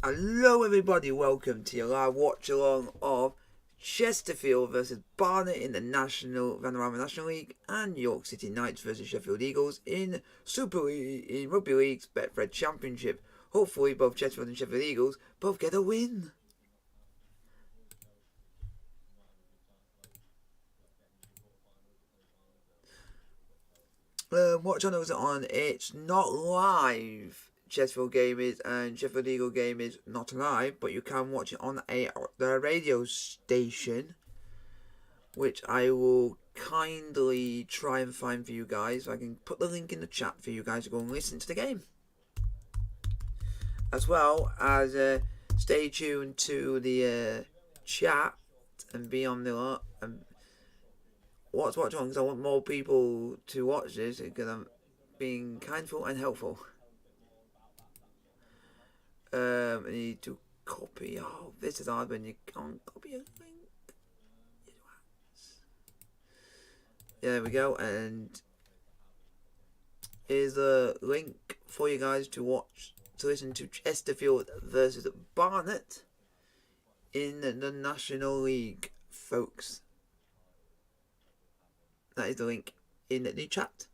Hello everybody, welcome to your live watch along of Chesterfield versus Barnet in the Vanarama National League and York City Knights versus Sheffield Eagles in Rugby League's Betfred Championship. Hopefully both Chesterfield and Sheffield Eagles both get a win. What channel is it on? It's not live. Chesterfield game is and Sheffield Eagle game is not live, but you can watch it on the radio station, which I will kindly try and find for you guys. I can put the link in the chat for you guys to go and listen to the game, as well as stay tuned to the chat and be on the and watch on, because I want more people to watch this because I'm being kindful and helpful. I need to copy. Oh, this is hard when you can't copy a link. Yeah, there we go. And here's a link for you guys to listen to Chesterfield versus Barnet in the National League, folks. That is the link in the chat.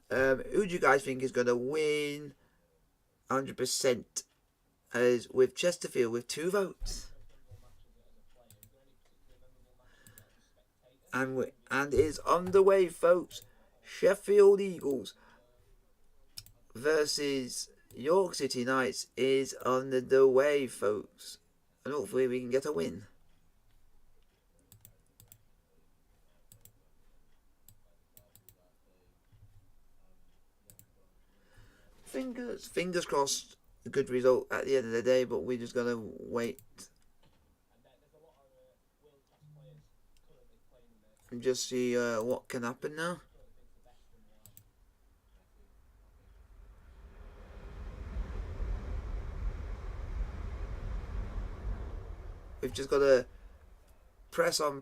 Who do you guys think is going to win 100%? As with Chesterfield with 2 votes. And is on the way, folks. Sheffield Eagles versus York City Knights is on the way, folks. And hopefully we can get a win. Fingers crossed, a good result at the end of the day, but we just gotta wait and just see what can happen now. We've just gotta press on,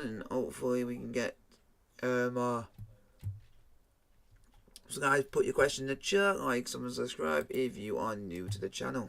and hopefully we can get So guys, put your question in the chat, like, subscribe if you are new to the channel.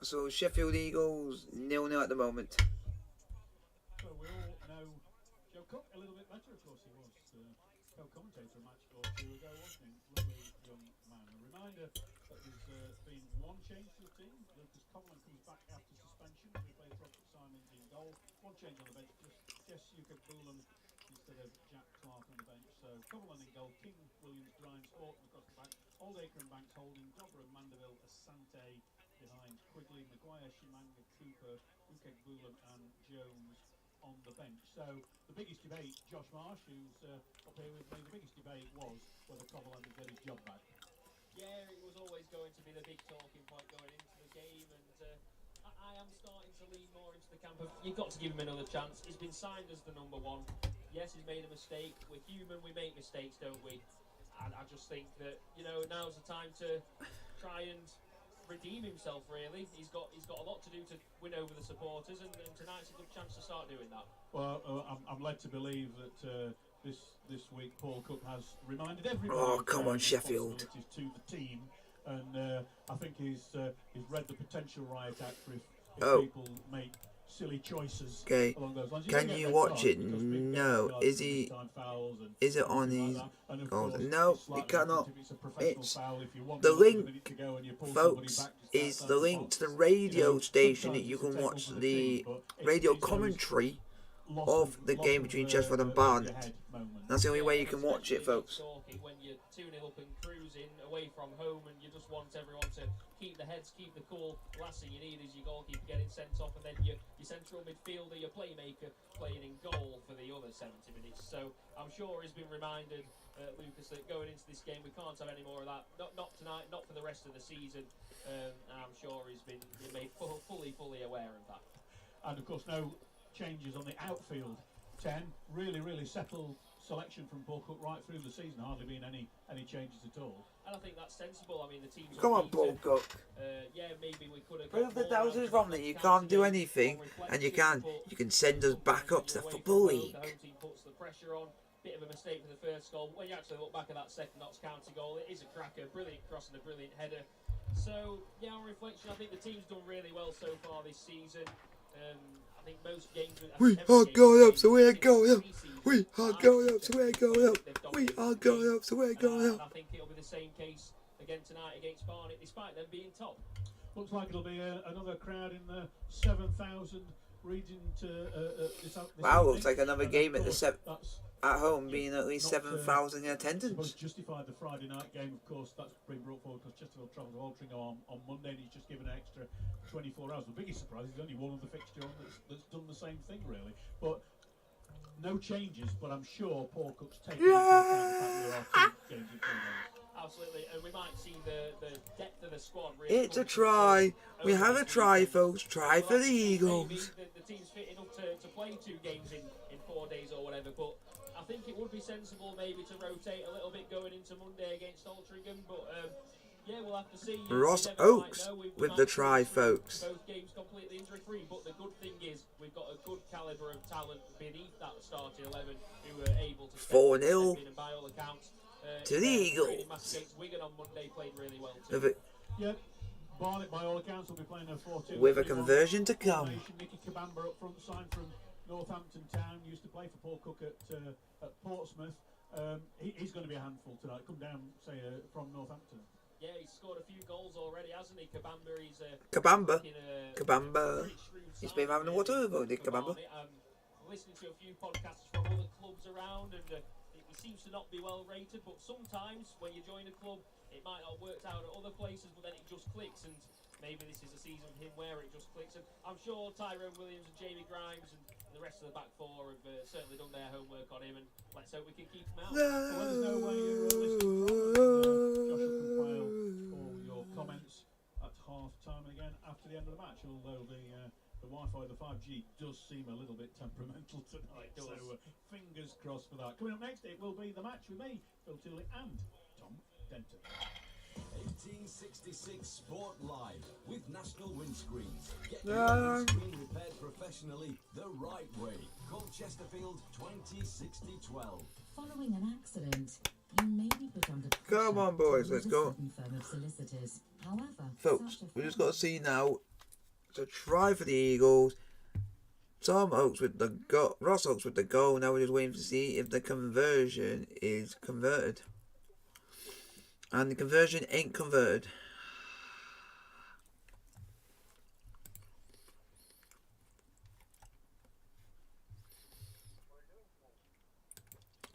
So Sheffield Eagles 0-0 at the moment. Well, we all know Joe Cook a little bit better, of course. He was co-commentator a match or 2 ago, wasn't he? Lovely young man. A reminder that there's been one change to the team. Lucas Coughlin comes back after suspension to replace Robert Simon in goal. One change on the bench, just Jess Boolan instead of Jack Clark on the bench. So Coughlin in goal, King, Williams, Grimes, Orton across the back, Oldacre and Banks holding, Dobber and Mandeville, Asante behind, Quigley, Maguire, Shimanga, Cooper, Boolan and Jones on the bench. So the biggest debate, Josh Marsh, who's up here with me, the biggest debate was whether Coughlin would get his job back. Yeah, it was always going to be the big talking point going into the game, and I am starting to lean more into the camp of you've got to give him another chance. He's been signed as the number 1. Yes, he's made a mistake. We're human, we make mistakes, don't we? And I just think that, you know, now's the time to try and redeem himself. Really, he's got a lot to do to win over the supporters, and tonight's a good chance to start doing that. Well, I'm led to believe that this week Paul Cook has reminded everybody. Oh, of come their on, Sheffield. responsibilities to the team, and I think he's read the potential riot act for if people make silly choices. Okay. Along those lines. Can you watch it? No. Is he? Is it on his? Oh, no, you cannot. It's the link, folks. Is the link to the radio station that you can watch the radio commentary of the game between Chesterfield and Barnet. That's the only way you can watch it, folks. When you're 2-0 up and cruising away from home, and you just want everyone to keep the heads, keep the cool. Last thing you need is your goalkeeper getting sent off, and then your central midfielder, your playmaker, playing in goal for the other 70 minutes. So I'm sure he's been reminded, Lucas, that going into this game we can't have any more of that. Not tonight, not for the rest of the season. And I'm sure he's been made fully aware of that. And of course, no changes on the outfield 10. Really settled selection from Paul Cook right through the season. Hardly been any changes at all. And I think that's sensible. I mean, the team's Come on, Paul Cook. Yeah, maybe we could have. Prove the doubters wrong that you can't do anything, and you can. You can send us back up to the Football League. The home team puts the pressure on. Bit of a mistake for the first goal. When you actually look back at that second Notts County goal, it is a cracker. Brilliant cross and a brilliant header. So, yeah, on reflection, I think the team's done really well so far this season. I think most games... We are going up, so we're going up. We are going up, so we're going up. We are going up, so we're going up. I think it'll be the same case again tonight against Barnet, despite them being top. Looks like it'll be another crowd in the 7,000 region to this wow, looks like another game at the at home being at least 7,000 in attendance. Justified the Friday night game, of course. That's been brought forward because Chesterfield travelled to Altrincham on Monday, and he's just given an extra 24 hours. The biggest surprise is only one of the fixture on that's done the same thing, really. But no changes. But I'm sure Paul Cook's taking into account the fact there are 2 games in 3 days. Absolutely, and we might see the depth of the squad. Really, it's a try. We have a try, folks. Try for the Eagles. The team's fit enough to play 2 games in 4 days or whatever, but I think it would be sensible maybe to rotate a little bit going into Monday against Altrincham. But yeah, we'll have to see. Ross Oakes with the try, folks. Both games completely injury-free, but the good thing is we've got a good calibre of talent beneath that starting 11 who are able to 4-0 step in, and by all accounts. To the Eagles. Wigan on Monday played really well too. Yeah, Barnet by all accounts will be playing a 4-2. With a conversion to come. Nicky Kabamba up front, signed from Northampton Town, used to play for Paul Cook at Portsmouth. He's going to be a handful tonight. Come down, say, from Northampton. Yeah, he's scored a few goals already, hasn't he? Kabamba, Kabamba. He's been having a water over, did Kabamba. Listening to a few podcasts from other clubs around, and he seems to not be well rated, but sometimes when you join a club, it might not have worked out at other places, but then it just clicks, and maybe this is a season for him where it just clicks. And I'm sure Tyrone Williams and Jamie Grimes and the rest of the back 4 have certainly done their homework on him, and let's hope we can keep him out. So let us know where you're listening from. Joshua compile all your comments at half time and again after the end of the match, although the Wi-Fi, the 5G, does seem a little bit temperamental tonight. So fingers crossed for that. Coming up next, it will be the match with me, Phil Tilly, and Tom Denton. 1866 Sport Live with national windscreens. Get your windscreen repaired professionally the right way. Call Chesterfield 206012. Following an accident, you may be put under pressure. Come on, boys, let's go. Firm of solicitors. However, folks, we just got to see now. To try for the Eagles. Tom Oakes with the goal. Ross Oakes with the goal. Now we're just waiting to see if the conversion is converted. And the conversion ain't converted.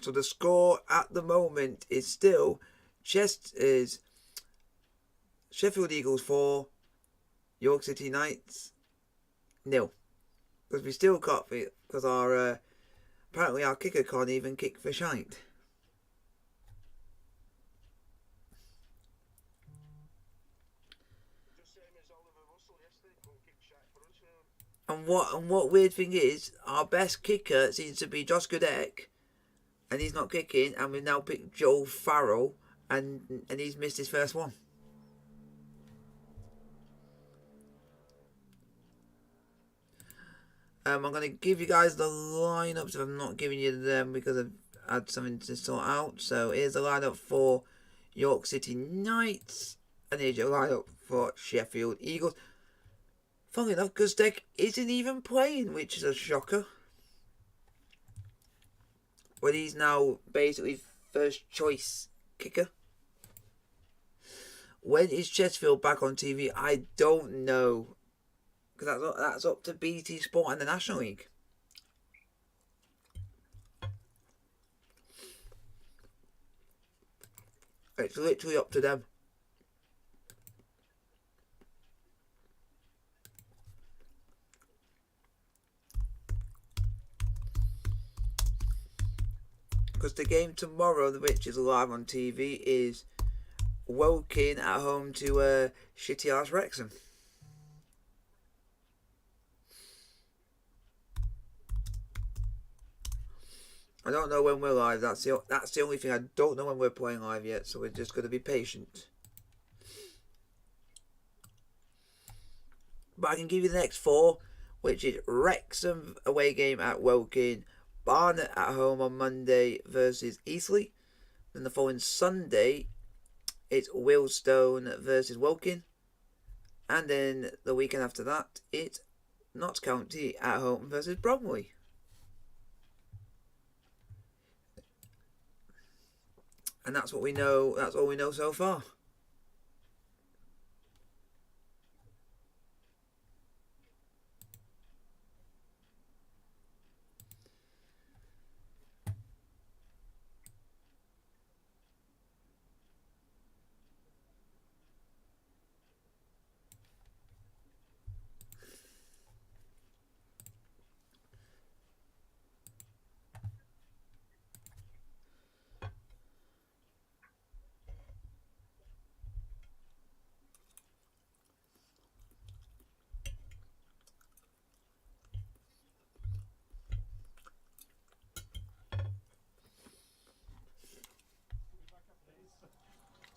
So the score at the moment is still Sheffield Eagles 4, York City Knights 0. Because we still can't, because our apparently our kicker can't even kick for shite. And what weird thing is, our best kicker seems to be Josh Goodek, and he's not kicking, and we've now picked Joe Farrell, and he's missed his first one. I'm going to give you guys the lineups if I'm not giving you them because I've had something to sort out. So here's the lineup for York City Knights. And here's your lineup for Sheffield Eagles. Funnily enough, Gustek isn't even playing, which is a shocker. Well, he's now basically first choice kicker. When is Chesterfield back on TV? I don't know. Because that's up to BT Sport and the National League. It's literally up to them. Because the game tomorrow, which is live on TV, is Woking at home to shitty ass Wrexham. I don't know when we're live. That's the only thing. I don't know when we're playing live yet, so we're just going to be patient. But I can give you the next four, which is Wrexham away game at Woking, Barnet at home on Monday versus Eastleigh. Then the following Sunday, it's Willstone versus Woking. And then the weekend after that, it's Notts County at home versus Bromley. And that's what we know. That's all we know so far.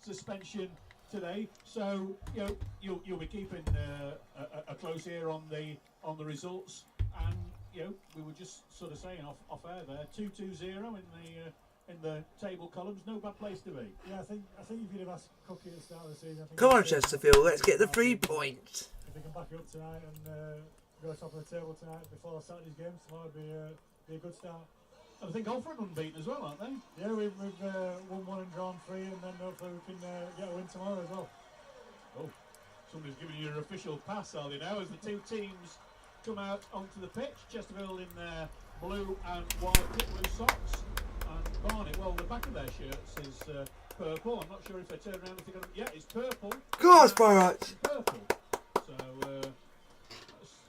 Suspension today, so you'll be keeping a close ear on the results, and we were just sort of saying off air there, 2-2-0 in the table columns, no bad place to be. Yeah, I think if you'd have asked Cookie at the start of the season, I think Come on, Chesterfield, let's get the 3 points. If they can back it up tonight and go top of the table tonight before Saturday's game, tomorrow would be a good start. And I think Alfred unbeaten as well, aren't they? Yeah, we've won 1 and drawn 3, and then hopefully we can get a win tomorrow as well. Oh, somebody's giving you an official pass, are they now, as the two teams come out onto the pitch. Chesterfield in their blue and white pit blue socks, and Barnet, well, the back of their shirts is purple. I'm not sure if they turn around if they're going to... Yeah, it's purple. Come on, Spyrights. Purple. So,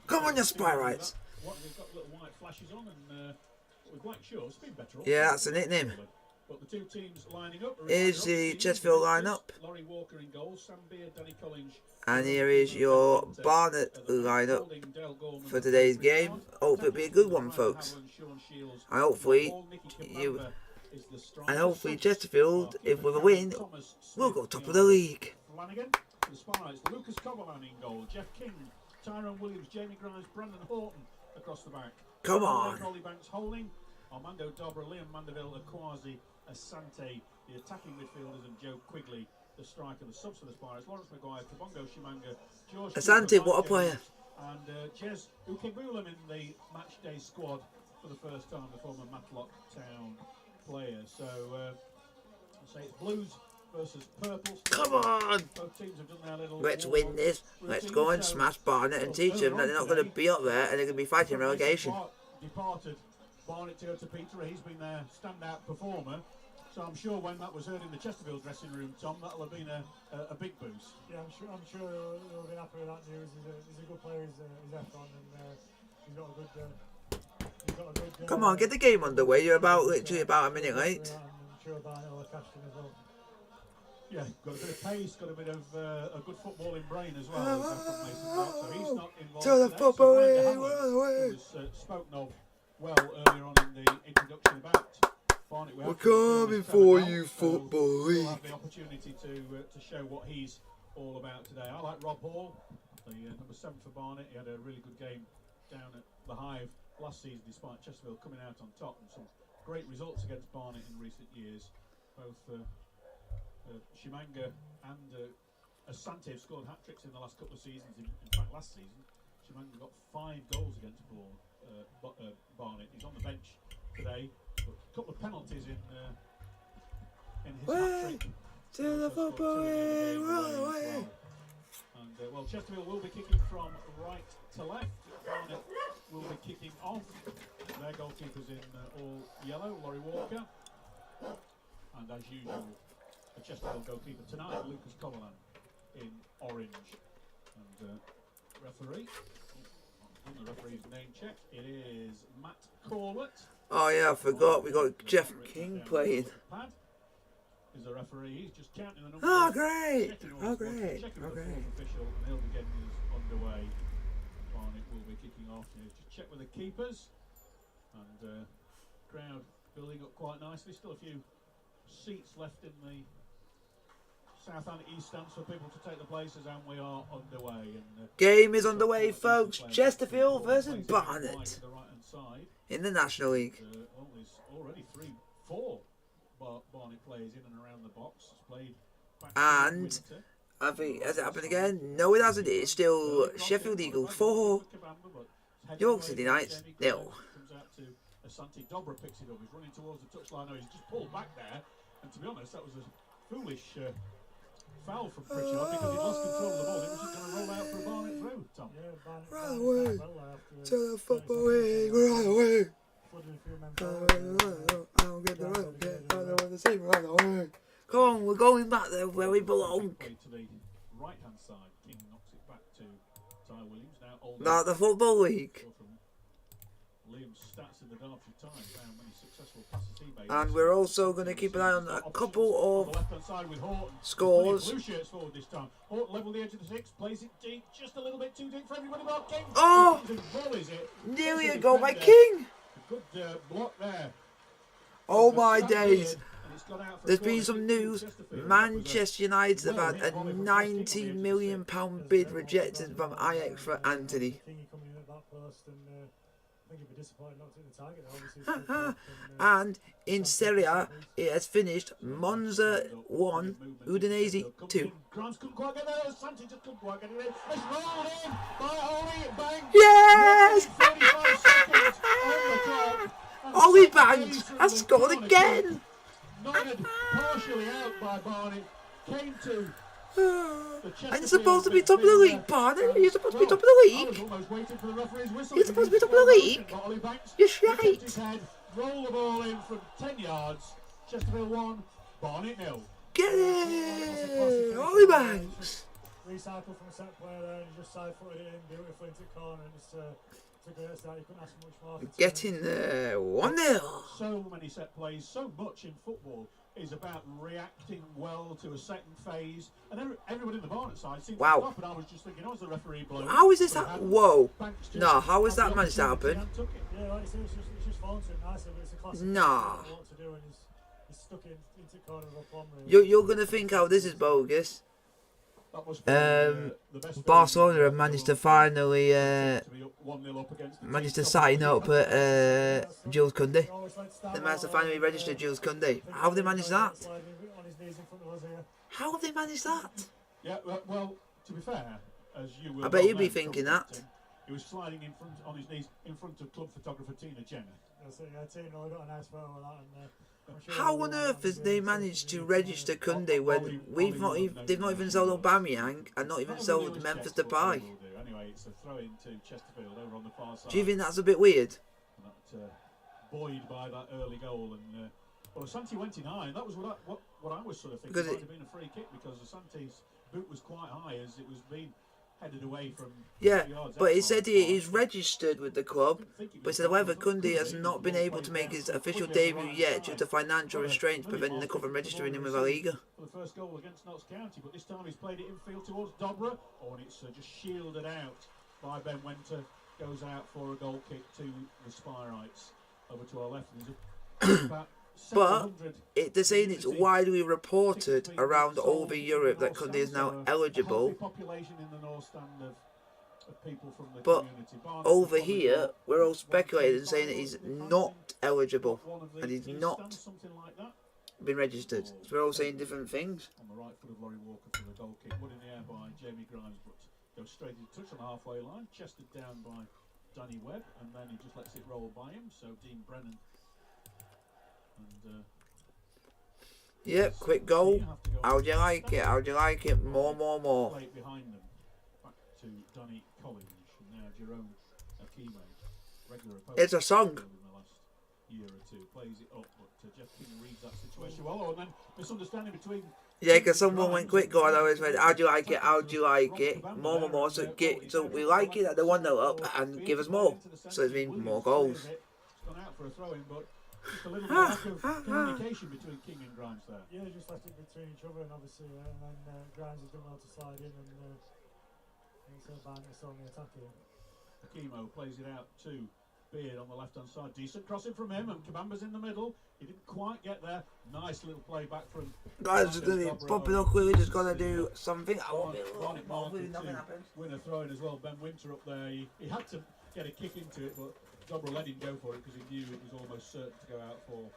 Come on, you Spyrights. They've got little white flashes on, and with black shorts, been better. Yeah, that's the nickname. But the two teams lining up. Here's the Chesterfield lineup. Laurie Walker in goal, Sam Beard, Danny Collins. And here is your Barnet lineup for today's game. Hopefully it'll be a good one, folks. And hopefully Chesterfield, if with a win, we'll go top of the league. Flanagan, the Spires, Lucas Coverman in goal, Jeff King, Tyrone Williams, Jamie Grimes, Brandon Horton across the back. Come on. Ollie Banks Holding, Armando Dobra, Liam Mandeville, Akwasi, Asante, the attacking midfielders, and Joe Quigley, the striker, the subs for the Spires, Lawrence Maguire, Kabongo Shimanga, George Asante, what a player. And Ches Ukebulam in the match day squad for the first time, the former Matlock Town player. So, I'll say it's Blues versus Purple. Come on! Both teams have done their little Let's win this. Let's go and smash Barnet and teach them that they're not going to be up there and they're going to be fighting relegation. Departed Barnet to go to Peter. He's been their standout performer. So I'm sure when that was heard in the Chesterfield dressing room, Tom, that'll have been a big boost. Yeah, I'm sure they'll be happy with that news. He's a good player. He's F1, and he's got a good. Come on, get the game underway. You're literally about a minute late. I'm sure Barnet will have cashed in as well. Yeah, got a bit of pace, got a bit of a good footballing brain as well. So he's not involved. To the today. football Who was spoken of well earlier on in the introduction about Barnet. We're coming for you, Football We'll League. have the opportunity to show what he's all about today. I like Rob Hall, the number 7 for Barnet. He had a really good game down at the Hive last season, despite Chesterfield coming out on top and some great results against Barnet in recent years. Both Shimanga and Asante have scored hat-tricks in the last couple of seasons. In fact, last season, Shimanga got 5 goals against Barnet. He's on the bench today, but a couple of penalties in his hat-trick. To the football league, right. And well, Chesterfield will be kicking from right to left. Barnet will be kicking off. Their goalkeeper's in all yellow, Laurie Walker. And as usual, the Chesterfield goalkeeper tonight, Lucas Coverland, in orange. And referee, on the referee's name check, it is Matt Corlett. Oh yeah, I forgot. We got Jeff King playing. Pad is the referee. He's just counting the numbers. Oh great! Checking Oh all great! checking Oh with the great! fourth official, and he'll be getting us underway. Barnet will be kicking off. Just check with the keepers, and crowd building up quite nicely. Still a few seats left in the south and east stands for people to take the places, and we are underway. And Game is underway, folks. Chesterfield versus Barnet in the National League. Well, there's already 4 Barnet players in and around the box. It's played back And winter. I think, has it happened again? No, it hasn't. It's still Sheffield Eagles 4, York City Knights 0. Comes out to Asante. Dobra picks it up. He's running towards the touchline. He's just pulled back there. And to be honest, that was a foolish foul from Pritchard because he'd lost control of the ball. It was just going to roll out for a Barnet through, Tom. Yeah, Barnet. Right away to the football league, right away. I don't get the right, I don't want to say right away. Come on, we're going back there where we belong. Play to the right-hand side. King knocks it back to Ty Williams. Now Oldham. Not the football league. From Liam's stats in the Derbyshire Times, how many successful passes he made. And we're also going to keep an eye on a couple On the of left-hand side with Horton. scores. Blue shirts forward this time. Horton level the edge of the 6, plays it deep, just a little bit too deep for everybody. But King Oh! volleys it. Nearly a It's goal by defender. King. Good block there. Oh But my that days. and it's gone out for There's a been corner. some news. Chesterfield. Manchester United have had a £90 million bid rejected from Ajax for Anthony. Kingy coming in at that post, and I think he'd be disappointed not to hit the target. Obviously, And in Serie A, it has finished Monza 1, Udinese 2. Grimes couldn't quite get there. Santi just couldn't quite get it in. It's rolled in by Ollie. Bang. Yes! 35 seconds on the clock. And Ollie second Banks place has from the scored corner again! kick. Nodded partially out by Barnet. Came to And you're supposed to be top of the league, Barnet. You're supposed to be top of the I was league. almost waiting for the referee's whistle. You're supposed to be top of the league. But Ollie Banks You're kept shite. his head, roll the ball in from 10 yards. Chesterfield 1, Barnet 0. Get it! Ollie Banks. recycle from a set player there, and he just side-footed it in beautifully into the corner, and just took a start. You couldn't ask for much more. Getting 1-0. So many set plays, so much in football is about reacting well to a second phase, and everybody in the Barnet side seems Wow. to stop. And I was just thinking, oh, the referee blow. How is this But he that? hadn't. Whoa. Banks just No, how has had that the managed to opportunity happen? and took it. Yeah, like you said, it's just fallen to him nicely, but it's a classic. Nah. He doesn't know what to do, and he's stuck it into the corner of a plum. Really. You're going to think how this is bogus. That was the best Barcelona have managed to finally to be up 1-0 up against the managed team to top of sign the up league. Jules Koundé. He always likes to start They managed to well, finally register Jules Koundé. How have they managed that? sliding on his knees in front of us here. How have they managed that? Yeah, well, to be fair, as you will I bet well you'd be know, thinking Tom that. Tipton, he was sliding in front on his knees in front of club photographer Tina Jenner. That's it, yeah, Tino got a nice photo of that, and I'm sure How everyone on earth has will they be managed to able register Koundé when we've not even they've not even sold Aubameyang and not even Not sold everybody Memphis always checks what Depay? they will do. Anyway, it's a throw into Chesterfield over on the far side. Do you think that's a bit weird? That buoyed by that early goal, and well, Asante went in high, and that was what I was sort of thinking Because might it- have been a free kick because Asante's boot was quite high as it was being headed away from Yeah, 30 yards but he out said by he's registered with the club. But he said, however, Koundé has not been able to make his official debut yet due to financial restraints preventing the club from registering him with La Liga. For the first goal against Notts County, but this time he's played it infield towards Dobra. Oh, and it's just shielded out by Ben Wenter. Goes out for a goal kick to the Spyrites over to our left. And there's about But 700 they're saying it's widely reported around over Europe that Koundé is now eligible population in the north stand of of people from the But community. Barnet over will probably here, go we're all 1, 2, speculating, 5 saying that he's local fans not in eligible one of and he's these not stands, something like that. been registered. So we're all saying different things. On the right foot of Laurie Walker for the goal kick. One in the air by Jamie Grimes, but goes straight into touch on the halfway line. Chested down by Danny Webb, and then he just lets it roll by him. So Dean Brennan and Yep, quick goal. How do you like it? How do you like it? More. play it behind them. Back to Danny Collins, and now Jerome Akime, regular opponent. It's a song. In the last year or two, plays it up, but Jeff King reads that situation well. Oh, and then misunderstanding between. Yeah, because someone went quick goal. I always went, how do you like it? How do you like it? More. So we like it at the 1-0 up and give us more. So it's been more goals. It's gone out for a throw in, but just a little bit lack of communication between King and Grimes there. Yeah, just left it between each other, and obviously, and then Grimes has done well to slide in, and it's Barnet's on the attack here. Akimo plays it out to Beard on the left-hand side. Decent crossing from him, and Kabamba's in the middle. He didn't quite get there. Nice little play back from. Guys, just gonna be popping up quickly. Just gotta do something. I won't be Barnet long. marking Nothing to happens. win a throw in as well. Ben Winter up there. He had to get a kick into it, but Dobra let him go for it because he knew it was almost certain to go out for,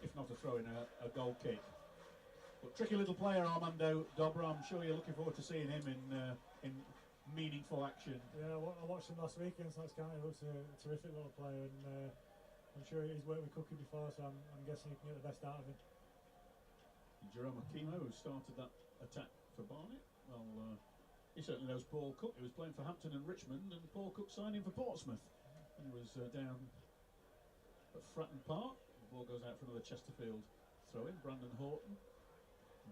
if not a throw in, a goal kick. But tricky little player, Armando Dobra. I'm sure you're looking forward to seeing him in meaningful action. Yeah, I watched him last week against Notts County. He looks a terrific little player, and I'm sure he's worked with Cookie before, so I'm guessing he can get the best out of him. And Jerome Akimo, who started that attack for Barnet, well, he certainly knows Paul Cook. He was playing for Hampton and Richmond, and Paul Cook signed him for Portsmouth. And he was down at Fratton Park. The ball goes out for another Chesterfield throw-in. Brandon Horton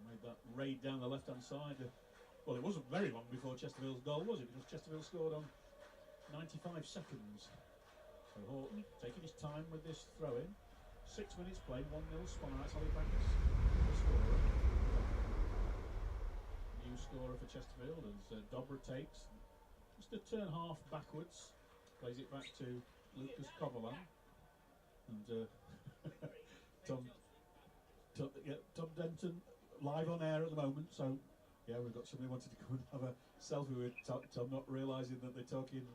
made that raid down the left-hand side. Well, it wasn't very long before Chesterfield's goal, was it? Because Chesterfield scored on 95 seconds. So Horton taking his time with this throw-in. 6 minutes played, 1-0 Spinners. Ollie Banks, the scorer. New scorer for Chesterfield as Dobra takes just a turn half backwards. Plays it back to Lucas Coverland. And Tom Denton live on air at the moment. So yeah, we've got somebody wanted to come and have a selfie with Tom, not realising that they're talking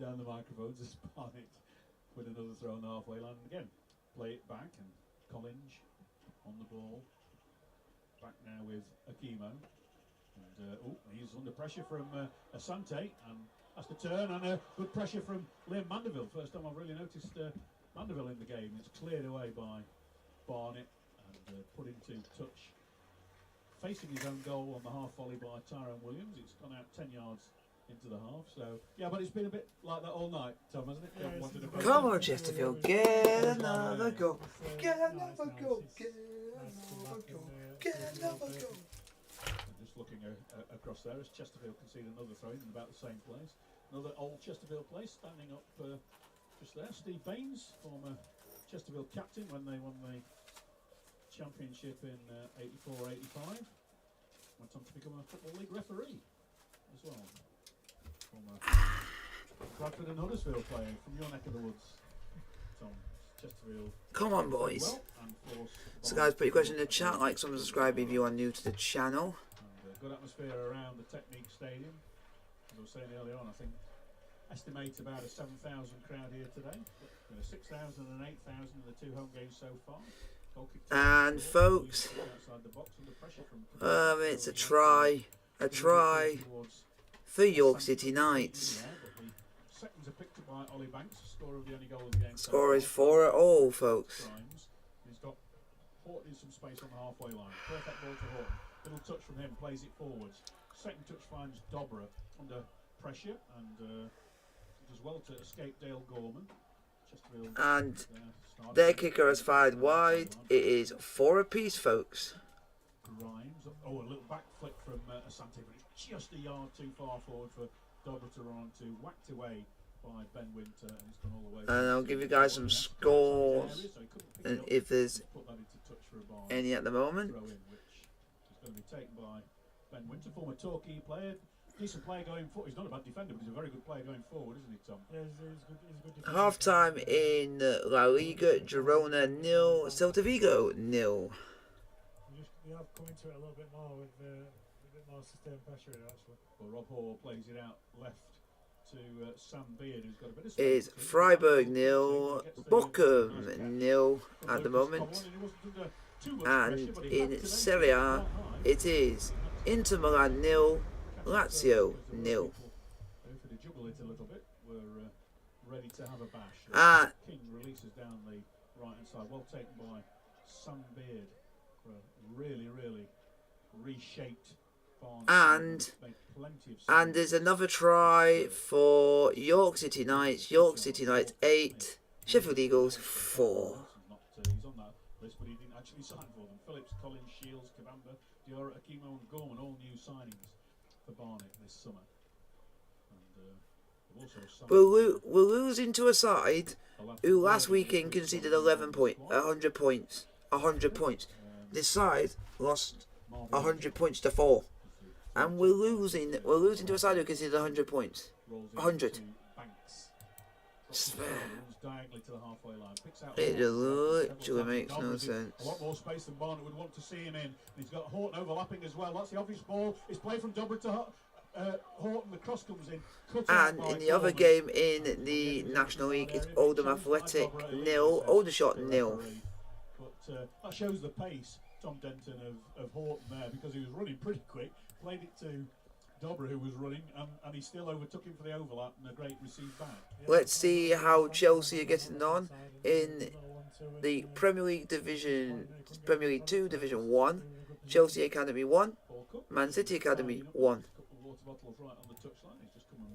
down the microphones. As Barnet with another throw on the halfway line. And again, play it back, and Collins on the ball. Back now with Akimo. And he's under pressure from Asante, and that's the turn, and good pressure from Liam Mandeville. First time I've really noticed Mandeville in the game. It's cleared away by Barnet and put into touch. Facing his own goal on the half volley by Tyrone Williams. It's gone out 10 yards into the half. So yeah, but it's been a bit like that all night, Tom, hasn't it? Yeah, Come on, Chesterfield, get another goal. Get another goal. Get another goal. Get another goal. Just looking across there as Chesterfield conceded another throw in about the same place. Another old Chesterfield place standing up just there. Steve Baines, former Chesterfield captain when they won the championship in 84-85. Went on to become a Football League referee as well. Former Bradford and Huddersfield player from your neck of the woods, Tom. Chesterfield. Come on, boys. So guys, put your question in the chat, like, subscribe if you are new to the channel. And good atmosphere around the Technique Stadium. As I was saying earlier on, I think estimate about a 7,000 crowd here today. 6,000 and 8,000 in the 2 home games so far. And folks, it's a try for York City Knights. Seconds are picked up by Ollie Banks, scorer of the only goal of the game. Score is 4-all, folks. He's got Horton in some space on the halfway line. Perfect ball to Horton. Little touch from him, plays it forwards. Second touch finds Dobra under pressure and does well to escape Dale Gorman. And their kicker has fired wide. It is 4 apiece, folks. Grimes. Oh, a little back flick from Asante, but it's just a yard too far forward for Dobra to run to. Whacked away by Ben Winter, and it's gone all the way. And I'll give you guys some scores, and if there's any at the moment. Which is going to be taken by Ben Winter, former Torquay player. Decent player going forward. He's not a bad defender, but he's a very good player going forward, isn't he, Tom? Yeah, he's a good defender. Half time in La Liga, Girona 0, Celta Vigo 0. You have come into it a little bit more with a bit more sustained pressure here, actually. Well, Rob Hall plays it out left to Sam Beard, who's got a bit of Is space. Freiburg 0, Bochum 0 at the moment. And in Serie A, it is Inter Milan 0, Lazio 0. Ready to have a bash. King releases down the right hand side, well taken by Sam Beard for a really reshaped Barnet. And there's another try for York City Knights. York City Knights 8, Sheffield Eagles 4. He's on that list, but he didn't actually sign for them. Phillips, Collins, Shields, Kabamba, Diarra, Akimo and Gorman, all new signings for Barnet this summer. We're losing to a side who last weekend conceded 100 points. 100 points. This side lost 100 points to 4. And we're losing to a side who conceded 100 points. 100. It literally makes no sense. A lot more space than Barnet would want to see him in. He's got Horton overlapping as well. That's the obvious ball. It's played from Dobra to Horton. The cross comes in. And in the other game in the National League, it's Oldham Athletic 0, Aldershot 0. But that shows the pace, Tom Denton, of Horton there, because he was running pretty quick. Played it to Dobra, who was running, and he still overtook him for the overlap and a great receive back. Let's see how Chelsea are getting on in the Premier League 2 Division 1. Chelsea Academy 1, Man City Academy 1.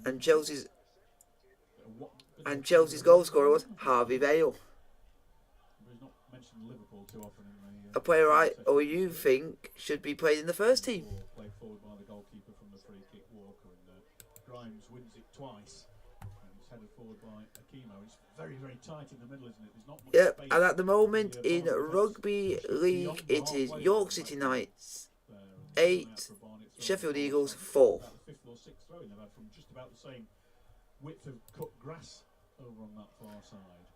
And Chelsea's goal scorer was Harvey Vale. A player or you think should be played in the first team. Played forward by the goalkeeper from the free kick, Walker, and Grimes wins it twice. And it's headed forward by Akimo. It's very tight in the middle, isn't it? There's not much space. And at the moment in Rugby League, it is York City Knights 8, Sheffield Eagles 4. The fifth or sixth throw in they've had from just about the same width of cut grass over on that far side.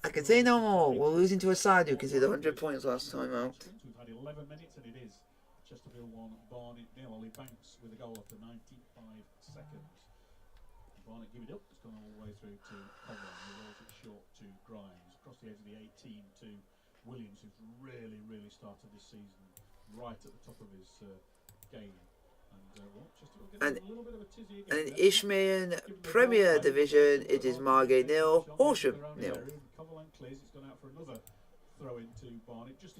I can say no more. We're losing to a side who conceded 100 points last time out. We've had 11 minutes and it is Chesterfield 1, Barnet 0. Ollie Banks with a goal after 95 seconds. Barnet give it up. It's gone all the way through to Cobham. He rolls it short to Grimes. Across the edge of the 18 to Williams, who's really started this season right at the top of his game. And in Isthmian Premier Division, it is Margate 0, Horsham 0.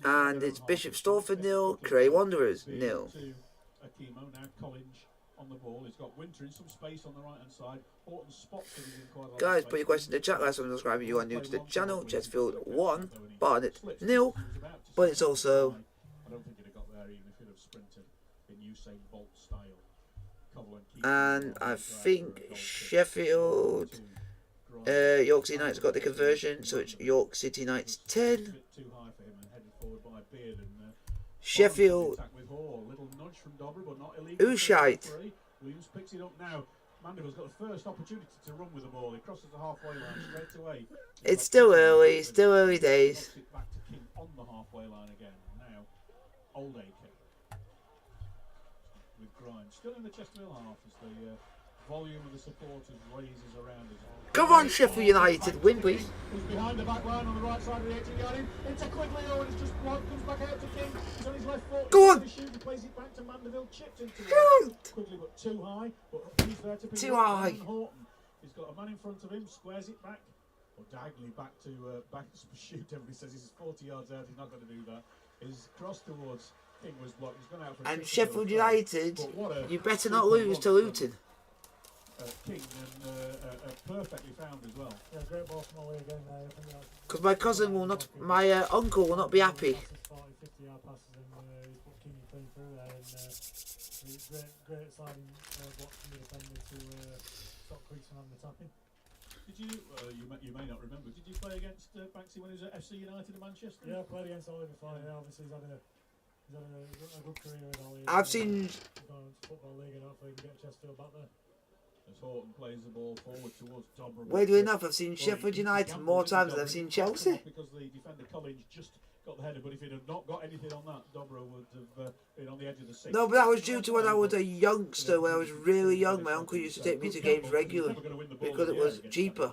And it's Bishop Stortford 0, Cray Wanderers 0. Guys, put your question in the chat. Last time subscribing, you are new to the channel. Chesterfield 1, Barnet 0. But it's also and I think Sheffield, York City Knights got the conversion, so it's York City Knights 10. Sheffield, Ushite. Williams picks it up now. Mandeville's got the first opportunity to run with the ball. He crosses the halfway line straight away. It's still early days. Back to King on the halfway line again. Now, Old AK. With Grimes still in the Chesterfield half as the volume of the supporters raises around us. Come on, Sheffield United, win please. He's behind the back line on the right side of the 18-yard line. Into quickly, and it's just one comes back out to King. He's on his left foot. Go on. He plays it back to Mandeville, chipped into it. Quickly, but too high. But he's there to be too high. Horton. He's got a man in front of him, squares it back, or diagonally back to shoot. Everybody says he's 40 yards out. He's not going to do that. His cross towards King was blocked. He's gone out for. And Sheffield United, you better not lose to Luton. King and perfectly found as well. Yeah, great ball from Ollie again. Because my cousin will not, my uncle will not be happy. 40-50-yard passes and he's put King clean through there. And great sliding block from the defender to stop Creeks from having the tapping. Did you? You may not remember. Did you play against Banksy when he was at FC United in Manchester? Yeah, I played against Ollie before. Yeah, obviously he's had a good career with Ollie. I've seen. Gone to Football League and hopefully he can get Chesterfield back there. As Horton plays the ball forward towards Dobra. Weirdly enough, I've seen Sheffield United more times than I've seen Chelsea. Because the defender Collins just got the header, but if he'd have not got anything on that, Dobro would have been on the edge of the six. No, but that was due to when I was a youngster, when I was really young. My uncle used to take me to games regularly because it was cheaper.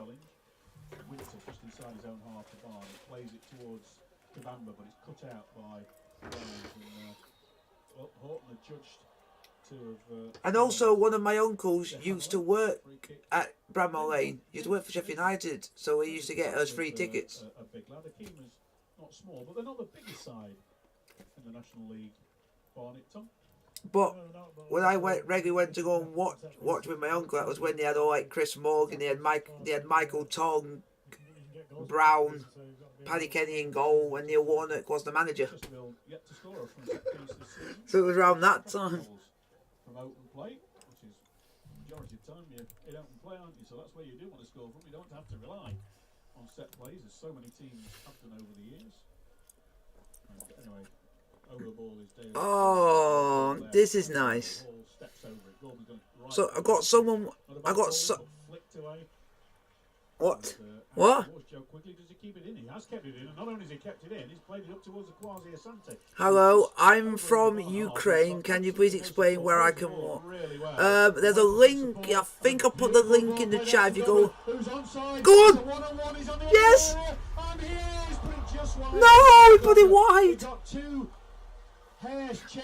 Winter just inside his own half the bar. He plays it towards Kabamba, but it's cut out by Wales. And well, Horton had judged to have. And also, one of my uncles used to work at Bramall Lane. He used to work for Sheffield United, so he used to get us free tickets. A big lad. Akima's not small, but they're not the biggest side in the National League. Barnet, Tom. But when I regularly went to go and watch with my uncle, that was when they had all like Chris Morgan, they had Michael Tong, Brown, Paddy Kenny in goal, and Neil Warnock was the manager. So it was around that time. From open play, which is majority of the time you're in open play, aren't you? So that's where you do want to score from. You don't have to rely on set plays, as so many teams have done over the years. And anyway, over the ball is David. Oh, this is nice. So I got someone. What? What? Quickly does he keep it in? He has kept it in, and not only has he kept it in, he's played it up towards the quasi Asante. Hello, I'm from Ukraine. Can you please explain where I can walk? There's a link. I think I put the link in the chat. If you go, go on. Yes. No, he put it wide.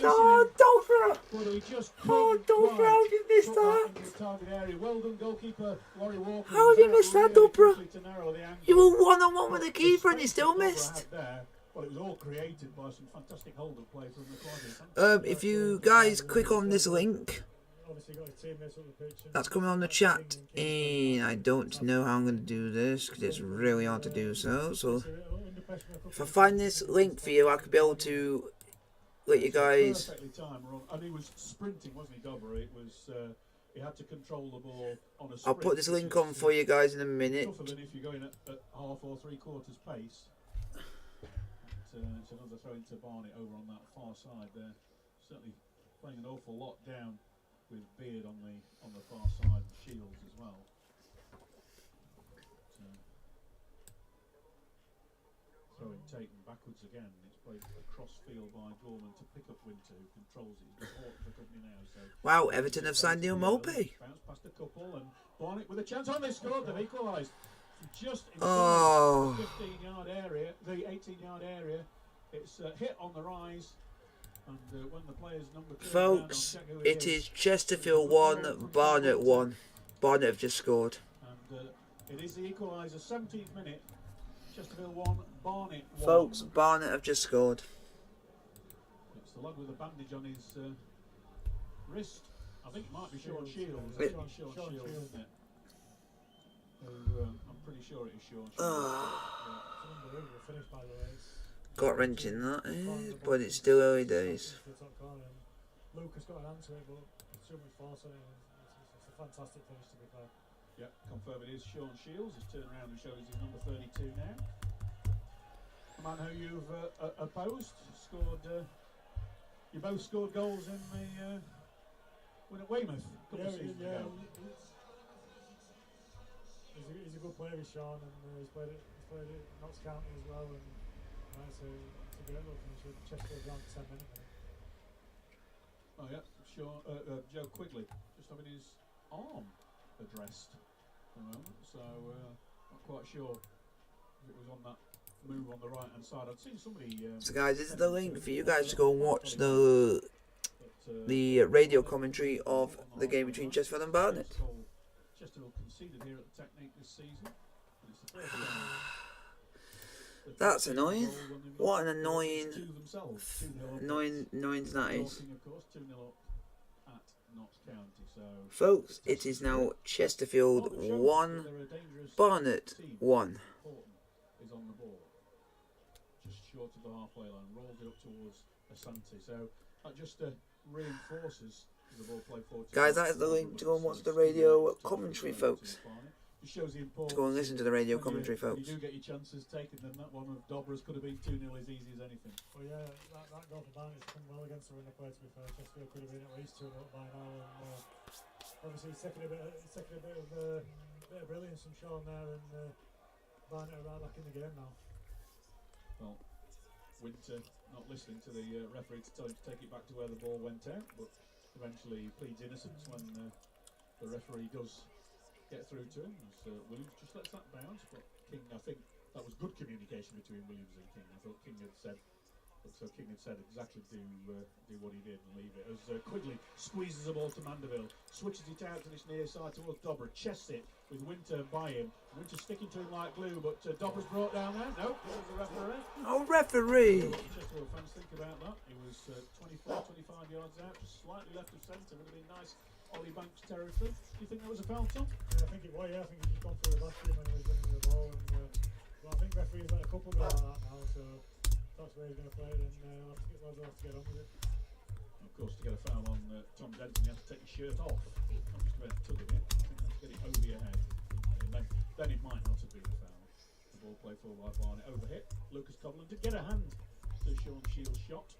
No, don't throw. Oh, don't throw. You missed that. How did you miss that, Dobra? You were one-on-one with the keeper and you still missed. Well, it was all created by some fantastic hold-up play from the if you guys click on this link, that's coming on the chat, and I don't know how I'm going to do this because it's really hard to do so. So if I find this link for you, I could be able to let you guys. And he was sprinting, wasn't he, Dobber? It was he had to control the ball on a sprint. I'll put this link on for you guys in a minute. Tougher than if you're going at half or three-quarters pace. It's another throw into Barnet over on that far side there. Certainly playing an awful lot down with Beard on the far side, and Shields as well. Throwing taken backwards again. It's played across field by Gorman to pick up Winter, who controls it. He's important for company now. So Wow, Everton have signed Neil Mopey. Bounce past a couple, and Barnet with a chance. Oh, they scored. They've equalised. Just inside the 15-yard area, the 18-yard area. It's hit on the rise. And when the players number two Folks, it is Chesterfield 1, Barnet 1. Barnet have just scored. And it is the equaliser, 17th minute. Chesterfield 1, Barnet 1. Folks, Barnet have just scored. It's the lad with a bandage on his wrist. I think it might be Sean Shields. It- Sean Shields, isn't it? I'm pretty sure it is Sean Shields. Unbelievable finish, by the way. Got wrenching that, but it's still early days. Lucas got an answer, but it's too much force on it. It's a fantastic finish, to be fair. Yep, confirm it is Sean Shields. He's turned around and shows he's number 32 now. A man who you've opposed, scored. You both scored goals in the win at Weymouth a couple of seasons ago. He's a good player, he's Sean, and he's played it Notts County as well. And it's a great little finish. Chesterfield down to 10 minutes. Oh yeah, Sean, Joe Quigley just having his arm addressed for the moment, so not quite sure if it was on that move on the right hand side. I'd seen somebody. So guys, this is the link for you guys to go and watch the radio commentary of the game between Chesterfield and Barnet. Chesterfield conceded here at the Technique this season. And it's the first time. That's annoying. What an annoying that is. Folks, it is now Chesterfield 1, Barnet 1. Is on the ball, just short of the halfway line, rolls it up towards Asante. So that just reinforces the ball play forward. Guys, that is the link to go and watch the radio commentary, folks. It shows the importance. To go and listen to the radio commentary, folks. You do get your chances taken, then that one of Dobras could have been 2-0 as easy as anything. Well, yeah, that goal for Barnet's come well against the winner play, to be fair. Chesterfield could have been at least 2-0 by now. And obviously, it's taken a bit of brilliance from Sean there, and Barnet are right back in the game now. Well, Winter not listening to the referee to tell him to take it back to where the ball went out, but eventually he pleads innocence when the referee does get through to him. As Williams just lets that bounce, but King, I think that was good communication between Williams and King. I thought King had said exactly do what he did and leave it. As Quigley squeezes the ball to Mandeville, switches it out to this near side towards Dobber, chests it with Winter by him. Winter sticking to him like glue, but Dobber's brought down there. No, it was the referee. Oh, referee! What the Chesterfield fans think about that? He was 24, 25 yards out, just slightly left of centre. Would have been nice. Ollie Banks territory. Do you think that was a foul, Tom? Yeah, I think it was. Yeah, I think he's just gone through the bathroom when he was running the ball, and but I think referees let a couple go like that now, so that's where he's going to play it, and we'll have to get on with it. Of course, to get a foul on Tom Denton, you have to take your shirt off. Not just about tugging it. I think you have to get it over your head. And then it might not have been a foul. The ball played forward by Barnet, overhit. Lucas Coughlin did get a hand to Sean Shields' shot,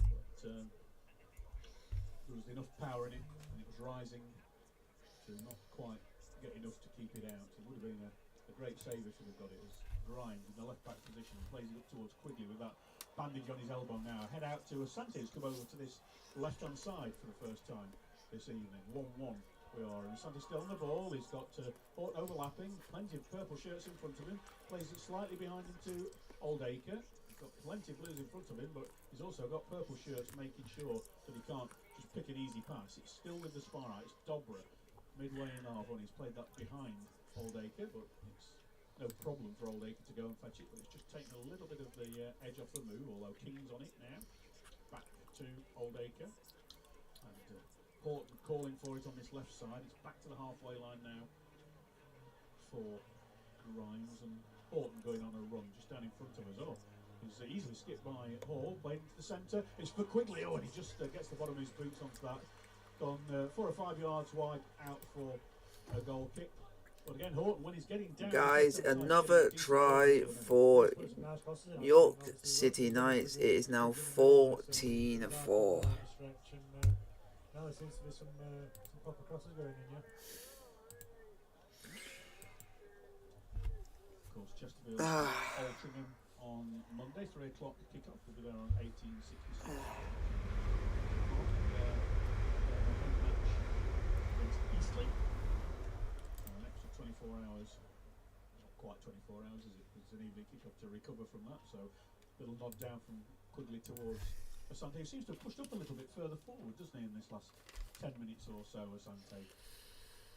but there was enough power in it, and it was rising to not quite get enough to keep it out. It would have been a great save if he'd have got it. As Grimes in the left back position plays it up towards Quigley with that bandage on his elbow now. Head out to Asante, who's come over to this left hand side for the first time this evening. 1-1 we are, and Asante's still on the ball. He's got Horton overlapping, plenty of purple shirts in front of him, plays it slightly behind him to Oldacre. He's got plenty of blues in front of him, but he's also got purple shirts, making sure that he can't just pick an easy pass. It's still with the spar. It's Dobra midway in half on. He's played that behind Oldacre, but it's no problem for Oldacre to go and fetch it, but it's just taken a little bit of the edge off the move, although King's on it now. Back to Oldacre, and Horton calling for it on this left side. It's back to the halfway line now for Grimes, and Horton going on a run just down in front of us. Oh, he's easily skipped by Hall, played into the centre. It's for Quigley. Oh, and he just gets the bottom of his boots onto that. Gone 4 or 5 yards wide out for a goal kick. But again, Horton, when he's getting down, Guys, another try for York City Knights. It is now 14-4. Now there seems to be some proper crosses going in, yeah. Of course, Chesterfield, Altrincham on Monday, 3 o'clock kick-off. We'll be there on 1866. Against Eastleigh. An extra 24 hours. Not quite 24 hours, is it? It's an evening kick-off to recover from that. So, little nod down from Quigley towards Asante, who seems to have pushed up a little bit further forward, doesn't he, in this last 10 minutes or so, Asante.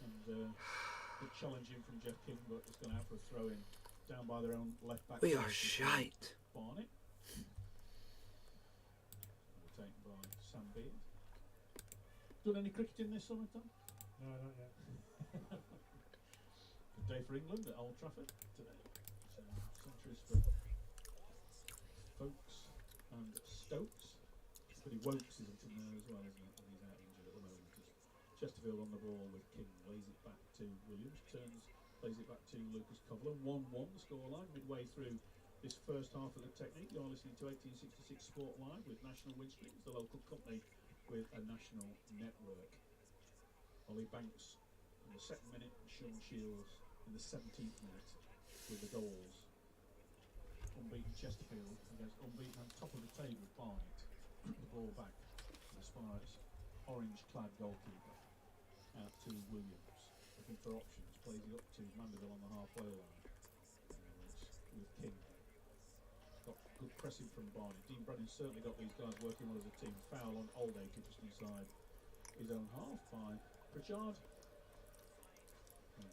And good challenging from Jeff King, but it's going out for a throw-in down by their own left back. We are shite. Barnet. Taken by Sam Beard. Done any cricketing this summer, Tom? No, not yet. Good day for England at Old Trafford today. Centuries for Folkes and Stokes. But he Wokes isn't in there as well, isn't it? And he's out injured at the moment. Chesterfield on the ball with King, lays it back to Williams, plays it back to Lucas Coughlin. 1-1 the scoreline midway through this first half of the technique. You're listening to 1866 Sport Live with National Windscreens, the local company with a national network. Ollie Banks in the 2nd minute, Sean Shields in the 17th minute with the goals. Unbeaten Chesterfield against unbeaten on top of the table Barnet. The ball back as far as orange-clad goalkeeper out to Williams, looking for options, plays it up to Mandeville on the halfway line. With King. Got good pressing from Barney. Dean Brennan's certainly got these guys working well as a team. Foul on Oldacre just inside his own half by Pritchard. And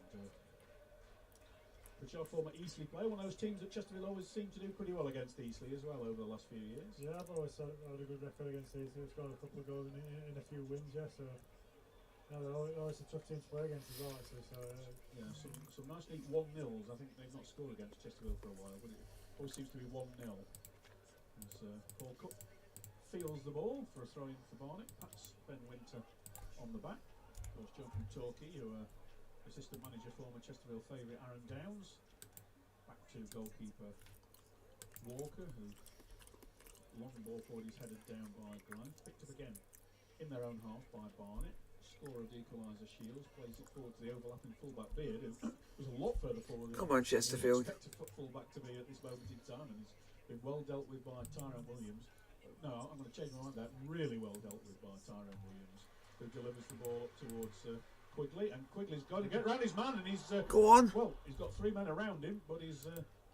Pritchard, former Eastleigh player, one of those teams that Chesterfield always seem to do pretty well against Eastleigh as well over the last few years. Yeah, I've always had a good record against these. They've got a couple of goals in a few wins, yeah, so no, they're always a tough team to play against as well, actually. So yeah, some nice neat 1-0s. I think they've not scored against Chesterfield for a while, but it always seems to be 1-0. As Paul Cook feels the ball for a throw-in for Barnet. Pats Ben Winter on the back. Of course, John from Torquay, who assistant manager, former Chesterfield favourite Aaron Downs. Back to goalkeeper Walker, who long ball forward is headed down by Grimes. Picked up again in their own half by Barnet. Scorer of the equaliser Shields plays it forward to the overlapping fullback Beard, who was a lot further forward. Come on, Chesterfield. Expect a fullback to be at this moment in time, and he's Been well dealt with by Tyrone Williams. No, I'm going to change my mind. That really well dealt with by Tyrone Williams, who delivers the ball up towards Quigley, and Quigley's got to get round his man, and he's Go on. well, he's got 3 men around him, but he's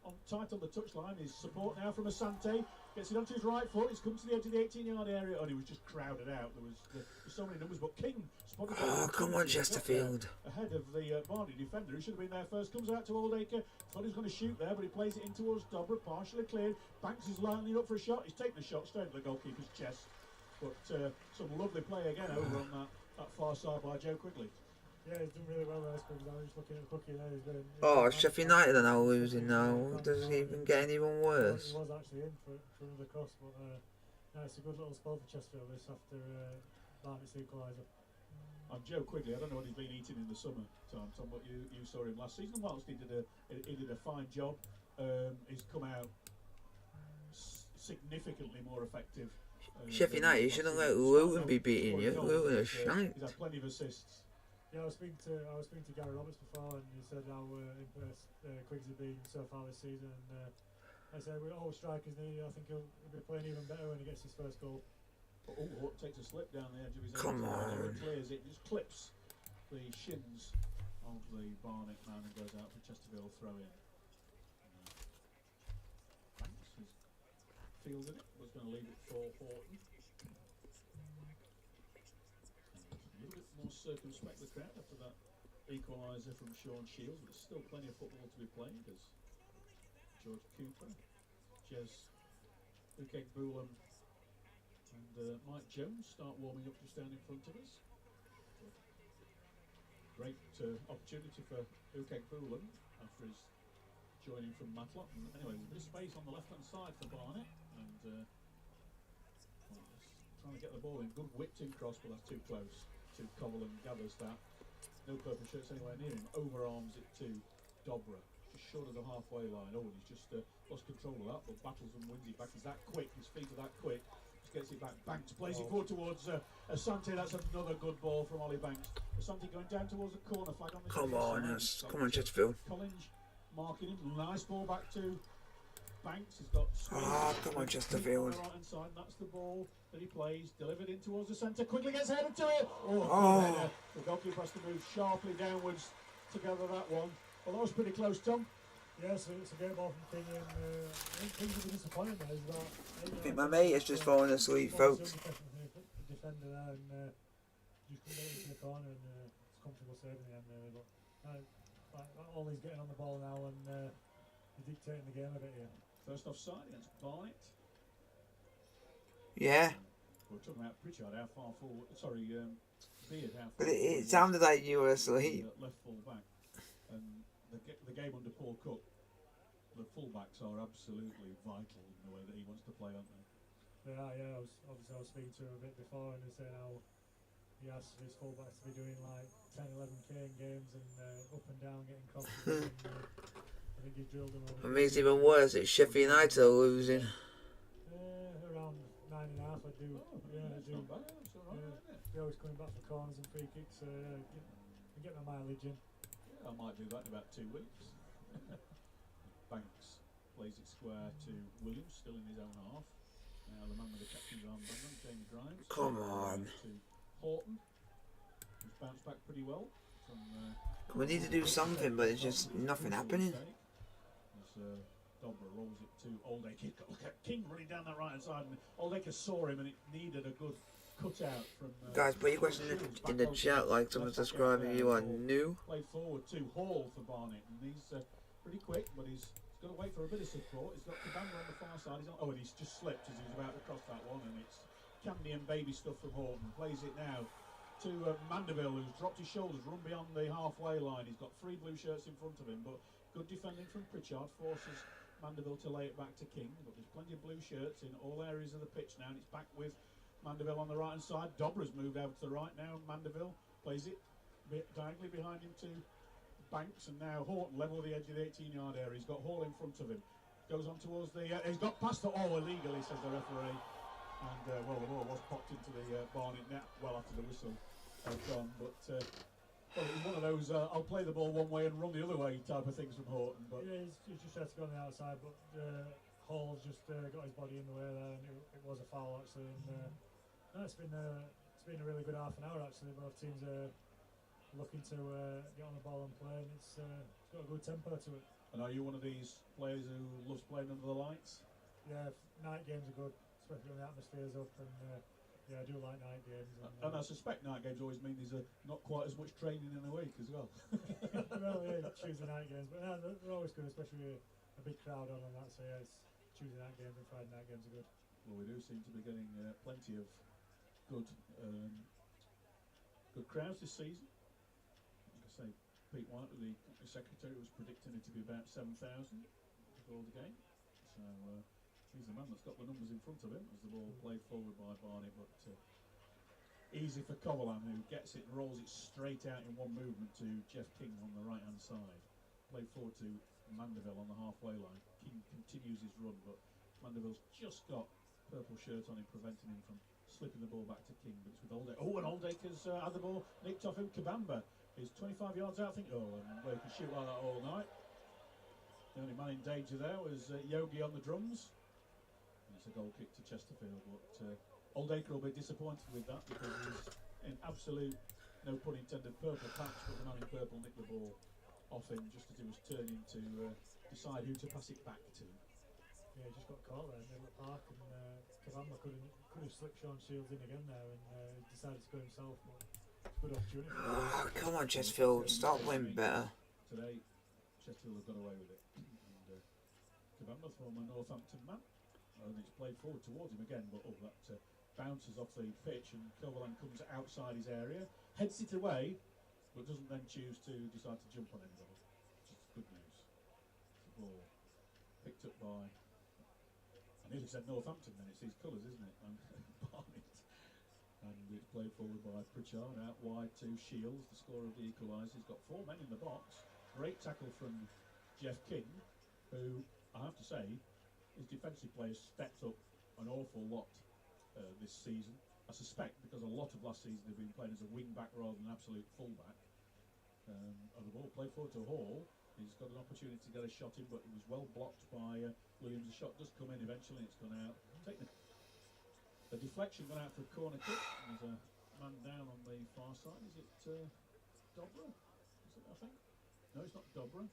on tight on the touchline. His support now from Asante. Gets it onto his right foot. He's come to the edge of the 18-yard area, and he was just crowded out. There's so many numbers, but King spotted. Oh, come on, Chesterfield. Ahead of the Barnet defender, who should have been there first. Comes out to Oldacre. Thought he was going to shoot there, but he plays it in towards Dobra, partially cleared. Banks is lining up for a shot. He's taken the shot straight to the goalkeeper's chest. But some lovely play again over on that far side by Joe Quigley. Yeah, he's done really well there, Squigs. I was just looking at the cookie there. He's been, Oh, Sheffield United are now losing now. It doesn't even get any worse. He was actually in for another cross, but no, it's a good little spell for Chesterfield this after Barnet's equaliser. I'm Joe Quigley. I don't know what he's been eating in the summer time, Tom, but you saw him last season. Whilst he did a fine job, he's come out significantly more effective. Sheffield United, you shouldn't let Luton be beating you. Luton are shite. He's had plenty of assists. Yeah, I was speaking to Gary Roberts before, and he said how impressed Quiggs have been so far this season. And I said, with all strikers needed, I think he'll be playing even better when he gets his first goal. Oh, Hort takes a slip down the edge of his Come own on. and clears it, just clips the shins of the Barnet man and goes out for Chesterfield throw in. Banks has fielded it, was going to leave it for Horton. A little bit more circumspect the crowd after that equaliser from Sean Shields, but there's still plenty of football to be played as George Cooper, Jez Ukeg Boolam and Mike Jones start warming up just down in front of us. Great opportunity for Ukeg Boolam after his joining from Matlock. And anyway, there's a bit of space on the left-hand side for Barnet, and trying to get the ball in. Good whipped-in cross, but that's too close to Covell, and gathers that. No purple shirts anywhere near him. Overarms it to Dobra, just short of the halfway line. Oh, and he's just lost control of that, but battles and wins it back. He's that quick. His feet are that quick. Just gets it back. Banks plays it forward towards Asante. That's another good ball from Ollie Banks. Asante going down towards the corner flag on the Come on, come on, Chesterfield. Collins marking him. Nice ball back to Banks. He's got. Ah, come on, Chesterfield. Right hand side. That's the ball that he plays. Delivered in towards the centre. Quickly gets headed to it. Oh. The goalkeeper has to move sharply downwards to gather that one. Well, that was pretty close, Tom. Yeah, so it's a great ball from King, and I think King's a bit disappointed there. He's got, I think my mate is just falling asleep, folks. Defender there, and just couldn't get it into the corner, and it's a comfortable save in the end, really. But all he's getting on the ball now, and he's dictating the game a bit here. First offside against Barnet. Yeah, We're talking about Pritchard, how far forward. Sorry, Beard, how far but forward it sounded like you were he asleep. was, left full back. And the game under Paul Cook, the fullbacks are absolutely vital in the way that he wants to play, aren't they? Yeah. I was speaking to him a bit before, and he was saying how he asked his fullbacks to be doing like 10, 11k in games and up and down getting crosses. And, I think he drilled them. It makes it even worse. It's Sheffield United are losing. Around 9.5, I do. I That's do. not bad. That's all right, isn't it? They're always coming back for corners and free kicks, so I get my mileage in. Yeah, I might do that in about 2 weeks. Banks plays it square to Williams, still in his own half. Now the man with the captain's armband on, Jamie Grimes. Come on. To Horton, who's bounced back pretty well from. We need to do something, but it's just nothing happening. As Dobra rolls it to Oldacre. Look at King running down that right hand side, and Oldacre saw him, and it needed a good cut out from. Guys, put your question in the chat, like, someone subscribe if you are new. Played forward to Hall for Barnet, and he's pretty quick, but he's got to wait for a bit of support. He's got Kabamba on the far side. And he's just slipped as he was about to cross that one, and it's candy and baby stuff from Horton. Plays it now to Mandeville, who's dropped his shoulders, run beyond the halfway line. He's got 3 blue shirts in front of him, but good defending from Pritchard forces Mandeville to lay it back to King. But there's plenty of blue shirts in all areas of the pitch now, and it's back with Mandeville on the right hand side. Dobra's moved out to the right now. Mandeville plays it diagonally behind him to Banks, and now Horton level the edge of the 18-yard area. He's got Hall in front of him. Goes on towards the. He's got past the. Illegally, says the referee. And the ball was popped into the Barnet net well after the whistle had gone. But it was one of those I'll play the ball one way and run the other way type of things from Horton. But Yeah, he's just tried to go on the outside, but Hall's just got his body in the way there, and it was a foul actually. And no, it's been a really good half an hour actually. Both teams are looking to get on the ball and play, and it's got a good tempo to it. And are you one of these players who loves playing under the lights? Yeah, night games are good, especially when the atmosphere's up, and yeah, I do like night games. And I suspect night games always mean there's not quite as much training in a week as well. Well, yeah, Tuesday night games, but no, they're always good, especially a big crowd on and that. So yeah, it's Tuesday night games and Friday night games are good. Well, we do seem to be getting plenty of good crowds this season. Like I say, Pete White, the secretary, was predicting it to be about 7,000 before the game. So he's the man that's got the numbers in front of him as the ball played forward by Barnet, but easy for Kovalan, who gets it and rolls it straight out in one movement to Jeff King on the right hand side. Played forward to Mandeville on the halfway line. King continues his run, but Mandeville's just got purple shirt on him, preventing him from slipping the ball back to King. But it's with Oldacre. Oh, and Oldacre's had the ball nicked off him. Kabamba is 25 yards out, I think. Oh, and they can shoot like that all night. The only man in danger there was Yogi on the drums. And it's a goal kick to Chesterfield, but Oldacre will be disappointed with that because he's in absolute, no pun intended, purple patch, but the man in purple nicked the ball off him just as he was turning to decide who to pass it back to. Yeah, he just got caught there in the middle of the park, and Kabamba could have slipped Sean Shields in again there, and he decided to go himself, but it's a good opportunity. Oh, come on, Chesterfield, start playing better. Today, Chesterfield have got away with it. And Kabamba, former Northampton man, and it's played forward towards him again, but that bounces off the pitch, and Kovalan comes outside his area, heads it away, but doesn't then choose to decide to jump on anybody, which is good news. The ball picked up by, I nearly said Northampton then, it's his colours, isn't it? And Barnet. And it's played forward by Pritchard, out wide to Shields, the scorer of the equaliser. He's got 4 men in the box. Great tackle from Jeff King, who, I have to say, his defensive players stepped up an awful lot this season. I suspect because a lot of last season they've been playing as a wing back rather than absolute full back. And the ball played forward to Hall. He's got an opportunity to get a shot in, but it was well blocked by Williams. The shot does come in eventually, and it's gone out. The deflection gone out for a corner kick. There's a man down on the far side. Is it Dobra? Is it, I think? No, it's not Dobra.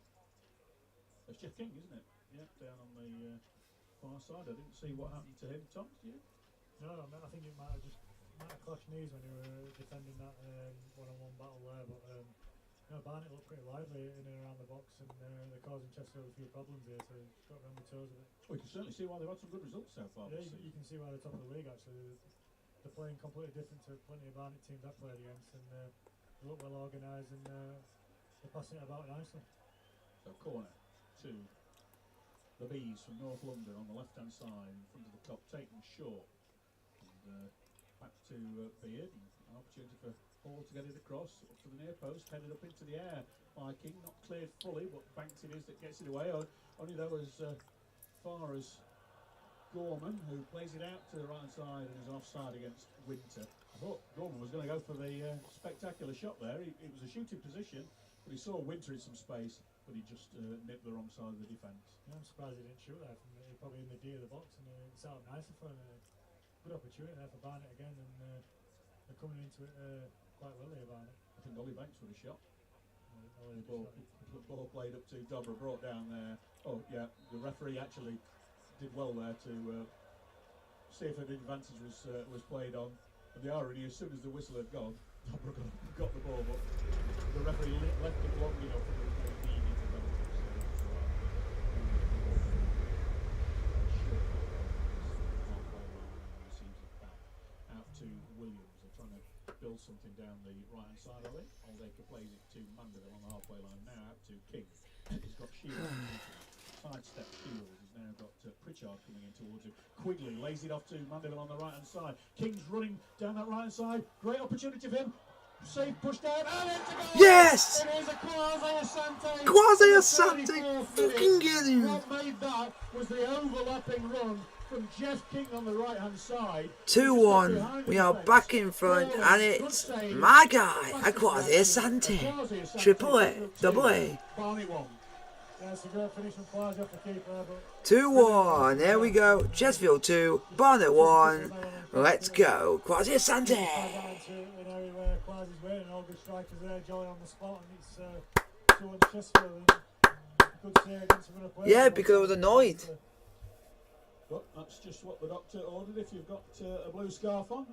It's Jeff King, isn't it? Yeah, down on the far side. I didn't see what happened to him. Tom, did you? No, I think it might have clashed knees when you were defending that one-on-one battle there, but no, Barnet looked pretty lively in and around the box, and they're causing Chesterfield a few problems here, so you've got to be on the toes of it. Well, you can certainly see why they've had some good results so far. Yeah, you can see why they're top of the league actually. They're playing completely different to plenty of Barnet teams I've played against, and they look well organised, and they're passing it about nicely. So corner to the Bees from North London on the left-hand side in front of the top, taken short. And back to Beard, and an opportunity for Hall to get it across up to the near post, headed up into the air by King, not cleared fully, but Banks it is that gets it away. Only though as far as Gorman, who plays it out to the right side and is offside against Winter. I thought Gorman was going to go for the spectacular shot there. It was a shooting position, but he saw Winter in some space, but he just nipped the wrong side of the defence. Yeah, I'm surprised he didn't shoot there. Probably in the D of the box, and it set up nicely for him. Good opportunity there for Barnet again, and they're coming into it quite well here, Barnet. I think Ollie Banks would have shot. The Ball played up to Dobra, brought down there. Oh yeah, the referee actually did well there to see if an advantage was played on. And the irony, as soon as the whistle had gone, Dobra got the ball, but the referee left it long enough for the needed advantage. Out to Williams. They're trying to build something down the right hand side of it. Oldacre plays it to Mandeville on the halfway line. Now out to King. He's got Shields. Sidestep Shields. He's now got Pritchard coming in towards him. Quigley lays it off to Mandeville on the right hand side. King's running down that right hand side. Great opportunity for him. Safe push down. And it's a goal! Yes! It is a Quasi-Asante. Quasi-Asante! Fucking get him! What made that was the overlapping run from Jeff King on the right hand side. 2-1. We are back in front, and it's my guy, Quasi-Asante. Triple A, double A. Barnet 1. Yeah, it's a great finish from Quasi off the keeper, but 2-1. There we go. Chesterfield 2, Barnet 1. Let's go. Quasi Asante. an area where Quasi's waiting, all good strikers there, Jolly on the spot, and it's 2-1 Chesterfield. Good save against a runner player. Yeah, because I was annoyed. But that's just what the doctor ordered if you've got a blue scarf on.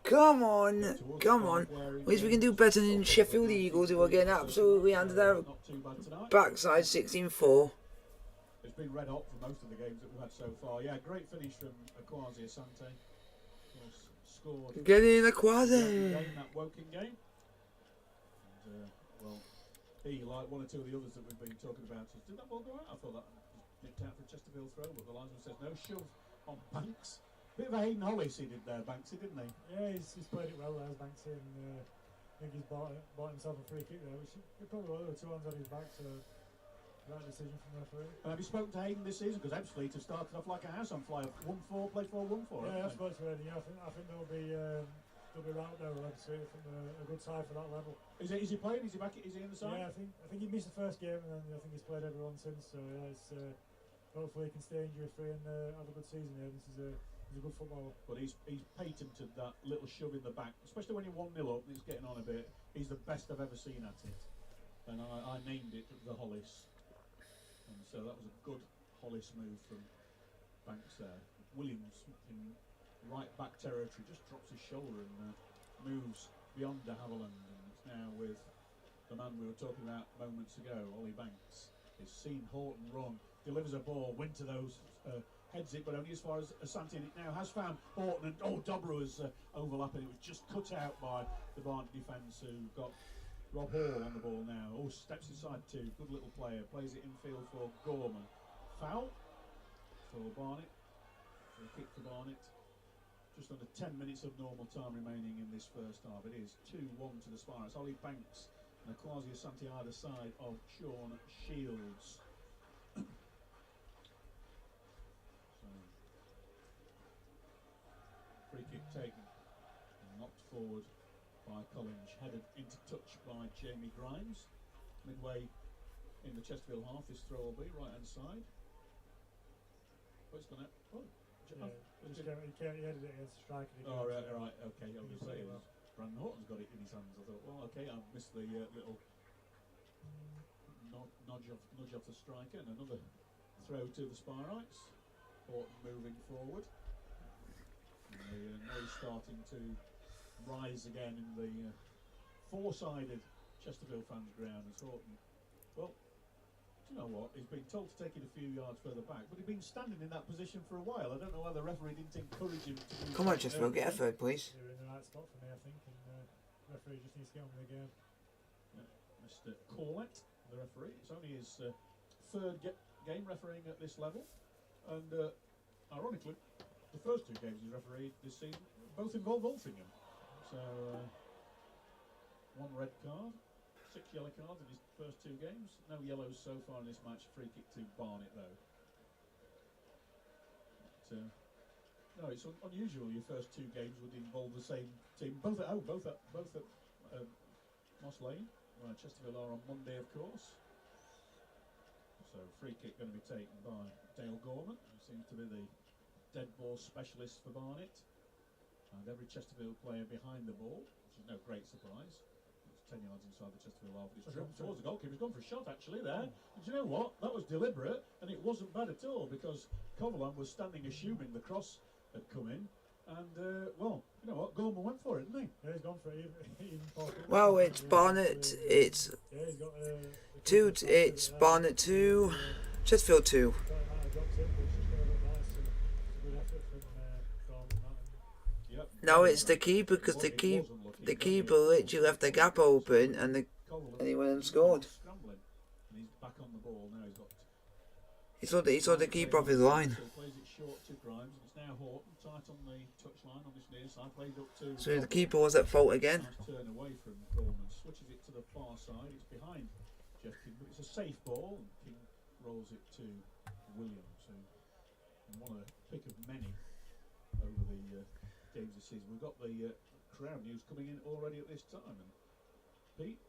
Come on. Come on. At least we can do better than Sheffield Eagles, who are getting absolutely handed out. Not too bad tonight. Backside 16-4. It's been red hot for most of the games that we've had so far. Yeah, great finish from Quasi Asante. Scored Get in a in Quasi. that Woking game. And, well, he, like one or two of the others that we've been talking about, did that ball go out? I thought that was nipped out for a Chesterfield throw, but the linesman says no shove on Banks. Bit of a Hayden Hollis he did there, Banksy, didn't he? Yeah, he's played it well there, Banksy, and I think he's bought himself a free kick there, which he probably will. There were 2 hands on his back, so right decision from the referee. Have you spoken to Hayden this season? Because Ebbsfleet have started off like a house on fire. 1-4, played 4-1-4. Yeah, I've spoken to Hayden. Yeah, I think they'll be right there with Ebbsfleet. I think they're a good side for that level. Is he playing? Is he back? Is he in the side? Yeah, I think he missed the first game, and then I think he's played everyone since. So yeah, it's hopefully he can stay injury free and have a good season here. This is a good footballer. But he's patented that little shove in the back, especially when you're 1-0 up and it's getting on a bit. He's the best I've ever seen at it. And I named it the Hollis. And so that was a good Hollis move from Banks there. Williams in right back territory just drops his shoulder and moves beyond de Havilland. And it's now with the man we were talking about moments ago, Ollie Banks. He's seen Horton run, delivers a ball, Winter those. Heads it, but only as far as Asante, and it now has found Horton, and Dobra was overlapping. It was just cut out by the Barnet defence, who got Rob Hall on the ball now. Steps inside too. Good little player. Plays it infield for Gorman. Foul for Barnet. So a kick for Barnet. Just under 10 minutes of normal time remaining in this first half. It is 2-1 to the Spire. It's Ollie Banks and Quasi Asante either side of Sean Shields. Free kick taken and knocked forward by Collins, headed into touch by Jamie Grimes. Midway in the Chesterfield half, this throw will be right hand side. Oh, it's gone out. Oh, He headed it against the striker. oh right, okay. I was going to say, Brandon Horton's got it in his hands. I thought, well, okay, I missed the little nudge off the striker, and another throw to the Spirites. Horton moving forward. And now he's starting to rise again in the four-sided Chesterfield fans' ground as Horton. Well, do you know what? He's been told to take it a few yards further back, but he'd been standing in that position for a while. I don't know why the referee didn't encourage him to do. Come on, Chesterfield, get a third, please. You're in the right spot for me, I think, and the referee just needs to get on with the game. Yeah, Mr. Corlett, the referee. It's only his third game refereeing at this level, and ironically, the first 2 games he's refereed this season both involve Altrincham. So 1 red card, 6 yellow cards in his first 2 games. No yellows so far in this match. Free kick to Barnet though. But, no, it's unusual. Your first 2 games would involve the same team. Both at Moss Lane, where Chesterfield are on Monday, of course. So free kick going to be taken by Dale Gorman, who seems to be the dead ball specialist for Barnet, and every Chesterfield player behind the ball, which is no great surprise. It's 10 yards inside the Chesterfield half, but it's dropped towards the goalkeeper. He's gone for a shot actually there. And you know what? That was deliberate, and it wasn't bad at all, because Coverland was standing assuming the cross had come in, and well, you know what? Gorman went for it, didn't he? Yeah, he's gone for it. Even Well, it's Barnet. It's yeah, he's got 2. It's Barnet 2, Chesterfield 2. Yep. No, it's the keeper, because the keeper literally left the gap open, and he went and scored. Scrambling, and he's back on the ball now. He saw the keeper off his line. Plays it short to Grimes. It's now Horton tight on the touchline on this near side. Plays up to. So the keeper was at fault again. Nice turn away from Coleman. Switches it to the far side. It's behind Jeff King, but it's a safe ball. And King rolls it to Williams, who one of the pick of many over the games this season. We've got the crowd news coming in already at this time. And Pete,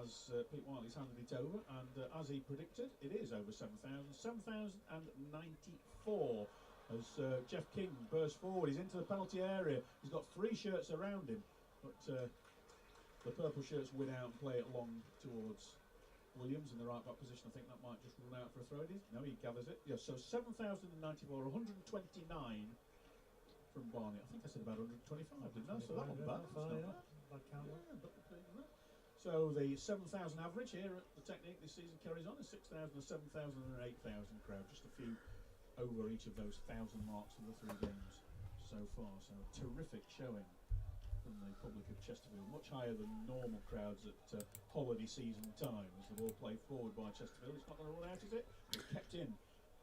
as Pete Wiley's handed it over, and as he predicted, it is over 7,000. 7,094 as Jeff King bursts forward. He's into the penalty area. He's got 3 shirts around him, but the purple shirts win out and play it along towards Williams in the right back position. I think that might just run out for a throw. It is. No, he gathers it. Yeah, so 7,094, 129 from Barnet. I think I said about 125, didn't I? So that wasn't bad. So the 7,000 average here at the Technique this season carries on. A 6,000, a 7,000 and an 8,000 crowd. Just a few over each of those 1,000 marks for the 3 games so far. So a terrific showing from the public of Chesterfield. Much higher than normal crowds at holiday season time as the ball played forward by Chesterfield. It's not going to run out, is it? It's kept in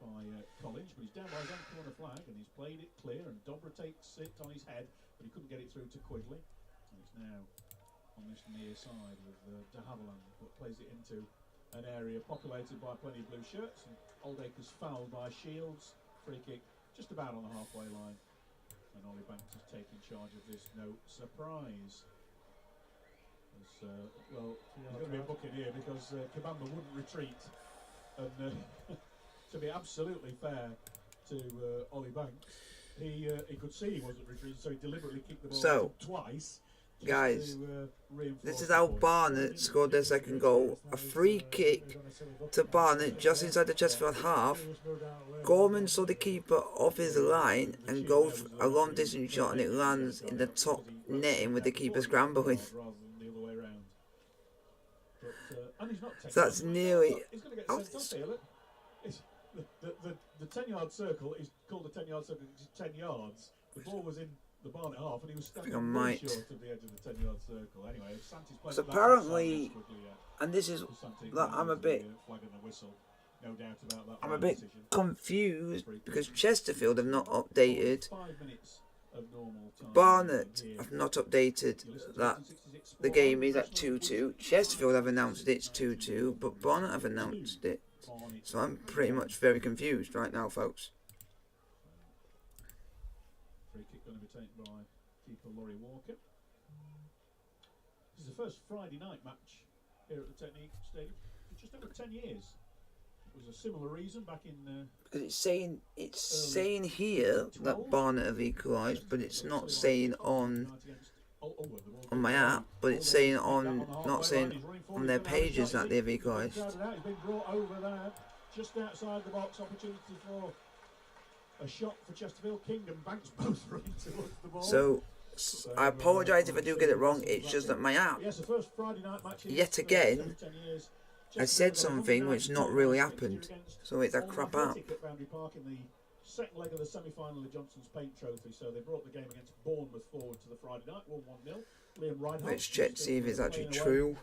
by College, but he's down by his own corner flag and he's played it clear, and Dobra takes it on his head, but he couldn't get it through to Quigley. And it's now on this near side with de Havilland, but plays it into an area populated by plenty of blue shirts, and Oldacre's fouled by Shields. Free kick just about on the halfway line, and Ollie Banks is taking charge of this. No surprise. As, well, there's going to be a booking here because Kabamba wouldn't retreat, and to be absolutely fair to Ollie Banks, he could see he wasn't retreating, so he deliberately kicked the ball twice. Guys, this is how Barnet scored their second goal. A free kick to Barnet just inside the Chesterfield half. Gorman saw the keeper off his line and goes a long distance shot, and it lands in the top netting with the keeper scrambling. So that's nearly... The 10-yard circle is called a 10-yard circle. It's 10 yards. The ball was in the Barnet half, and he was standing way short of the edge of the 10-yard circle. Anyway, Santi's playing. So apparently, and this is that I'm a bit confused because Chesterfield have not updated. Barnet have not updated that the game is at 2-2. Chesterfield have announced it's 2-2, but Barnet have announced it. So I'm pretty much very confused right now, folks. Free kick going to be taken by keeper Laurie Walker. This is the first Friday night match here at the Technique Stadium for just over 10 years. It was a similar reason back in... because it's saying here that Barnet have equalised, but it's not saying on my app, but it's saying on, not saying on their pages that they've equalised. He's been brought over there, just outside the box, opportunity for a shot for Chesterfield. King and Banks both running towards the ball. So I apologise if I do get it wrong. It's just that my app, yet again, has said something which not really happened. So it's a crap app. Second leg of the semi-final of the Johnson's Paint Trophy, so they brought the game against Bournemouth forward to the Friday night, 1-1-0. Liam Reinhardt, let's check to see if it's actually true.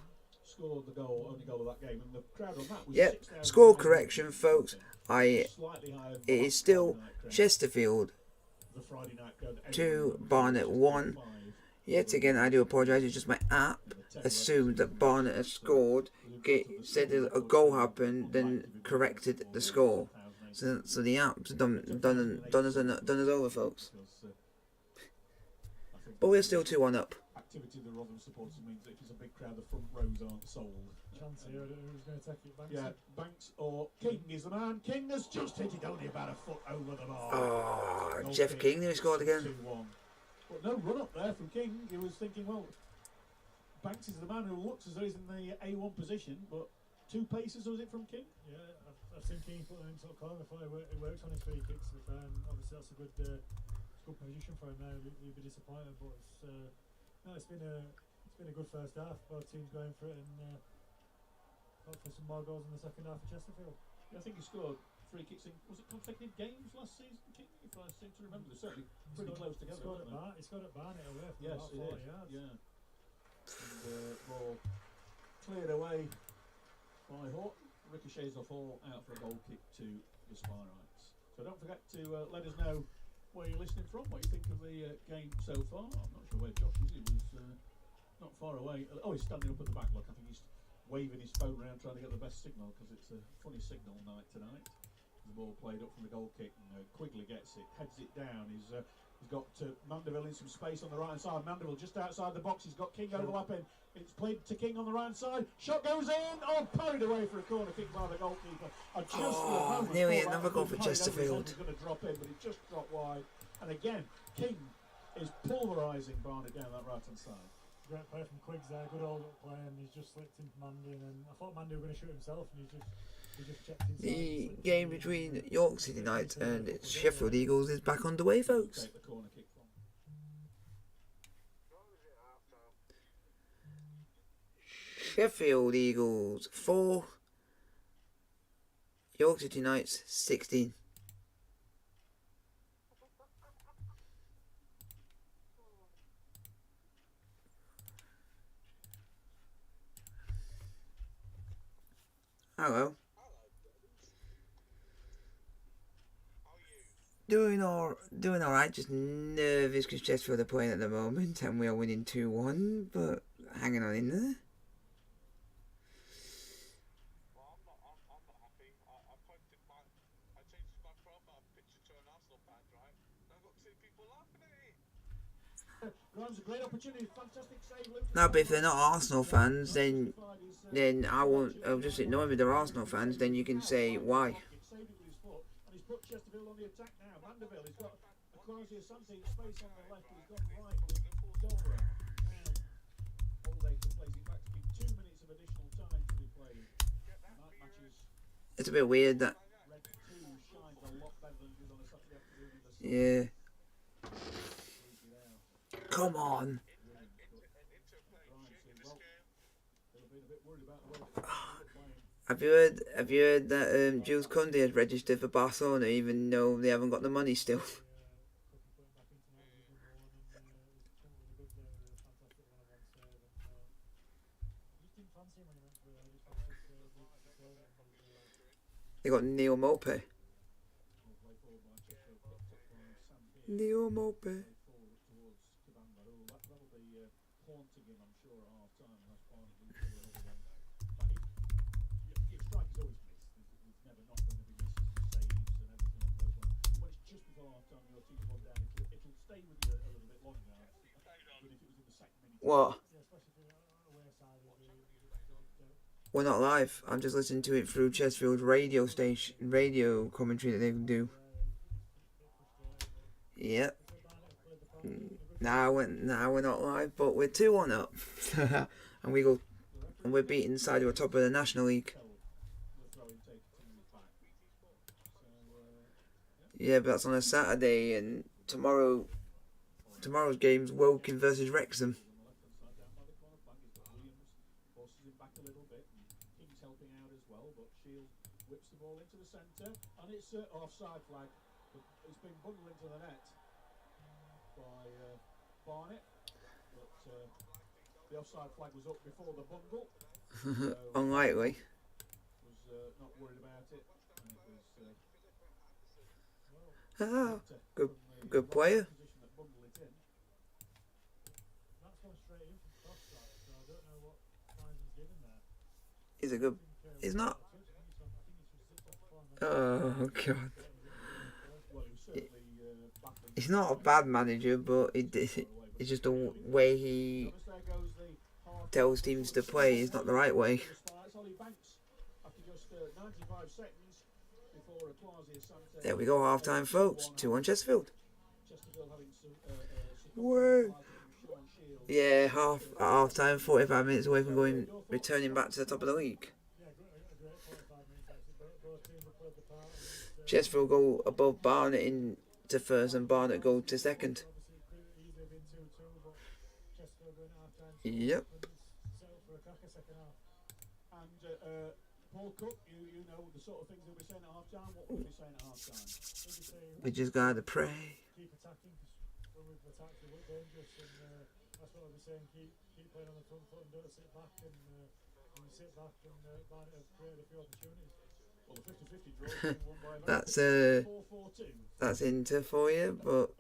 Scored the only goal of that game, and the crowd on that was yep, score correction, folks. It is still Chesterfield 2, Barnet 1. Yet again, I do apologise. It's just my app assumed that Barnet has scored, said a goal happened, then corrected the score. So the app's done us over, folks. But we're still 2-1 up. Activity of the Rotherham supporters means that if it's a big crowd, the front rows aren't sold. Chance here, who's going to take it? Banks? Yeah, Banks or King is the man. King has just hit it only about a foot over the bar. Oh, Jeff King nearly scored again. 2-1. But no run up there from King. He was thinking, well, Banks is the man who looks as though he's in the A1 position, but 2 paces was it from King? Yeah, I've seen King put him sort of corner for it. It works on his free kicks, and obviously that's a good position for him now. He'd be disappointed, but it's been a good first half. Both teams going for it, and hope for some more goals in the second half for Chesterfield. Yeah, I think he scored 3 kicks in, was it consecutive games last season, King? If I seem to remember, they're certainly pretty close together. He scored at Barnet away from yes, about 40 yards. Yeah. And ball cleared away by Horton. Ricochets off Hall out for a goal kick to the Spyrites. So don't forget to let us know where you're listening from, what you think of the game so far. I'm not sure where Josh is. He was not far away. Oh, he's standing up at the back. Look, I think he's waving his phone around trying to get the best signal because it's a funny signal night tonight. The ball played up from the goal kick, and Quigley gets it, heads it down. He's He's got Mandeville in some space on the right hand side. Mandeville just outside the box. He's got King overlapping. It's played to King on the right hand side. Shot goes in. Oh, parried away for a corner kick by the goalkeeper. Nearly another goal for Chesterfield. He's going to drop in, but he just dropped wide. And again, King is pulverising Barnet down that right hand side. Great play from Quiggs there, good old play, and he's just slipped into Mandy, and I thought Mandy were going to shoot himself, and he just checked inside. The game between York City Knights and Sheffield Eagles is back underway, folks. Take the corner kick from. Sheffield Eagles 4, York City Knights 16. Hello. Doing alright, just nervous because Chesterfield are playing at the moment and we are winning 2-1, but hanging on in there. Well, I'm not happy. I changed my profile picture to an Arsenal fan, right? And I've got 2 people laughing at it. Grimes, a great opportunity, fantastic save, Luke. No, but if they're not Arsenal fans, then I won't. I'll just ignore them if they're Arsenal fans. Then you can say why. Saved it with his foot, and he's put Chesterfield on the attack now. Mandeville, he's got Quasi something space on the left, but he's gone right with Dobra. Now, Holiday plays it back to give 2 minutes of additional time to be played. And that matches It's a bit weird that. Red 2 shines a lot better than it did on a Saturday afternoon in the sun. Yeah. Come on. Have you heard that Jules Koundé has registered for Barcelona even though they haven't got the money still? They got Neil Mope. Neil Mope. What? We're not live. I'm just listening to it through Chesterfield's radio station, radio commentary that they can do. Yep. Now we're not live, but we're 2-1 up, and we're beating side who are top of the National League. Yeah, but that's on a Saturday, and tomorrow's game's Woking versus Wrexham. And it's offside flag. It's been bundled into the net by Barnet, but the offside flag was up before the bundle. So Unlikely. Was not worried about it. And it was Good player. that bundled it in. That's gone straight in from cross track, so I don't know what Simon's given there. He's a good. He's not. Oh God. Well, he was certainly battling. He's not a bad manager, but it's just the way he There goes the half tells teams to play is not the right way. It's Ollie Banks after just 95 seconds before a Quasi Asante. There we go, half time, folks. 2-1 Chesterfield. Chesterfield having Word. Sean Shields. Yeah, half time, 45 minutes away from returning back to the top of the league. Yeah, a great 45 minutes actually. Both teams have played the part. And Chesterfield go above Barnet into first, and Barnet go to second. obviously easily been 2-2, but Chesterfield going half time. Yep. Set up for a cracker second half. And Paul Cook, you know the sort of things he'll be saying at half time. What will he be saying at half time? He'll be saying, We just gotta pray. keep attacking, because when we've attacked we look dangerous, and that's what I'll be saying, keep playing on the front foot and don't sit back, and when you sit back and Barnet have created a few opportunities. Well, the 50-50 draw has been won by That's 4-4-2. that's Inter for you, but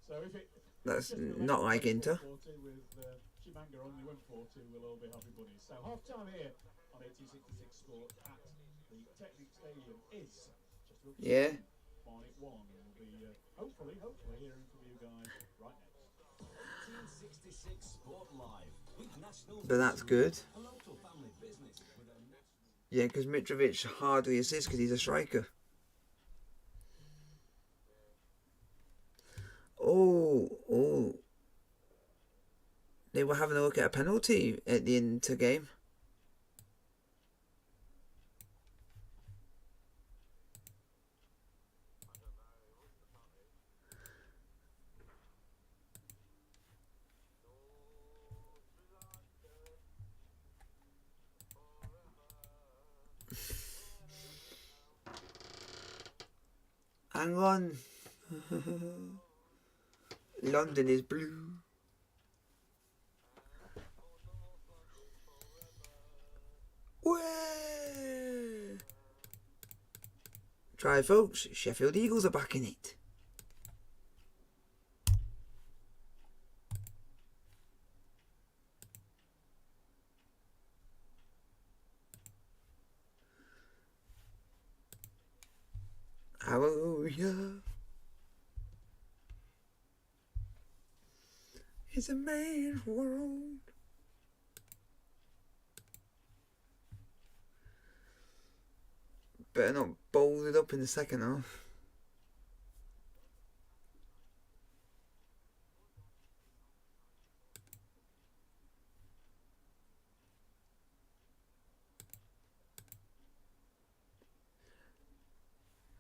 So if it that's Chesterfield not ends like up Inter. 4-4-2 with Chimanga only win 4-2, we'll all be happy bunnies. So half time here on 1866 Sport at the Technic Stadium is Chesterfield. Yeah. Barnet 1. We'll be hopefully hearing from you guys right next. 1966 Sport Live with National But that's good. a local family business with a Yeah, because Mitrovic hardly assists because he's a striker. Oh. They were having a look at a penalty at the end of the game. Hang on. London is blue. Way! Try folks, Sheffield Eagles are back in it. Hallelujah. It's a man's world. Better not bowl it up in the second half.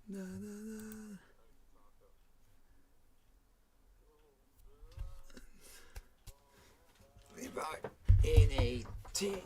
Na, na, na. Be back in a tick.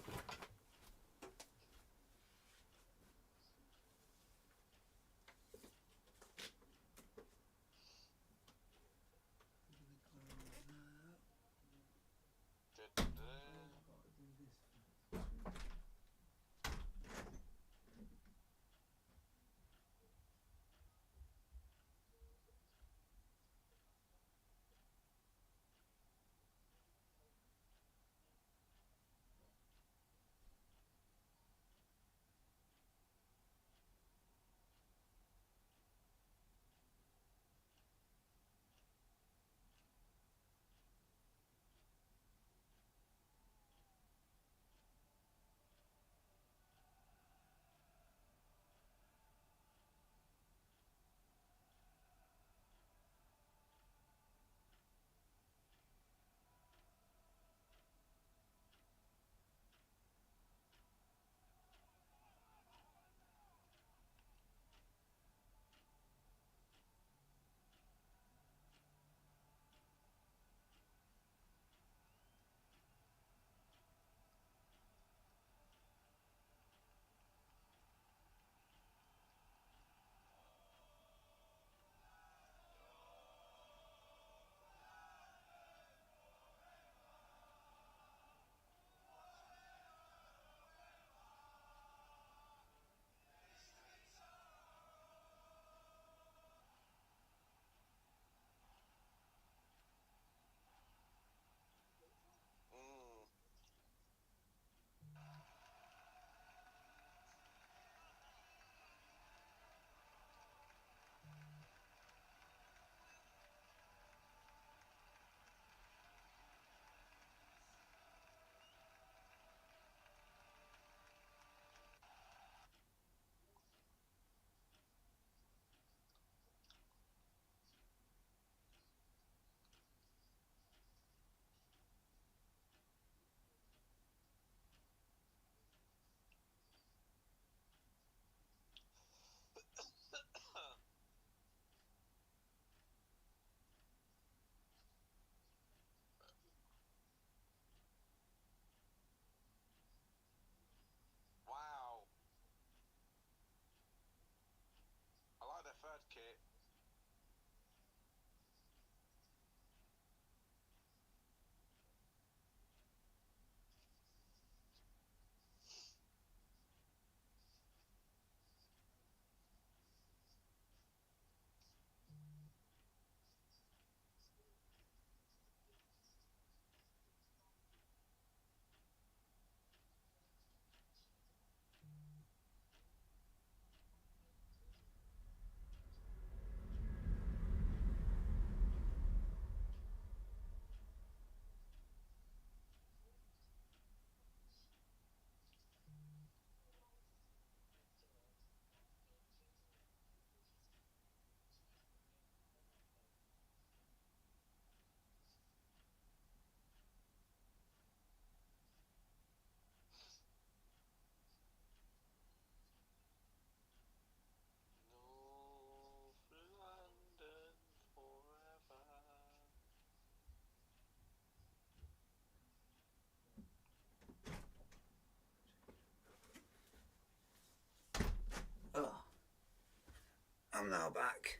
I'm now back.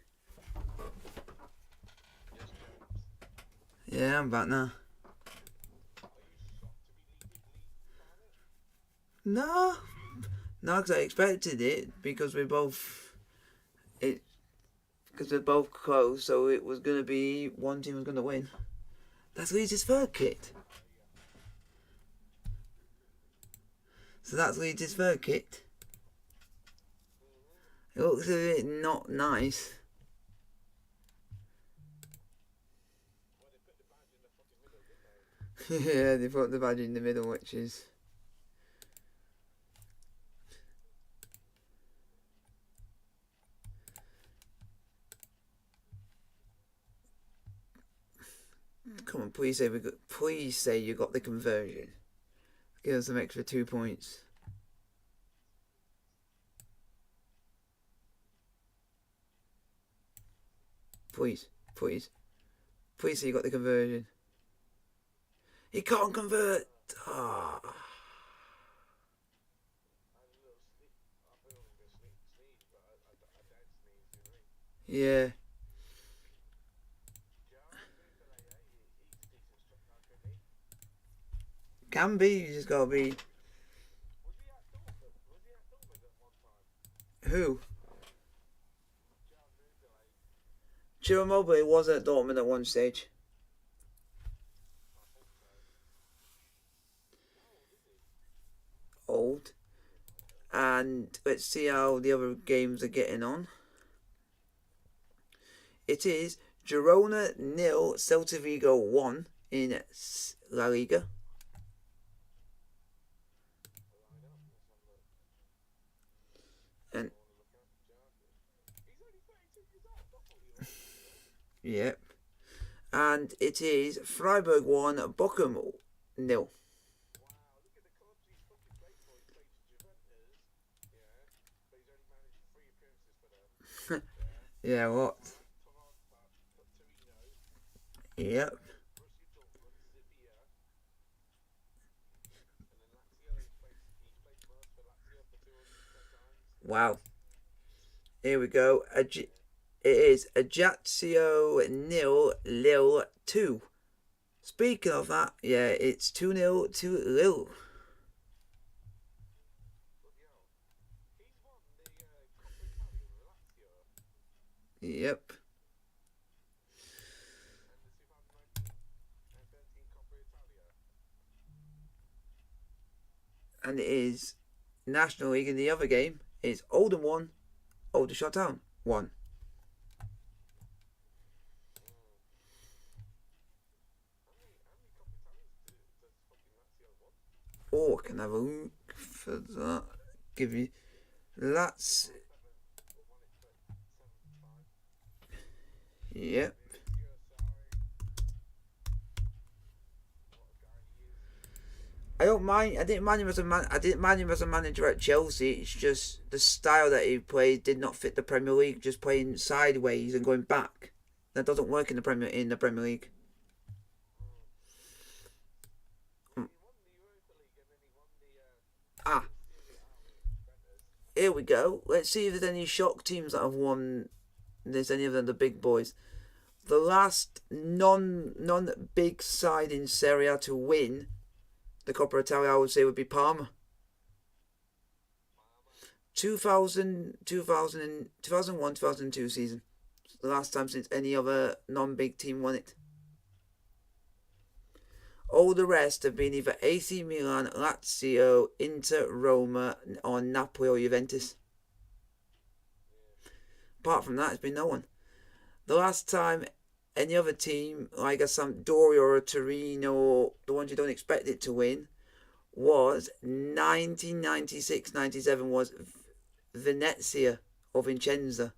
Yeah, I'm back now. No, because I expected it because we're both close, so it was gonna be one team was gonna win. That's Leeds' third kit. So that's Leeds' third kit. It looks a bit not nice. Yeah, they put the badge in the middle, which is... Come on, please say you got the conversion. Give us some extra 2 points. Please say you got the conversion. He can't convert. Ah. Yeah. Can be. You just gotta be. Who? Chiro Mobley was at Dortmund at one stage. Old. And let's see how the other games are getting on. It is Girona 0, Celta Vigo 1 in La Liga. And yep. And it is Freiburg 1, Bochum 0. Yeah, what? Yep. Wow. Here we go. It is Ajaccio 0, Lille 2. Speaking of that, yeah, it's 2-0 to Lille. Yep. And it is National League in the other game. It's Oldham 1, Aldershot Town 1. Oh, I can have a look for that. Give you that's. Yep. I don't mind. I didn't mind him as a manager at Chelsea. It's just the style that he played did not fit the Premier League. Just playing sideways and going back. That doesn't work in the Premier League. Here we go. Let's see if there's any shock teams that have won. There's any of them, the big boys. The last non-big side in Serie A to win the Coppa Italia, I would say, would be Parma. 2001, 2002 season. The last time since any other non-big team won it. All the rest have been either AC Milan, Lazio, Inter, Roma, or Napoli or Juventus. Apart from that, it's been no one. The last time any other team, like a Sampdoria or a Torino, the ones you don't expect it to win, was 1996-97 was Venezia or Vincenza.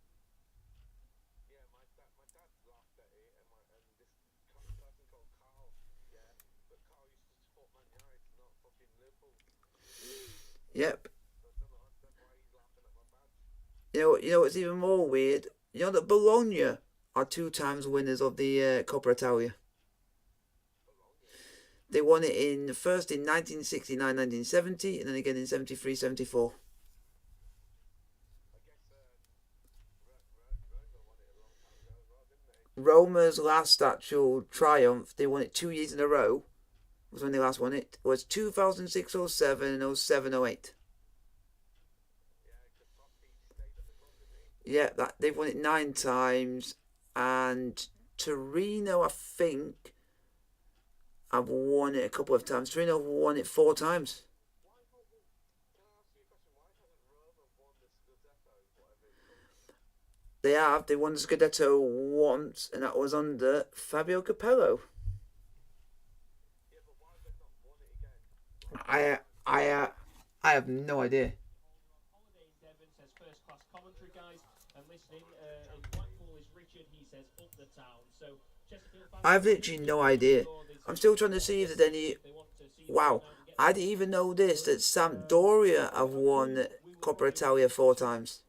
Yep. You know what's even more weird? You know that Bologna are 2 times winners of the Coppa Italia. They won it first in 1969-1970 and then again in 73-74. Roma's last actual triumph, they won it 2 years in a row, was when they last won it, was 2006-07 and 07-08. Yeah, they've won it 9 times, and Torino, I think, have won it a couple of times. Torino have won it 4 times. They have. They won the Scudetto once, and that was under Fabio Capello. I have no idea. Holiday in Devon says first class commentary, guys, and listening in Blackpool is Richard. He says up the town. So Chesterfield fans, I've literally no idea. I'm still trying to see if there's any. Wow, I didn't even know this, that Sampdoria have won Coppa Italia 4 times.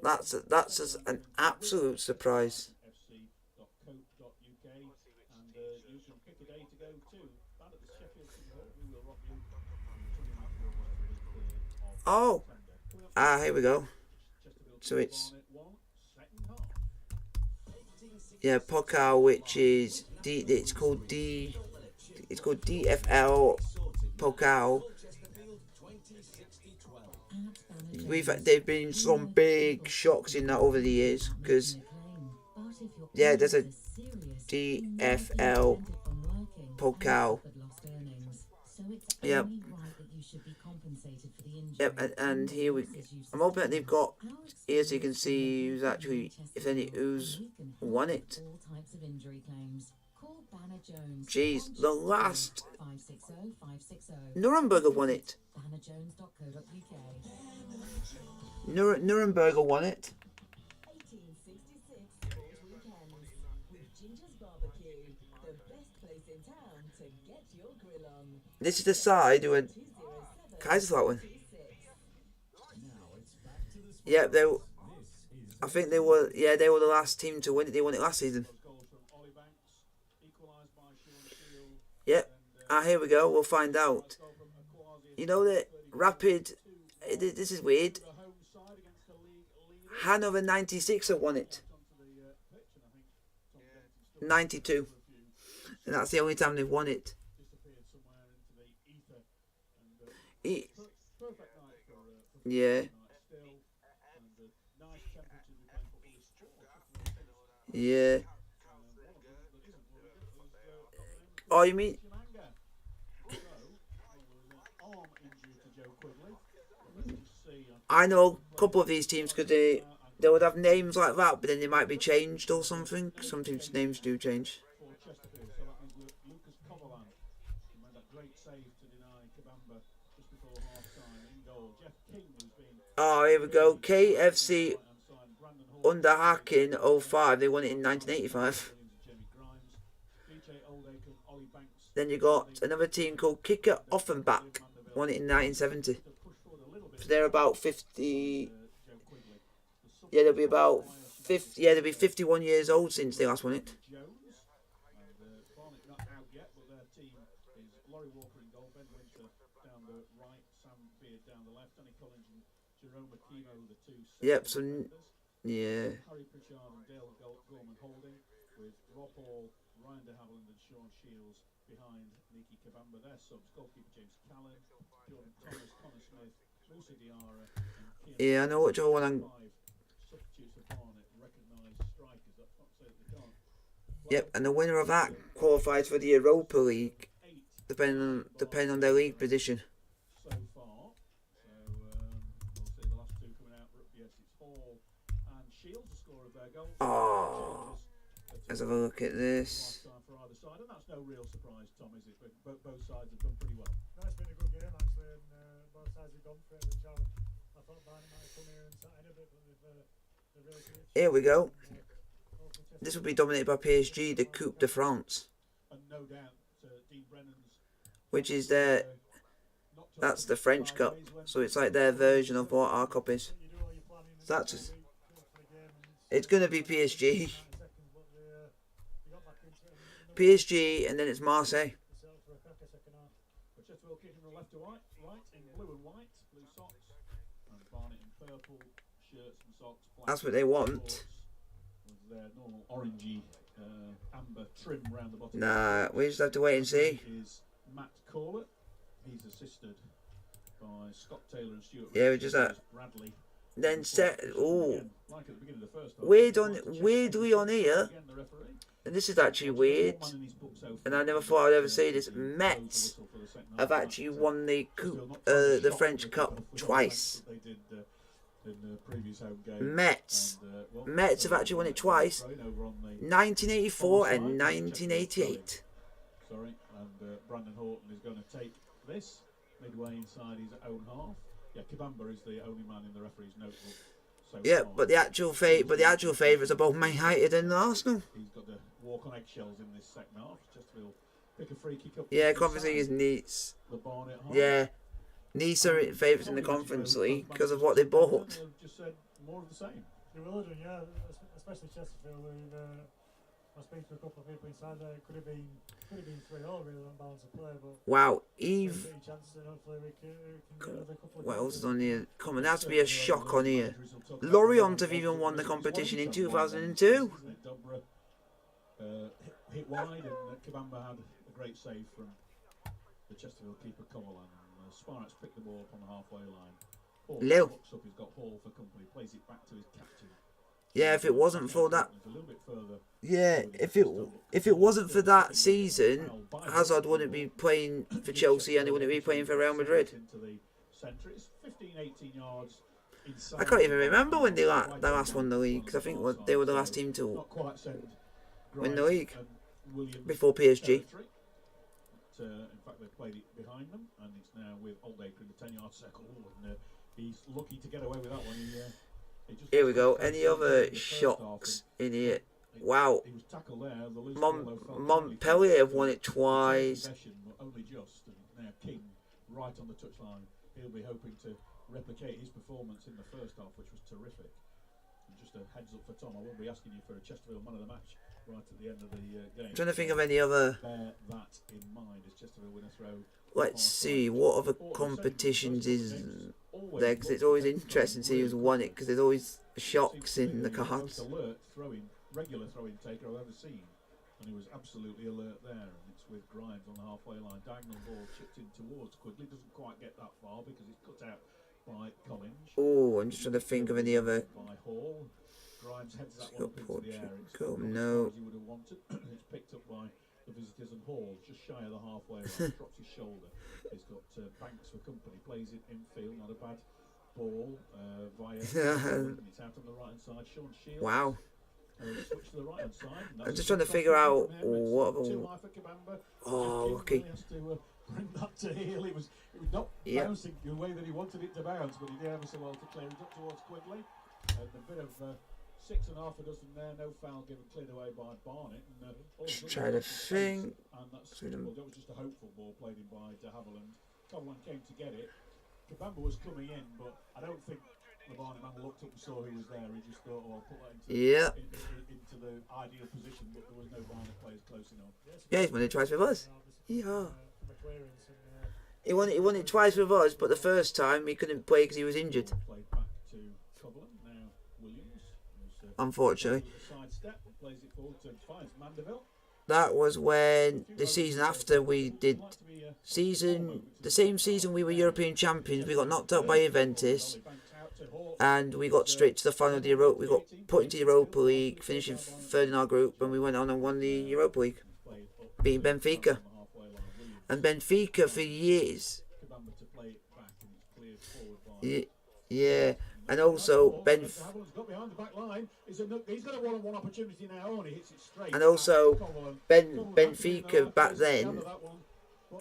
That's just an absolute surprise. Oh, here we go. So it's Pokal, which is it's called DFL Pokal. They've been some big shocks in that over the years, because there's a DFL Pokal. Yep. And here I'm hoping that they've got here so you can see who's actually, if any, who's won it. Jeez, the last Nuremberg won it. Nuremberg won it. This is the side who had Kaiserslautern. Yeah, I think they were. Yeah, they were the last team to win it. They won it last season. Yep. Here we go. We'll find out. You know that Rapid. This is weird. Hanover 96 have won it. 92. And that's the only time they've won it. Yeah. Yeah. Oh, you mean? I know a couple of these teams because they would have names like that, but then they might be changed or something. Some teams' names do change. Oh, here we go. KFC Underhaken 05. They won it in 1985. Then you got another team called Kicker Offenbach. Won it in 1970. So they're about 50. Yeah, they'll be about 50. Yeah, they'll be 51 years old since they last won it. Yep. So yeah. Behind Nicky Kabamba, their subs, goalkeeper James Callan, Jordan Thomas, Connor Smith, Musa Diarra, and yeah, I know which one I'm. Substitutes for Barnet, recognised strikers. That's not to say that they can't. Yep, and the winner of that qualifies for the Europa League, depending on their league position. So far, we'll see the last two coming out. Yes, it's Hall and Shields, the score of their goals. Oh, let's have a look at this. And that's no real surprise, Tom, is it? But both sides have done pretty well. No, it's been a good game actually, and both sides have gone for it, which I thought Barnet might come here and sat in a bit, but they've really good. Here we go. This will be dominated by PSG, the Coupe de France, And no doubt, Dean Brennan's, which is that's the French Cup, so it's like their version of what our cup is. So that's just, it's going to be PSG. PSG, and then it's Marseille. Chesterfield kicking from left to right in blue and white, blue socks, and Barnet in purple, shirts and socks. Black That's what they want. shorts with their normal orangey amber trim round the bottom. Nah, we just have to wait and see. Is Matt Corlett. He's assisted by Scott Taylor and Stuart. Yeah, we just Bradley. then set. Oh, Again, like at the beginning of the first half, weirdly on here, again, the referee. and this is actually weird, and I never thought I'd ever see this. Mets have actually won the coupe, the French Cup twice. They did in the previous home game. Mets And, Mets have actually won it twice, thrown over on the 1984 and 1988. Sorry, and Brandon Horton is going to take this midway inside his own half. Yeah, Kibamba is the only man in the referee's notebook. So Yeah, far. but the actual favourites are both Man United and Arsenal. He's got to walk on eggshells in this second half. Chesterfield pick a free kick up. Yeah, to the Conference League side. is Nice. The Barnet half. Yeah, Nice are favourites in the Conference League because of what they bought. They've just said more of the same. They will do, yeah, especially Chesterfield. I was speaking to a couple of people inside there. It could have been 3-0 really on balance of play, but Wow, there's Eve. a chance that hopefully we can get another couple of What goals else is in. on here? Come on, there has to be a shock on here. Lorient have even won the competition in 2002. Dobra hit wide, and Kibamba had a great save from the Chesterfield keeper Coverland. Sparks picked the ball up on the halfway line. Hall Lil. looks up, he's got Hall for company, plays it back to his captain. Yeah, if it wasn't for that, It's a little bit further. yeah, if it wasn't for that season, Hazard wouldn't be playing for Chelsea and he wouldn't be playing for Real Madrid. Into the centre. It's 15-18 yards inside. I can't even remember when they last won the league, 'cause I think they were the last team to Not quite send win the Grimes league and Williams before PSG. territory. But, in fact, they played it behind them, and it's now with Oldacre in the 10-yard circle. And he's lucky to get away with that one. He just Here we go. lost Any the other first shocks half, in here? and Wow, he was tackled there. The loose ball, though, fell Montpellier have won it Take twice. possession, but only just. And now King right on the touchline. He'll be hoping to replicate his performance in the first half, which was terrific. And just a heads up for Tom, I won't be asking you for a Chesterfield man of the match right at the end of the game. I'm trying to think of any other. Bear that in mind as Chesterfield win a throw. Let's see what other competitions is there, because it's always interesting to see who's won it, because there's always shocks in the cards. Alert regular throwing taker I've ever seen, and he was absolutely alert there. And it's with Grimes on the halfway line, diagonal ball chipped in towards Quigley, doesn't quite get that far because it's cut out by Collins. Oh, I'm just trying to think of any other. By Hall, Grimes heads that Scott one up into the air. It's Portugal, not as no. far as he would have wanted. It's picked up by the visitors, and Hall just shy of the halfway line, drops his shoulder. He's got Banks for company, plays it infield, not a bad ball via. It's out on the right hand side. Sean Shields. Wow. Switch to the right hand side. I'm just trying to figure out what. Too high for Kibamba. Oh, King lucky. really has to bring that to heel. It was not Yep. bouncing the way that he wanted it to bounce, but he did ever so well to clear it up towards Quigley. And a bit of 6.5 a dozen there, no foul given, cleared away by Barnet. And, all of a Just sudden trying to they got some space, think. And that's, well, that was just a hopeful ball played in by De Havilland. Coverland came to get it. Kibamba was coming in, but I don't think the Barnet man looked up and saw who was there. He just thought, oh, I'll put that into the ideal position, but there was no Barnet players close enough. Yeah, he's won it twice with us. Yeah. From a clearance and, He won it twice with us, but the first time he couldn't play because he was injured. Played back to Coverland, now Williams. Who's, Unfortunately. side step, plays it forward to finds Mandeville. That was when the season after we did the same season we were European champions. We got knocked out by Juventus, and we got straight to the final of the Europa. We got put into the Europa League, finishing third in our group, and we went on and won the Europa League, beating Benfica. And Benfica for years. Yeah, and also Got behind the back line. He's got a one-on-one opportunity now, and he hits it straight. and also Benfica back then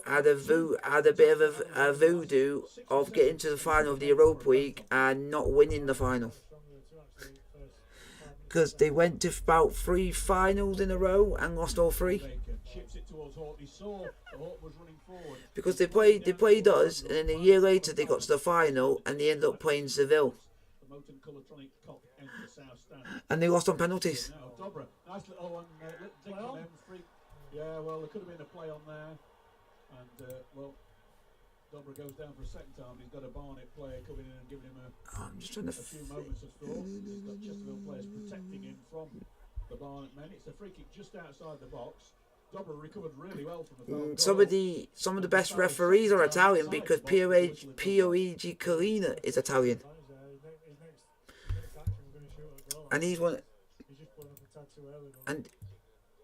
had a bit of a voodoo of getting to the final of the Europa League and not winning the final, because they went to about 3 finals in a row and lost all 3. Chips it towards Hort. He saw Hort was running forward. Because they played us, and then a year later they got to the final and they ended up playing Seville, The Moton Colotronic Cop ends the south stand. and they lost on penalties. Now Dobra, nice little free. Yeah, well, there could have been a play on there, and well, Dobra goes down for a second time. He's got a Barnet player coming in and giving him I'm just trying to. a few moments of thought. He's got Chesterfield players protecting him from the Barnet men. It's a free kick just outside the box. Dobra recovered really well from the foul goal. Some of the best referees are Italian because Pierluigi Collina is Italian, His next action was going to shoot a goal. and he's one. He's just pulling up a tad too early. And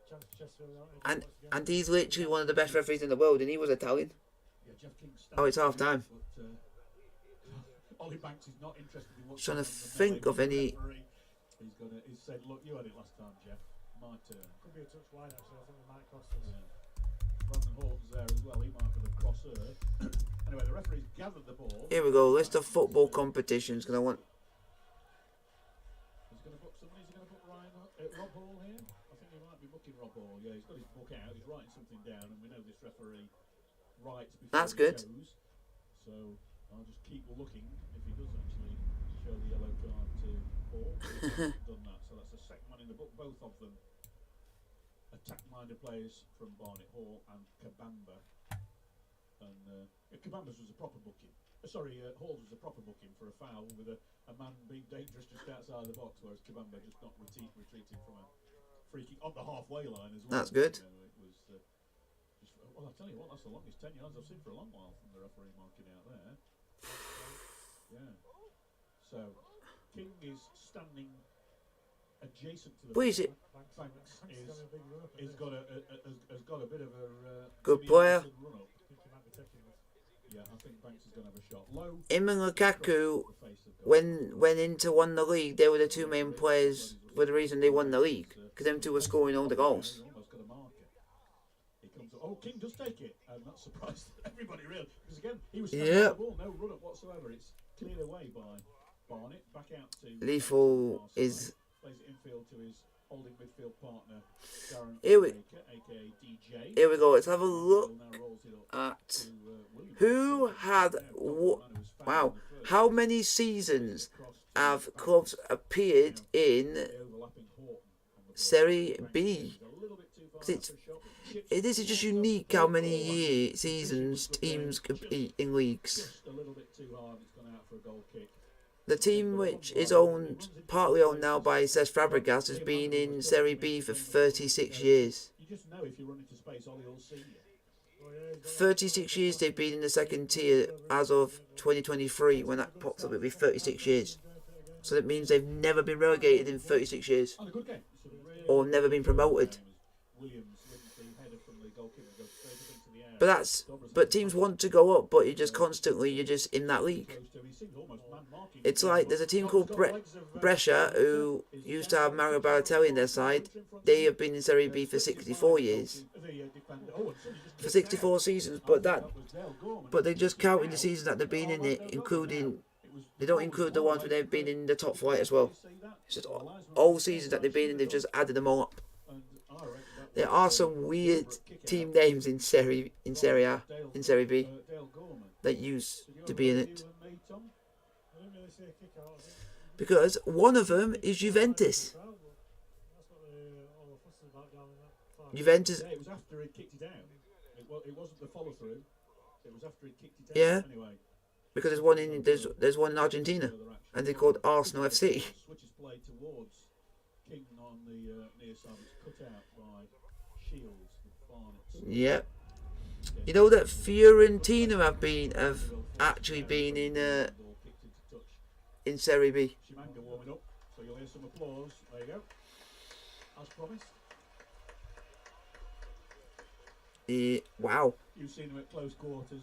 Chance for Chesterfield out. and he's literally one of the best referees in the world, and he was Italian. Yeah, Jeff King Oh, it's half time. But Ollie Banks is not interested in what's Trying to going on with the think melee of any. referee. He's said, look, you had it last time, Jeff. My turn. Could be a touch wide actually. I think it might cost us. Yeah. Brandon Horton's there as well. He might have a crosser. Anyway, the referee's gathered the ball. Here we go. List of football competitions. Because I want. He's going to book someone. He's going to book Rob Hall here. I think he might be booking Rob Hall. Yeah, he's got his book out. He's writing something down, and we know this referee writes before That's he good. shows. So I'll just keep looking if he does actually show the yellow card to Hall. He hasn't done that. So that's the second one in the book. Both of them attack-minded players from Barnet, Hall and Kabamba. And Kabamba's was a proper booking. Hall's was a proper booking for a foul with a man being dangerous just outside the box, whereas Kabamba just not retreating from a free kick on the halfway line as well. That's good. You know, it was well, I tell you what, that's the longest 10 yards I've seen for a long while from the referee marking out there. Yeah. So King is standing adjacent to the. What is it? Banks has got a bit of a Good player. run up. Yeah, I think Banks is going to have a shot. Low. Him and Lukaku, when Inter won the league, they were the two main players for the reason they won the league. Because them two were scoring all the goals. Almost got a marker. He comes up. Oh, King does take it. I'm not surprised. Everybody really. Because again, he was standing on the ball. No run up whatsoever. It's cleared away by Barnet. Back out to. Lethal is. Plays it infield to his holding midfield partner, Darren Here we- Baker, aka DJ. Here we go. Let's have a look Now rolls it up at to, Williams. who had. Wow. How many seasons have clubs appeared in Overlapping Horton on the Serie B? a little bit too far 'Cause it's- for a shot. This is just unique how many seasons teams compete in leagues. Just a little bit too hard. It's gone out for a goal kick. The team, which is partly owned now by Cesc Fabregas, has been in Serie B for 36 years. You just know if you run into space, Ollie will see you. 36 years they've been in the second tier as of 2023. When that pops up, it'll be 36 years. So that means they've never been relegated in 36 years. And a good game. Or never been promoted. Williams wins the header from the goalkeeper, goes straight up into the air. But teams want to go up, but you're just in that league. He seems almost man-marking. It's like there's a team called Brescia who used to have Mario Balotelli in their side. They have been in Serie B for 64 years, for 64 seasons. But they just counting the seasons that they've been in it, including they don't include the ones where they've been in the top flight as well. It's just all seasons that they've been in. They've just added them all up. There are some weird team names in Serie A, in Serie B, that used to be in it. Because one of them is Juventus. Juventus. Yeah, it was after he kicked it out. It wasn't the follow through. It was after he kicked it out. Yeah. Anyway. Because there's one in Argentina, and they're called Arsenal FC. Switches play towards King on the near side. It's cut out by Shields, the Barnets. Yep. You know that Fiorentina have actually been in Serie B. Shimanga warming up, so you'll hear some applause. There you go. As promised. Wow. You've seen them at close quarters.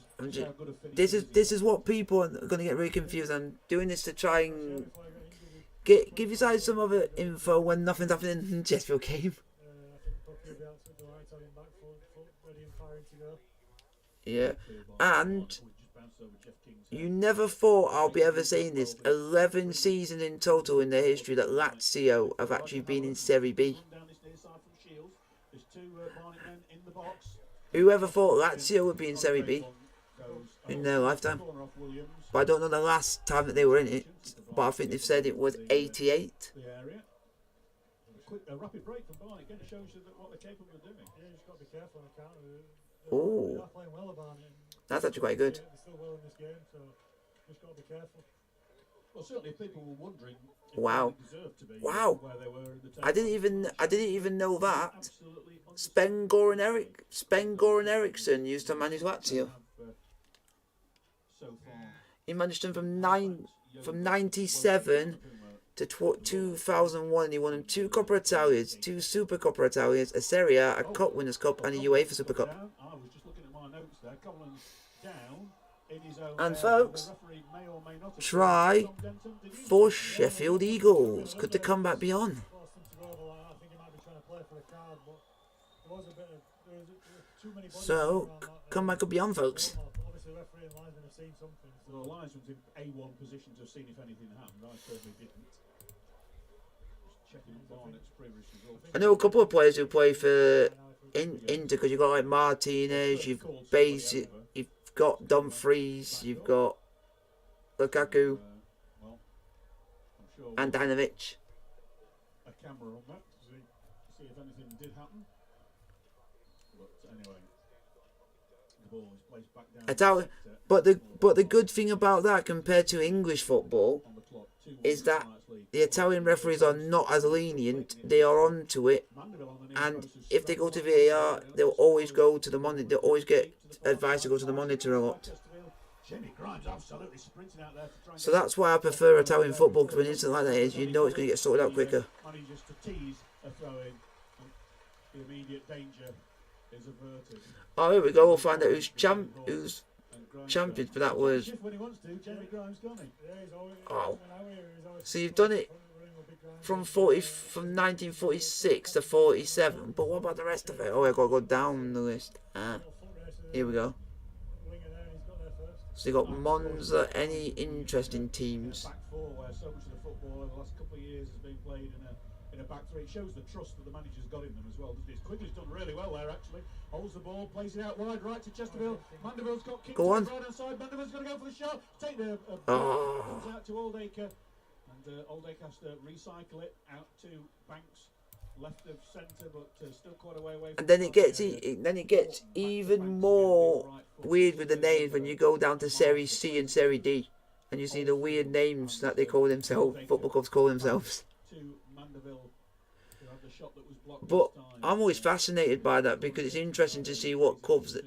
This is what people are going to get really confused. I'm doing this to try and give you guys some other info when nothing's happening in the Chesterfield game. Yeah, and you never thought I'll be ever saying this. 11 seasons in total in their history that Lazio have actually been in Serie B. Whoever thought Lazio would be in Serie B in their lifetime? But I don't know the last time that they were in it. But I think they've said it was 88. A rapid break from Barnet again shows you what they're capable of doing. Yeah, you've got to be careful on the counter. Oh. They're playing well about it. That's actually quite good. They're still well in this game, so just got to be careful. Well, certainly, if people were wondering if Wow. they deserved to be Wow. where they were in the I didn't even know that. absolutely Sven Goran Eriksson used to manage Lazio. so far. He managed them from 97 to 2001, and he won them 2 Coppa Italias, 2 Super Coppa Italias, a Serie A, a Cup Winners' Cup, and a UEFA Super Cup. I was just looking at my notes there. Collins down in his own And area. folks, The referee may or may not have try Tom Denton, did he? for Sheffield Eagles. Could the comeback be on? Forced him to go over like that. I think he might be trying to play for a card, but there was a bit of there was too many bodies So, around that. comeback could be on, folks. Obviously, the referee and linesman have seen something. So Well, the linesman's in A1 position to have seen if anything happened. I certainly didn't. Just checking Barnet's previous results. I know a couple of players who play for Inter, because you've got like Martinez, you've got Dumfries, you've got Lukaku, Well, I'm sure and Danovic. a camera on that to see if anything did happen. But anyway, the ball is placed back down. Italian, but the good thing about that compared to English football On the clock, 2-1 is that Knights lead. the Italian referees are not as lenient. They are onto it, Mandeville on the near and post is if they go struck to wide. VAR, they'll always go to the monitor. They'll always get advice to go to the monitor a lot. Chesterfield. Jamie Grimes absolutely sprinting out there to try and So get that's why I prefer Italian football, because when an incident like that is, you know it's going to get sorted out quicker. manages to tease a throw in. The immediate danger is averted. Oh, here we go. We'll find out who's And Grimes champions, but that was. Shift when he wants to. Jamie Grimes got him. yeah, he's always, Oh. when out here, he's always So you've done it running with big ground. from 1946 to 47, but what about the rest of it? Oh, I got to go down the list. Foot races, Here we go. winger there, and he's got there first. So you got Monza. Any interesting teams? Back four, where so much of the football over the last couple of years has been played in a back three. It shows the trust that the manager's got in them as well, doesn't it? Quigley's done really well there, actually. Holds the ball, plays it out wide, right to Chesterfield. Mandeville's got kicked Go to on. the right hand side. Mandeville's going to go for the shot. Take the Oh. comes out to Oldacre, and Oldacre has to recycle it out to Banks, left of centre, but still quite a way away. And then it gets even more weird with the names when you go down to Serie C and Serie D, and you see the weird names that they call themselves. Football clubs call themselves. To Mandeville, who had the shot that was blocked But this time. I'm always fascinated by that, because it's interesting to see what clubs that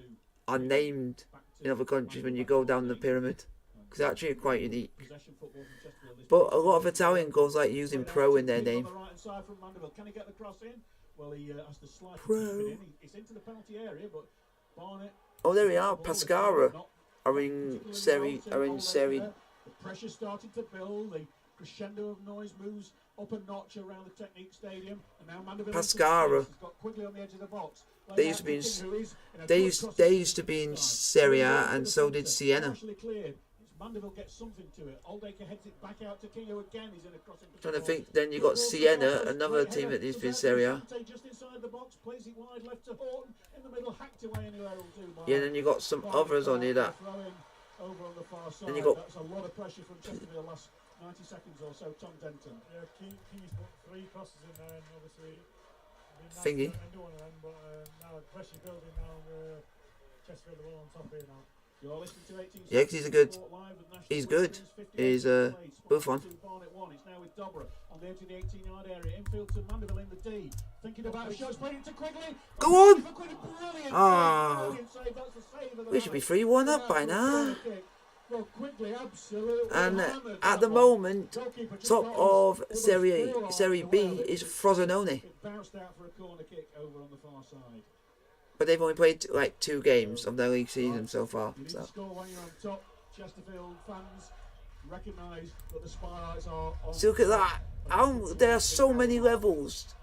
are named in other countries when you go down the pyramid, because actually are quite unique. Possession football from Chesterfield this But a lot of Italian clubs like using pro in their name. On the right hand side from Mandeville. Can he get the cross in? Well, he has to slide to Pro. keep it in. It's into the penalty area, but Barnet. Oh, there we are. Ball is Pescara not are in particularly well. Serie. The pressure starting to build. The crescendo of noise moves up a notch around the Technique Stadium, and now Mandeville. Pescara. Has got Quigley on the edge of the box. They used to be in they used to be in Serie A, and so did Siena. Mandeville gets something to it. Oldacre heads it back out to Kingo again. He's in a crossing. Trying to think. Then you got Siena, another team that used to be in Serie A. Just inside the box, plays it wide left to Horton in the middle, hacked away anywhere will do. Yeah, and then you got some others on here that. Over on the far side. Then you got. That's a lot of pressure from Chesterfield last 90 seconds or so. Tom Denton. Yeah, Key's put 3 crosses in there, and obviously Thingy. End one of them, but now the pressure building now. Chesterfield are well on top here now. You're listening to 18 Yeah, 'cause he's a good. Sport Live with National He's good. Wins, 58 He's played. Buffon. Sport 2, Barnet 1. It's now with Dobra on the edge of the 18-yard area. Infield to Mandeville in the D. Thinking about a shot. Playing it to Quigley. Go on! Brilliant Ah. save. Brilliant save. That's the save of the We should be match. 3-1 up by now. Well, Quigley absolutely And hammered at that the one. moment, Goalkeeper just top got of his- Serie B is Frosinone, It bounced out for a corner kick over on the far side. but they've only played like 2 games of their league season so far. You need So to score when you're on top. Chesterfield fans recognise that the spotlights are on. so look at that. There are so many levels.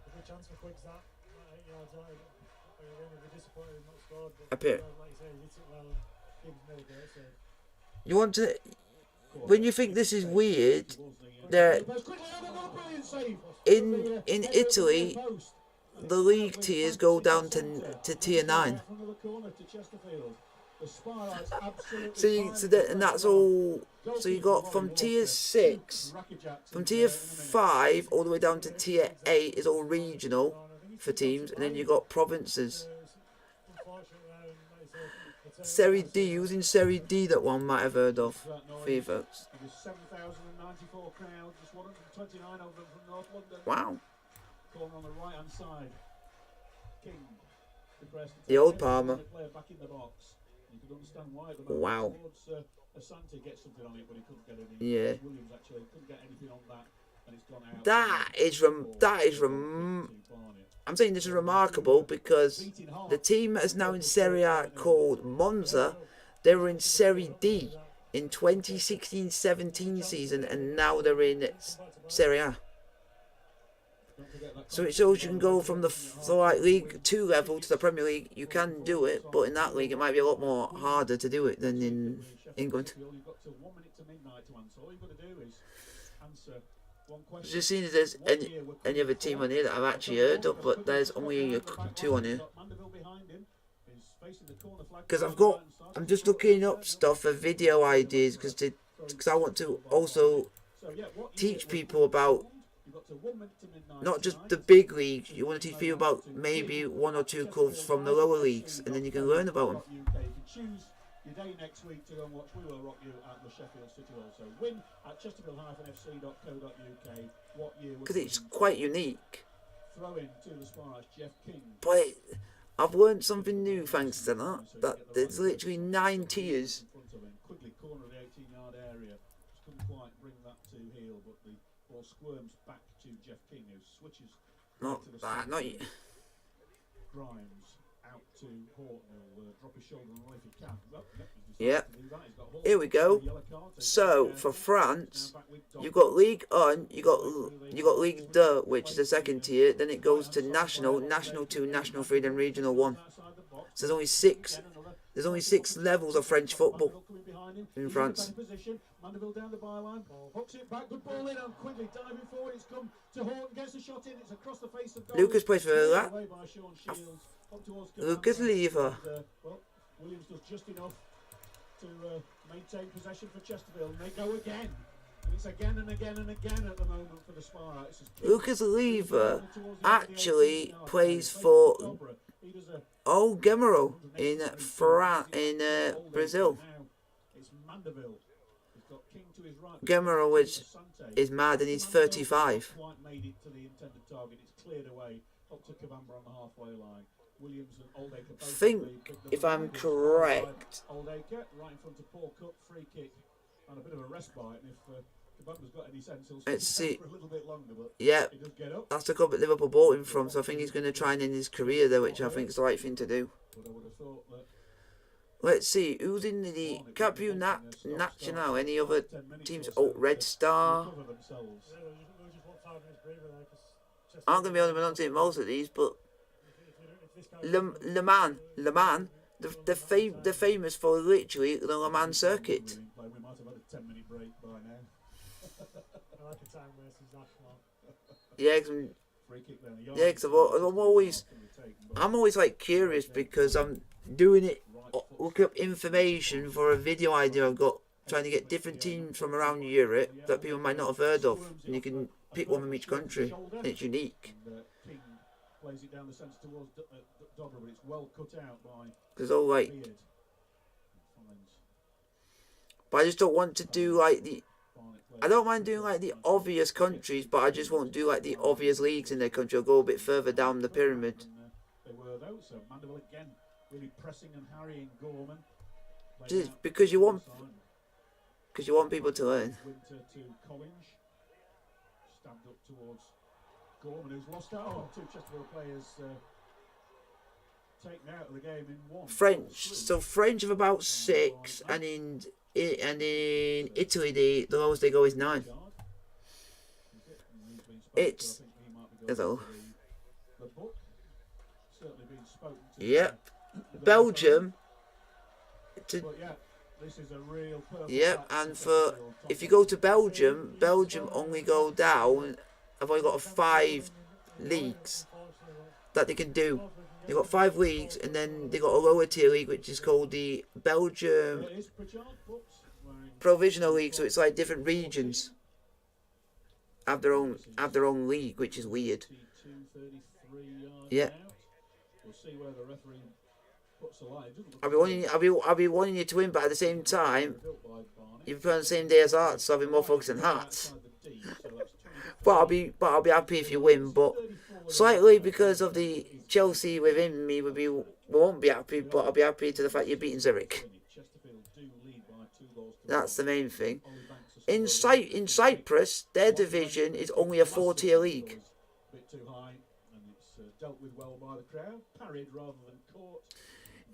A good chance for Quiggs that. 8 yards out. They're going to be disappointed they've not scored. But Up here. like you say, he hits it well. Gibbs made a great save. You want to, when you think this is weird, that in Italy the league tiers go down to tier 9. And that's all. So you got from tier 6, from tier 5 all the way down to tier 8 is all regional for teams, and then you got provinces. Unfortunate there, and like you say, Serie D. Who's in Serie D that one might have heard of? For that noise, For you folks. it was 7,094 crowd, just 129 of them from North London. Wow. Corner on the right hand side. King. The old Palmer. Player back in the box. You could understand why at the moment. Wow. Towards, Asante gets something on it, but he couldn't get anything. Yeah. Williams actually couldn't get anything on that, and it's gone out. I'm saying this is remarkable because the team that is now in Serie A called Monza, they were in Serie D in 2016-17 season, and now they're in Serie A. So it shows you can go from the League 2 level to the Premier League. You can do it, but in that league it might be a lot more harder to do it than in England. You've got till 1 minute to midnight to answer. All you've got to do is answer one question. Just seeing if there's any other team on here that I've actually heard of, but there's only 2 on here. Because I'm just looking up stuff for video ideas because I want to also teach people about not just the big leagues. You want to teach people about maybe 1 or 2 clubs from the lower leagues, and then you can learn about them. Choose your day next week to go and watch We Will Rock You at the Sheffield City Hall. So win at chesterfield-fc.co.uk. What year? Because it's quite unique. Throw in to the Sparrows, Jeff King. But I've learned something new thanks to that. That there's literally 9 tiers. Quickly corner of the 18-yard area. Just couldn't quite bring that to heel, but the ball squirms back to Jeff King, who switches Not to the that. Not yet. Grimes out to Horton. He'll drop his shoulder and roll if he can. Yep. Here we go. So for France, you've got League 1, you got League 2, which is the second tier. Then it goes to National, National 2, National 3, then Regional 1. So there's only 6. There's only 6 levels of French football in France. Mandeville down the byline, hooks it back, good ball in, and quickly diving forward, it's come to Horton, gets a shot in, it's across the face of goal. Lucas plays for that. Lucas Lever. Lever. Well, Williams does just enough to maintain possession for Chesterfield, and they go again. And it's again and again and again at the moment for the Sparrows. Lucas Lever actually plays for Gemero in Brazil. It's Mandeville. He's got King to his right. Gemero, which is mad, and he's 35. Quite made it to the intended target. It's cleared away up to Kabamba on the halfway line. Williams and Oldacre both Think, if I'm correct, Oldacre right in front of Paul Cook, free kick and a bit of a respite. And if Kabamba's got any sense, he'll let's see. for a little bit longer. But Yeah, he does get up. that's the club that Liverpool bought him from, so I think he's going to try and end his career there, which I think is the right thing to do. But I would have thought that Let's see, who's in the Capu Nacional? Any other teams? Oh, Red Star. cover themselves. I'm going to be able to pronounce most of these, but Le Mans, they're famous for literally the Le Mans circuit. We might have had a 10-minute break by now. I like a time versus national. Yeah, 'cause Free kick then. yeah, 'cause I'm always like curious because I'm doing it, looking up information for a video idea I've got, trying to get different teams from around Europe that people might not have heard of, and you can pick one from each country. It's unique. And King plays it down the centre towards Dobra, but it's well cut out by Because all like, Beard. Finds but I just don't want to do like the. Barnet plays. I don't mind doing like the obvious countries, but I just won't do like the obvious leagues in their country. I'll go a bit further down the pyramid. And, they were though, so Mandeville again really pressing and harrying Gorman. Just because you want people to learn. Winter to Collins. Stabbed up towards Gorman, who's lost out on 2 Chesterfield players taken out of the game in 1. French. So French have about 6, and in Italy the lowest they go is 9. It's hello. The book certainly been spoken to. Yep. Belgium. But yeah, this is a real perfect Yep. match And for for Chesterfield. if you go to Belgium only go down. I've only got 5 leagues that they can do. They've got 5 leagues, and then they got a lower tier league which is called the Belgium It is Pritchard, but wearing Provisional League. So it's like different regions have their own league, which is weird. 32, 33 yards Yeah. out. We'll see where the referee puts a line. It doesn't look I'll be wanting you to win, but at the same time, built by Barnet. you've put on the same day as Hearts, so I'll be more focused on Hearts. Outside the D, so that's 24. But I'll be happy if you win. But slightly because of the Chelsea within me won't be happy, but I'll be happy to the fact you're beating Zurich. Chesterfield do lead by 2 goals to That's the main thing. Ollie Banks has scored In Cyprus, their division is only a 4-tier league. a bit too high, and it's dealt with well by the crowd, parried rather than caught.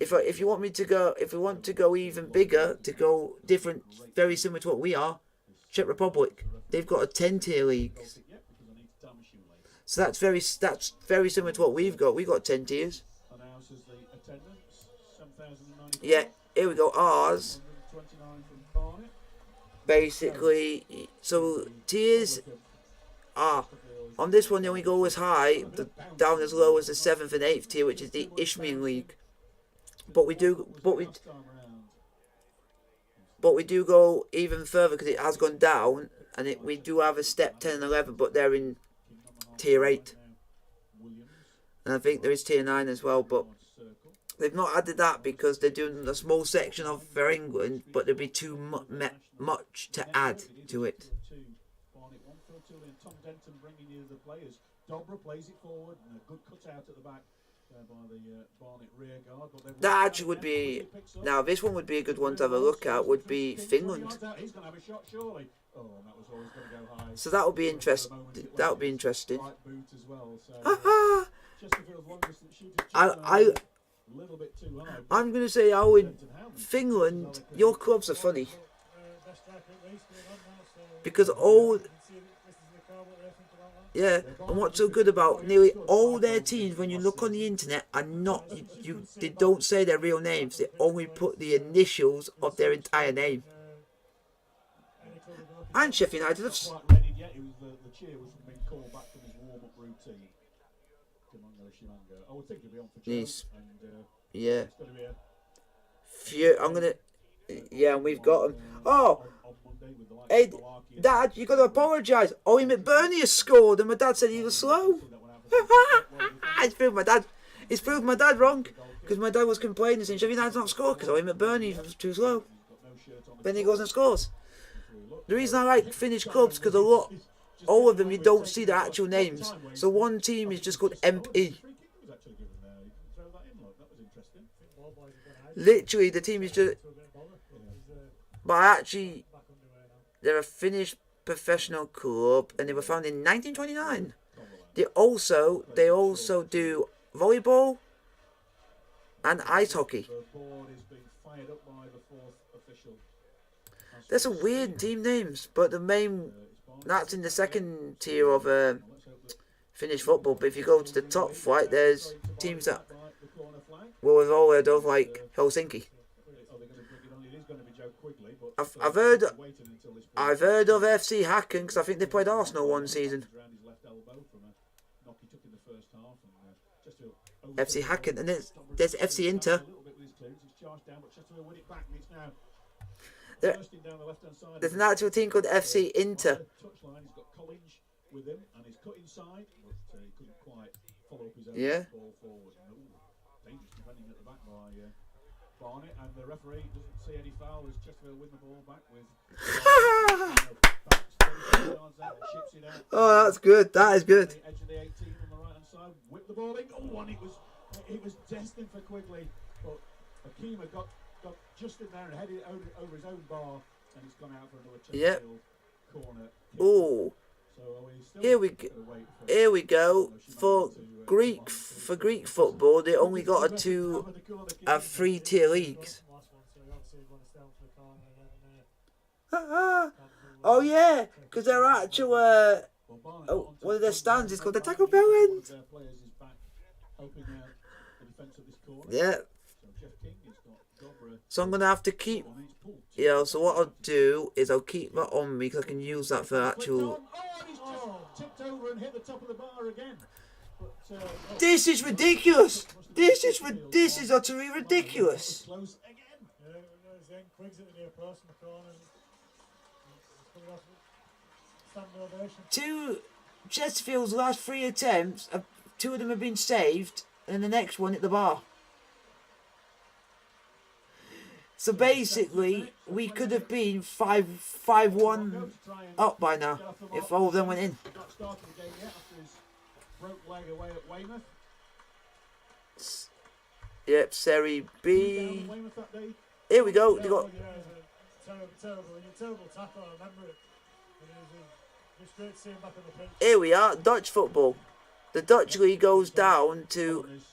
If you want me to go, if we want to go even bigger, to go different, very similar to what we are, Czech Republic, they've got a 10-tier league. Yep, because I need to tie my shoelace. So that's very similar to what we've got. We've got 10 tiers. Announces the attendance, 7,094. Yeah, here we go. Ours, 129 from Barnet. basically, so tiers are, on this one they only go as high, down as low as the 7th and 8th tier, which is the Isthmian League. But we do go even further because it has gone down, and we do have a step 10 and 11, but they're in tier 8. And I think there is tier 9 as well, but they've not added that because they're doing a small section of for England, but there'd be too much to add to it. Tom Denton bringing you the players. Dobra plays it forward and a good cut out at the back by the Barnet rear guard. But That actually would be, now this one would be a good one to have a look at, would be Finland. He's going to have a shot surely. Oh, and that was always going to go high. So that would be interesting. That would be interesting. Right boot as well. So Haha! Chesterfield's long distance shooter. Little bit too high. I'm going to say, Owen, Finland, your clubs are funny. Because yeah, and what's so good about nearly all their teams, when you look on the internet, are not, they don't say their real names, they only put the initials of their entire name. And Sheffield United have... Quite ready yet. It was the cheer was being called back from his warm-up routine. I would think he'll be on for Yes. and Yeah. it's going to be a Few, I'm going to... Yeah, and we've got them. Oh! on Monday with the likes Hey, of Malarkey. Dad, you got to apologise. Owie McBurney has scored, and my dad said he was slow. It's proved my dad. It's proved my dad wrong, because my dad was complaining saying Sheffield United's not scored because Owie McBurney was too slow. Then he goes and scores. The reason I like Finnish clubs because all of them you don't see their actual names. So one team is just called MP. Literally, the team is just. But actually, they're a Finnish professional club, and they were founded in 1929. They also do volleyball and ice hockey. There's some weird team names, but the main, that's in the second tier of Finnish football. But if you go to the top flight, there's teams that we've all heard of, like Helsinki. I've heard of FC Häcken because I think they played Arsenal one season. FC Häcken, and there's FC Inter. There's an actual team called FC Inter. Yeah. Barnet, and the referee doesn't see any foul as Chesterfield win the ball back with Oh, that's good. That is good. The edge of the 18 on the right hand side, whip the ball in. Oh, and it was destined for Quigley, but Akima got just in there and headed it over his own bar, and it's gone out for another Chesterfield corner. Oh. Here we go. For Greek football, they only got a 3-tier leagues. Oh yeah, because their actual one of their stands is called the Taco Bell end. Yeah. So I'm gonna have to keep. Yeah. So what I'll do is I'll keep that on me because I can use that for actual. Tipped over and hit the top of the bar again. This is ridiculous. This is utterly ridiculous. Close again. Two Chesterfield's last 3 attempts, 2 of them have been saved, and the next one hit the bar. So basically, we could have been 5-1 up by now if all of them went in. Not started the game yet after his broke leg away at Weymouth. Yep, Serie Down B. at Weymouth that day. Here we go. They got Yeah, terrible tackle, I remember it. And it was great to see him back on the pitch. here we are. Dutch football. The Dutch league goes down to On his,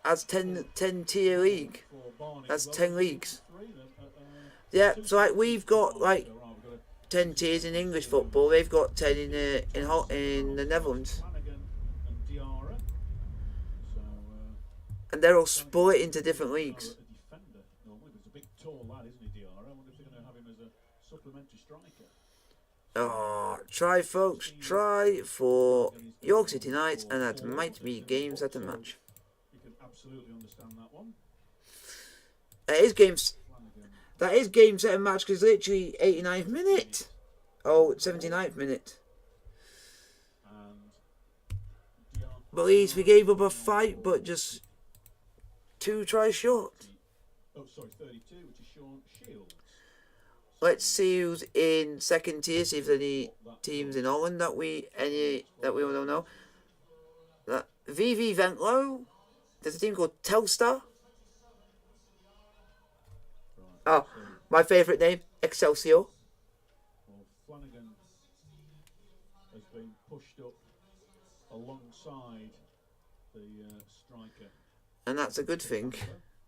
as 10 tier league. for Barnet. That's Well, 10 leagues. three then, Yeah, so like we've got like 10 tiers in English football. They've got 10 in the Netherlands, Flanagan and Diarra. So, and they're all split into different leagues. a defender normally, but he's a big tall lad, isn't he, Diarra? I wonder if they're going to have him as a supplementary striker. Oh, try folks, try for York City Knights, and that might be games at the match. You can absolutely understand that one. It is games. Flanagan. That is game set and match because literally 89th minute. Oh, 79th minute. And Diarra. But at least we gave up a fight, but just 2 tries short. Oh, sorry, 32, which is Sean Shields. Let's see who's in second tier. See if there's any teams in Holland that we all don't know. That VV Venlo. There's a team called Telstar. Oh, my favourite name, Excelsior. Well, Flanagan has been pushed up alongside the striker. And that's a good thing.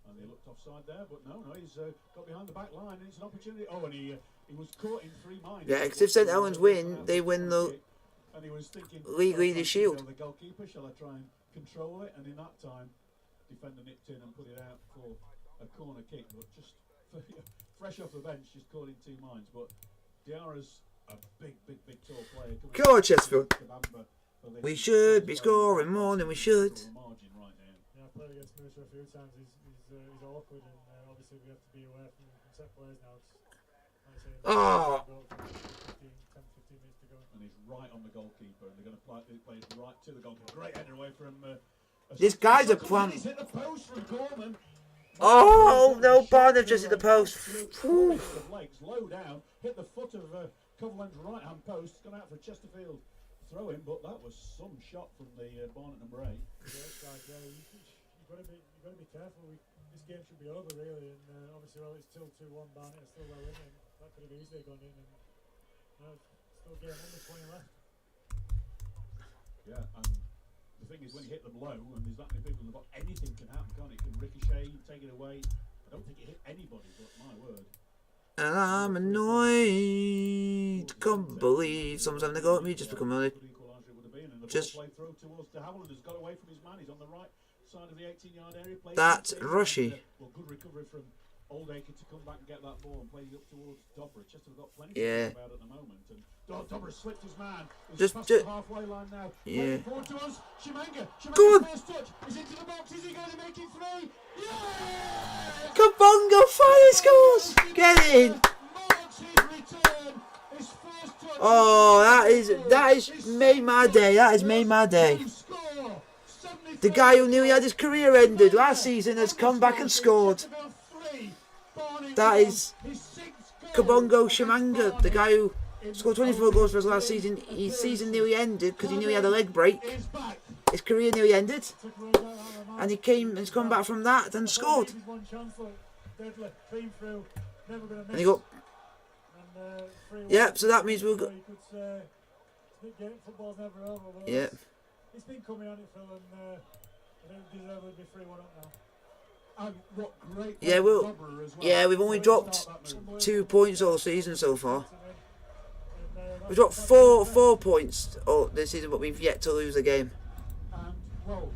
And he looked offside there, but no, he's got behind the back line, and it's an opportunity. Oh, and he was caught in 3 minds. Yeah, because if St Helens win, they win the And he was thinking, League shall I Leader try and Shield. control the goalkeeper? Shall I try and control it? And in that time, defender nipped in and put it out for a corner kick, but just fresh off the bench, just caught in 2 minds. But Diarra's a big tall player. Go on, Chesterfield. Kabamba for this. We should be scoring more than we should. Margin right now. Yeah, I played against Mercer a few times. He's awkward, and obviously we have to be aware from set players now. It's, like I say, Oh. 10-15 minutes to go. And he's right on the goalkeeper, and they're going to play it right to the goalkeeper. Great header away from. This guy's a He's plum. hit the post from Gorman. Oh no, Barnet just hit the post. Whew. Legs low down, hit the foot of Coverland's right hand post. Gone out for a Chesterfield throw in, but that was some shot from the Barnet number 8. Yeah, it's like, you've got to be careful. This game should be over really, and obviously, well, it's still 2-1 Barnet, it's still well in, and that could have easily gone in. And still game under 20 left. Yeah, and the thing is, when you hit them low, and there's that many people in the box, anything can happen, can't it? It can ricochet, take it away. I don't think it hit anybody, but my word. And I'm annoyed. Can't believe someone's having a go at me just because I'm Good equaliser it would have been, and the Just- ball played through towards de Havilland, has got away from his man. He's on the right side of the 18-yard area. Plays That's it, rushy. Well, good recovery from Oldacre to come back and get that ball and play it up towards Dobber. Chesterfield got plenty Yeah. to talk about at the moment. And Dobber slipped his man. He's Just past do- the halfway line now. Yeah. Playing forward to us. Shimanga. Go on. First touch. He's into the box. Is he going to make it 3? Yeah! Kabongo finally scores! Get in! Marks his return. His first touch. Oh, that is made my day. That has made my day. Score. The guy who nearly had his career ended last season has come back and scored. That is Kabongo Shimanga, the guy who scored 24 goals for us last season. His season nearly ended because he nearly had a leg break. His career nearly ended, and he's come back from that and scored. One chance, look, deadly, clean through, never going to And miss. he got, And, 3-1. yep. So that means we'll So go. you could say, football's never over. But Yep. It's been coming on it, Phil, and I think deservedly be 3-1 up now. And what great Yeah, we'll. Dobber as well. Yeah, we've only Great dropped start that move. 2 points all season so far. And, We've dropped four points all this season, but we've yet to lose a game. And, well,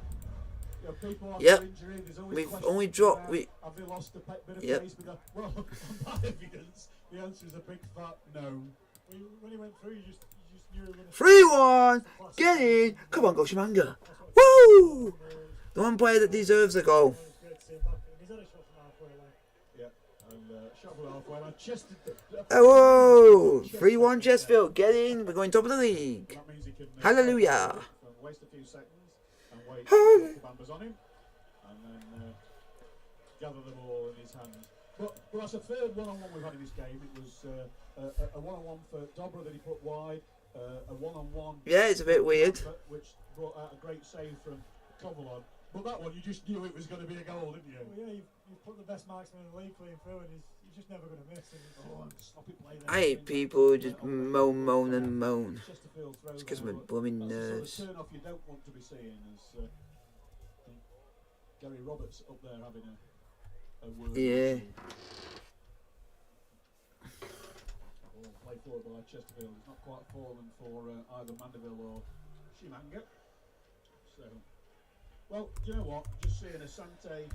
you know, people after Yep. injury, there's always We've questions only dropped. about, have they lost a bit of Yep. pace? Well, on that evidence, the answer is a big fat no. when he went through, you just knew he was going to 3-1. Get in. Come on, go Shimanga. Woo! The one player that deserves a goal. great to see him back. And he's had a shot from halfway line. Yeah, and shot from halfway line. Chester. Oh, 3-1 Chesterfield. Get in. We're going top of the league. That means he can Hallelujah. waste a few seconds and wait Hallelujah. until the Bambas on him, and then gather the ball in his hands. But that's a third one-on-one we've had in this game. It was a one-on-one for Dobra that he put wide, a one-on-one. Yeah, it's a bit weird. Which brought out a great save from Kovalon. But that one, you just knew it was going to be a goal, didn't you? Well, yeah, you've put the best marksman in the league clean through, and he's just never going to miss. And Sloppy play there. I hate people who just moan and moan. Chesterfield throws It gives me out. blooming That's nerves. the sort of turn-off you don't want to be seeing. As Gary Roberts up there having a word. Yeah. Play forward by Chesterfield. It's not quite fallen for either Mandeville or Shimanga. So, well, you know what? Just seeing Asante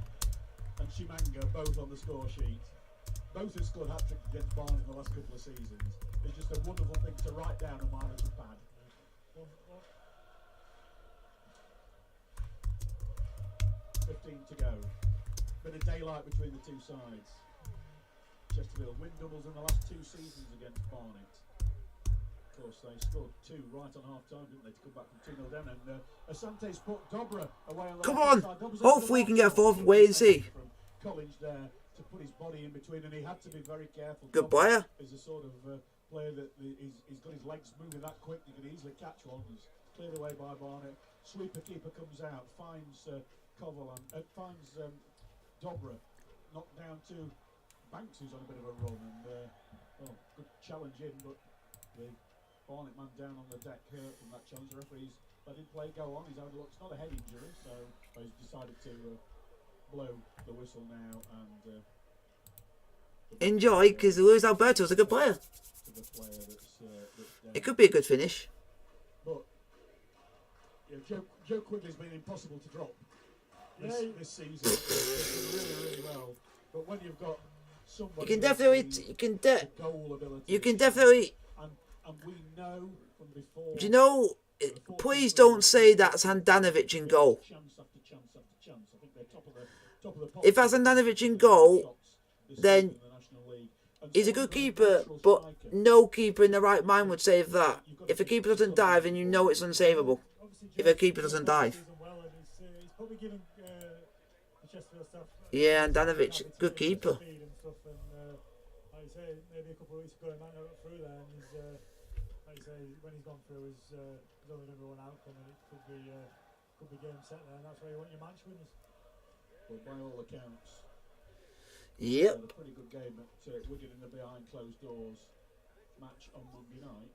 and Shimanga both on the score sheet, both have scored hat-trick against Barnet in the last couple of seasons. It's just a wonderful thing to write down on my little pad. 15 to go. Bit of daylight between the two sides. Chesterfield win doubles in the last 2 seasons against Barnet. Of course, they scored 2 right on half time, didn't they, to come back from 2-0 down. And Asante's put Dobra away on the Come left on! side. Dobra's Hopefully we can get a fourth. Wait and see. from Collins there to put his body in between, and he had to be very careful. Good Dobra player. is a sort of player that he's got his legs moving that quick. He can easily catch one. He's cleared away by Barnet. Sweeper keeper comes out, finds Kovalan, finds Dobra, knocked down to Banks, who's on a bit of a run, and good challenge in, but the Barnet man down on the deck hurt from that challenge. The referee's let him play go on. He's had it's not a head injury, so he's decided to blow the whistle now and Enjoy, because Luis Alberto's a good player. to the player that's down. It could be a good finish. But yeah, Joe Quigley's been impossible to drop this season. He's done really, really well. But when you've got somebody You can with definitely, the goal ability, you can definitely. and we know from before. Do you know? Please don't say that's Handanovic in goal. Chance after chance after chance. I think they're top of the pot. If that's Handanovic in goal, This then season in the National League. And he's a so good for a keeper, natural but striker, no keeper in the right mind would save that. If a keeper doesn't dive, then you know it's unsavable. obviously, If a keeper doesn't dive. season well, and he's probably giving the Chesterfield staff. Yeah, Handanovic, good keeper. Speed and stuff, and like you say, maybe a couple of weeks ago, he might not got through there, and he's like you say, when he's gone through, there's only going to be one outcome, and it could be game set there, and that's where you want your match winners. But by all accounts, Yep. had a pretty good game at Wigan in the behind closed doors match on Monday night,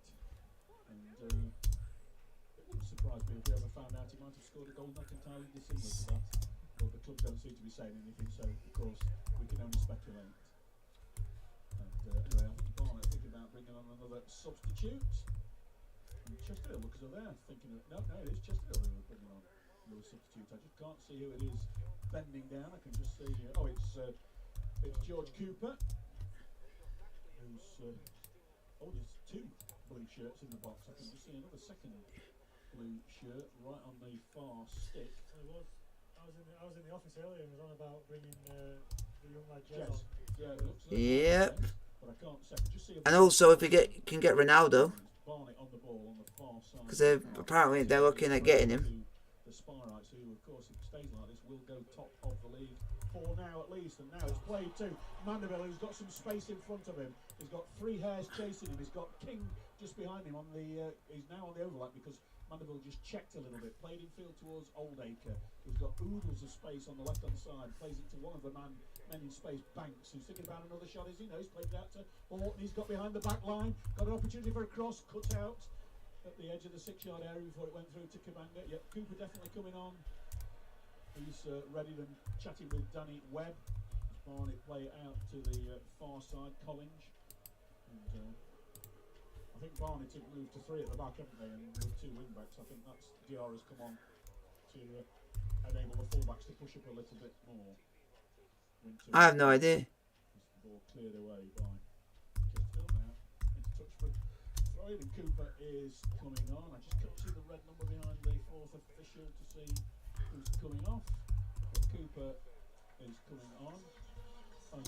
and it wouldn't surprise me if we ever found out he might have scored a goal not entirely dissimilar to that. But the club don't seem to be saying anything, so of course we can only speculate. And anyway, I think Barnet are thinking about bringing on another substitute. And Chesterfield look as though they're thinking of no, it is Chesterfield who are bringing on another substitute. I just can't see who it is bending down. I can just see it's George Cooper, who's there's 2 blue shirts in the box. I can just see another second blue shirt right on the far stick. I was in the office earlier and was on about bringing the young lad Jez Yes. on. Yeah, it looks like Yep. but I can't second. Just see And also, if we can get Ronaldo, Barnet on the ball on the far side. because apparently they're looking at getting him. The Spirites, who of course, if it stays like this, will go top of the league for now at least. And now it's played to Mandeville, who's got some space in front of him. He's got 3 hairs chasing him. He's got King just behind him on the. He's now on the overlap because Mandeville just checked a little bit. Played in field towards Oldacre, who's got oodles of space on the left hand side. Plays it to one of the men in space, Banks, who's thinking about another shot. As he knows, played it out to Horton. He's got behind the back line. Got an opportunity for a cross, cut out at the edge of the 6-yard area before it went through to Kamanga. Yep, Cooper definitely coming on. He's ready and chatting with Danny Webb. Barnet play out to the far side, Collins. And I think Barnet took move to 3 at the back, haven't they? And with 2 wing backs, I think that's Diarra's come on to enable the fullbacks to push up a little bit more. I have no idea. The ball cleared away by Chesterfield now. Into touch for Freud, and Cooper is coming on. I just can't see the red number behind the 4th official to see who's coming off. But Cooper is coming on. And,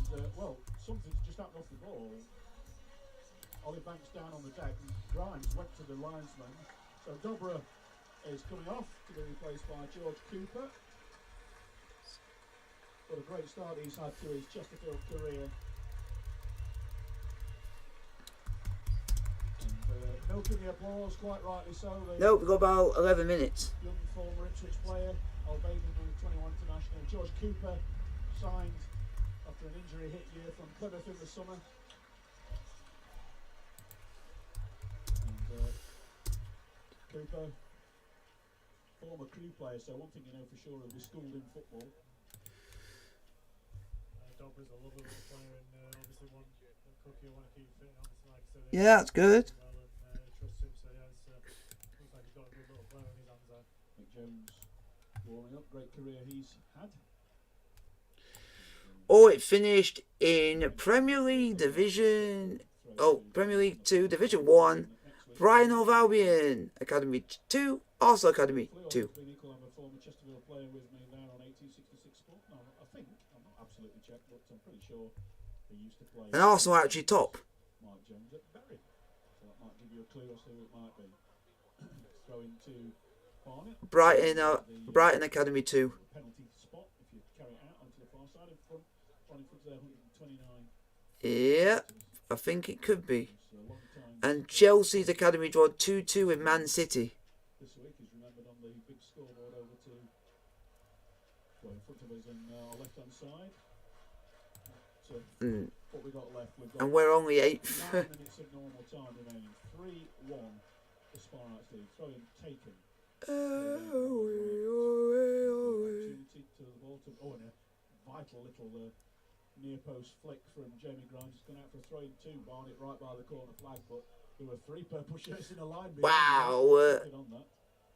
something's just happened off the ball. Ollie Banks down on the deck, and Grimes went to the linesman. So Dobra is coming off to be replaced by George Cooper. What a great start he's had to his Chesterfield career. And milking the applause, quite rightly so. The Nope, we've got about 11 minutes. young former Ipswich player, Albanian under-21 international, George Cooper, signed after an injury-hit year from Plymouth in the summer. And Cooper, former Crew player, so one thing you know for sure, he'll be schooled in football. Dobber's a lovely little player, and obviously one Cookie want to keep fit. Obviously, like I said, Yeah, that's good. well, and trust him. So yeah, looks like he's got a good little player on his hands there. Mick Jones warming up, great career he's had. Oh, it finished in Premier League Division. Oh, Premier League 2, Division 1. Brighton of Albion, Academy 2, Arsenal Academy 2. Been equal, I'm a former Chesterfield player with me there on 1866 Sport. No, I think, I'm not absolutely checked, but I'm pretty sure he used to play. And Arsenal are actually top. Mike Jones at Bury. So that might give you a clue as to who it might be. Throwing to Barnet. Brighton Academy 2. Penalty spot if you carry it out onto the far side in front. On in front there, 129. Yeah, I think it could be. It's a long time. And Chelsea's Academy draw 2-2 with Man City. This week is remembered on the big scoreboard over to well in front of us on our left hand side. So what we got left, we've got And we're only 8th. 9 minutes of normal time remaining. 3-1 the Sparks lead. Throwing taken. Opportunity to the ball to and a vital little near post flick from Jamie Grimes. It's gone out for a throw in 2. Barnet right by the corner flag, but there were 3 purple shirts in a line. Wow. On that.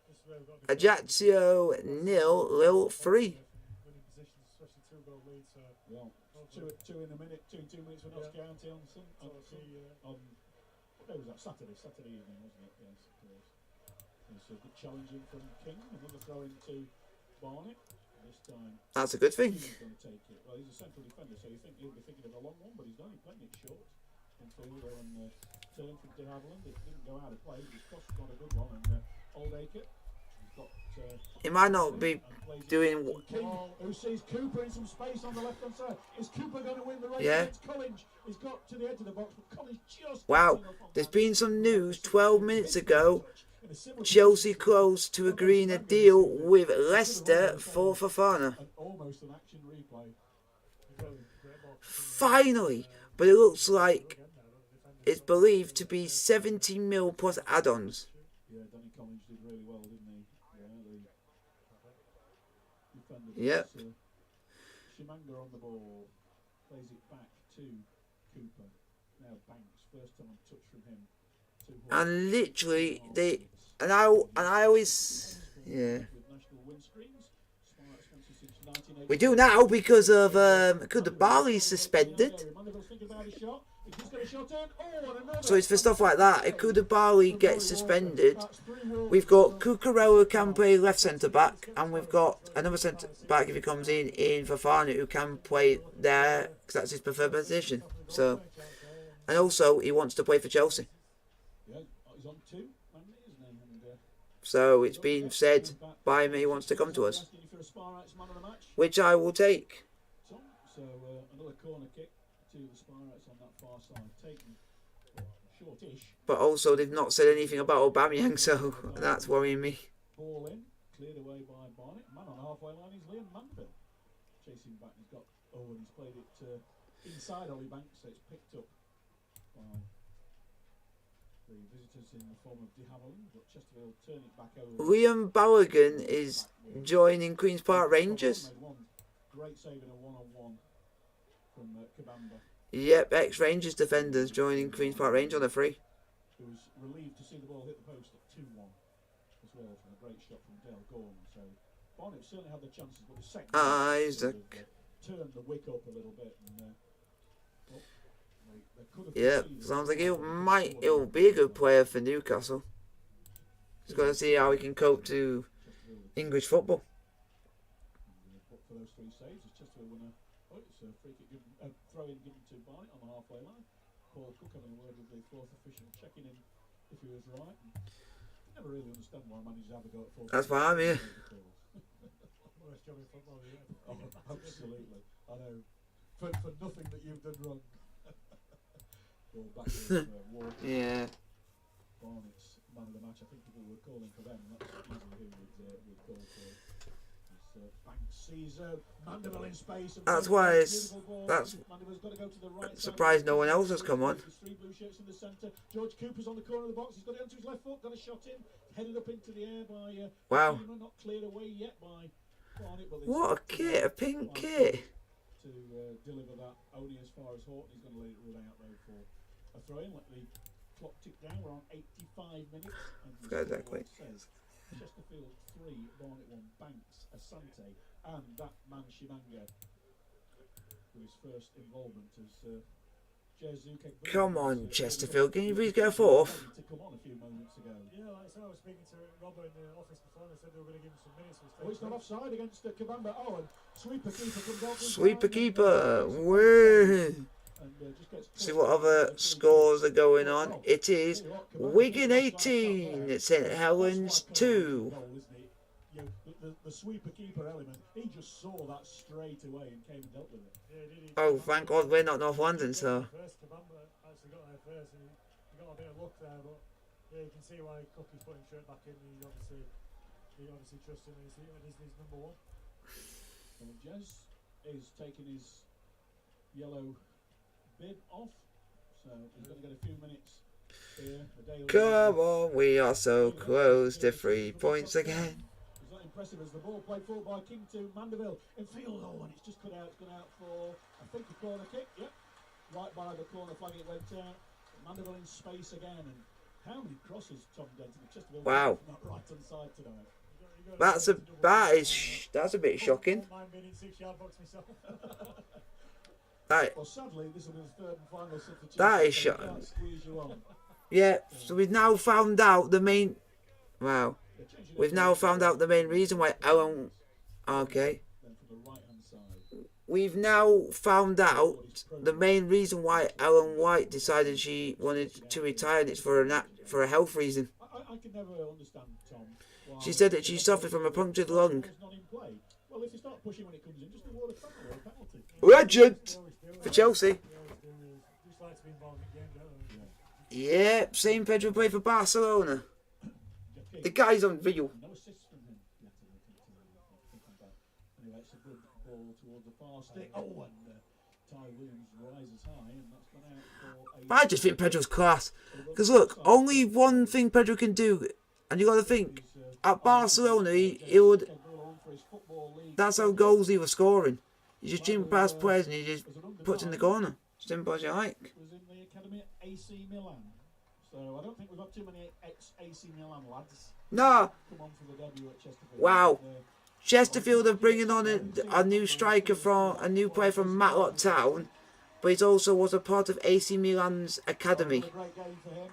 This is where we've got to be Ajaccio 0, Lille 3. winning positions, especially 2-goal lead. So Well, two in a minute, 2 minutes for Notts County on some. On what day was that? Saturday evening, wasn't it? Yes, it was. It's a good challenging from King. Another throw into Barnet. This time, That's a good thing. King's going to take it. Well, he's a central defender, so you think he'll be thinking of a long one, but he's only playing it short. In field and turn from De Havilland. It didn't go out of play. His cross was not a good one. And Oldacre, he's got. It might not be doing. King, who sees Cooper in some space on the left hand side. Is Cooper going to win the race Yeah. against Collins? He's got to the edge of the box, but Collins just. Wow, there's been some news 12 minutes ago. Chelsea close to agreeing a deal with Leicester for Fofana. And almost an action replay. Finally, but it looks like it's believed to be 70 mil plus add-ons. Yeah, Danny Collins did really well, didn't he? Yeah, the defender. Yep. Shimanga on the ball, plays it back to Cooper. Now Banks, first time touch from him. And literally, I always, yeah. We do now because of Koulibaly suspended. So it's for stuff like that. If Koulibaly gets suspended, we've got Cucurella can play left centre back, and we've got another centre back if he comes in Fofana who can play there because that's his preferred position. So, and also he wants to play for Chelsea. So it's been said by him he wants to come to us, which I will take. So another corner kick to the Spirates on that far side, taken shortish. But also they've not said anything about Aubameyang, so that's worrying me. Ball in, cleared away by Barnet. Man on the halfway line is Liam Manville. Chasing back, he's got and he's played it inside Ollie Banks, so it's picked up by the visitors in the form of De Havilland, but Chesterfield turn it back over. Liam Balogun is joining Queen's Park Rangers. Great save in a one-on-one from Kabamba. Yep, ex-Rangers defenders joining Queen's Park Rangers on a free. Who was relieved to see the ball hit the post at 2-1 as well from a great shot from Dale Gorman. So Barnet certainly had the chances, but the second Isaac. turned the wick up a little bit. And, yeah, sounds like he'll be a good player for Newcastle. He's got to see how he can cope to English football. But for those 3 saves, it's Chesterfield winner. Oh, it's a free kick throw-in given to Barnet on the halfway line. Paul Cook having a word with the 4th official, checking in if he was right. I never really understand why managers have a go at 4th. That's why I'm here. worst job in football. Oh, absolutely. I know. For nothing that you've done wrong. Well, back to Walker. Yeah. Barnet's man of the match. I think if we were calling for them, that's easily who we'd call for. Banks sees Mandeville in space. And That's why it's. That's. Mandeville's got to go to the right Surprised no one else has come on. There's three blue shirts in the centre. George Cooper's on the corner of the box. He's got it onto his left foot. Got a shot in. Headed up into the air by. Wow. Not cleared away yet by Barnet. But What a kit, a pink kit. To deliver that only as far as Horton. He's going to let it run out though for a throw in. Let the clock tick down. We're on 85 minutes. And Exactly. says Chesterfield 3, Barnet 1, Banks, Asante, and that man Shimanga with his first involvement as Come on, Chesterfield, can you please go fourth? To come on a few moments ago. Yeah, like I said, I was speaking to Robert in the office before, and they said they were going to give him some minutes. Oh, it's not offside against Kabamba. Oh, and sweeper keeper comes out. Sweeper keeper, woo! See what other scores are going on. It is Wigan 18, St Helens 2. The sweeper keeper element, he just saw that straight away and came and dealt with it. Oh, thank God we're not North London, so. First, Kabamba actually got there first, and he got a bit of luck there, but yeah, you can see why Cookie's putting straight back in. He obviously trusts him, and he's number one. Well, Jez is taking his yellow bib off, so he's going to get a few minutes here. Come on, we are so close to 3 points again. It's not impressive as the ball played forward by King to Mandeville in field. Oh, and it's just cut out. It's gone out for, I think, a corner kick. Yep, right by the corner flag it went out. Mandeville in space again, and how many crosses Tom Denton at Chesterfield wow. from that right hand side tonight? That's a bit shocking. That, well, sadly, this will be the third and final substitution. That is shocking. Yeah, so we've now found out the main. Wow, we've now found out the main reason why Ellen. Okay. We've now found out the main reason why Ellen White decided she wanted to retire, and it's for a health reason. I can never understand, Tom. She said that she suffered from a punctured lung. Well, if you start pushing when it comes in, just award a foul or a penalty. Legend for Chelsea. Yeah, same Pedro played for Barcelona. The guy's unreal. No assist from him. Anyway, it's a good ball towards the far stick. Oh, and Ty Williams rises high, and that's gone out for a... I just think Pedro's class. Because look, only one thing Pedro can do, and you got to think, at Barcelona, he would. That's how goals he was scoring. He just jump past players and he just puts in the corner. Simple as you like. It was in the academy at AC Milan. So I don't think we've got too many ex-AC Milan lads. No. Come on for the debut at Chesterfield. Wow. Chesterfield are bringing on a new striker from a new player from Matlock Town, but he also was a part of AC Milan's academy. A great game for him.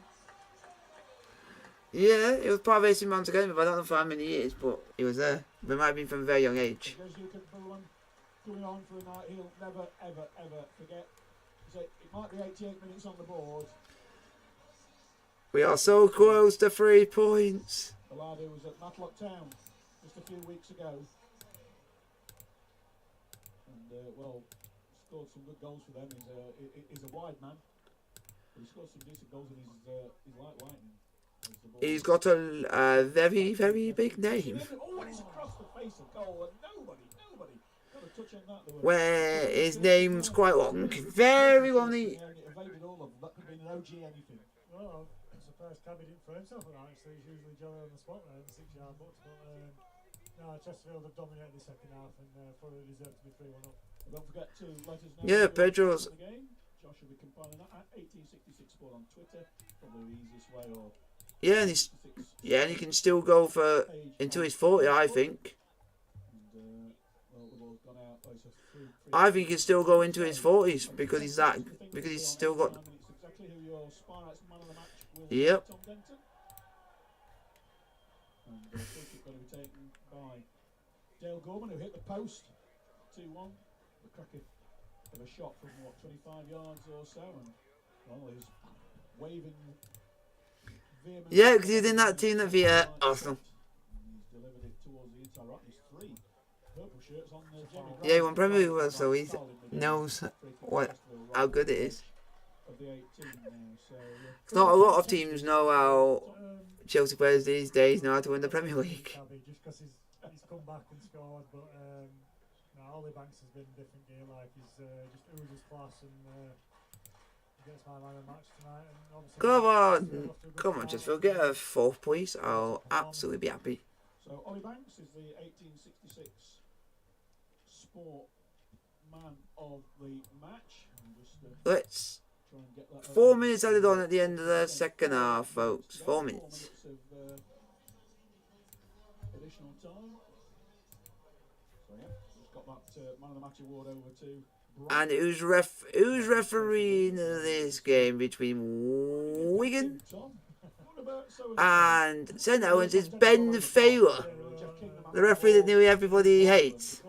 Yeah, it was part of AC Milan's academy, but I don't know for how many years, but he was there. But it might have been from a very young age. Going on for a night he'll never, ever, ever forget. So it might be 88 minutes on the board. We are so close to 3 points. The lad who was at Matlock Town just a few weeks ago. And, well, scored some good goals for them. He's a wide man. But he scored some decent goals and he's light lightning. He's got a very, very big name. Oh, and it's across the face of goal and nobody got a touch on that. Where his name's quite long. Very long. Evaded all of them. That could have been an OG anything. Well, I'm surprised Cabby didn't throw himself at that, actually. He's usually jolly on the spot there in the 6-yard box. But no, Chesterfield have dominated the second half and probably deserve to be 3-1 up. Don't forget to let us know. Yeah, Pedro's. Josh will be compiling that at 1866 Sport on Twitter. Probably the easiest way. Or yeah, and he can still go for into his 40, I think. And, well, the ball's gone out. Oh, I think he can still go into his 40s because he's still got. Exactly who your Spirex man of the match will Yep. Tom Denton. And the free kick going to be taken by Dale Gorman, who hit the post 2-1. The cracker of a shot from 25 yards or so, and well, he's waving. Yeah, because he's in that team that beat Arsenal. He's delivered it towards the inside right. There's 3 Yeah, he won Premier League well, so he knows how good it is. Not a lot of teams know how Chelsea players these days know how to win the Premier League. Just because he's come back and scored, but Ollie Banks has been a different gear. Like he's just oozes class and gets my man of the match tonight. And obviously Come on, Chesterfield, get a 4th, please. I'll absolutely be happy. So Ollie Banks is the 1866 Sport Man of the Match. Let's 4 minutes added on at the end of the second half, folks. 4 minutes. Additional time. So yeah, just got that Man of the Match award over to. And who's refereeing this game between Wigan and St Helens? It's Ben Fowler, the referee that nearly everybody hates.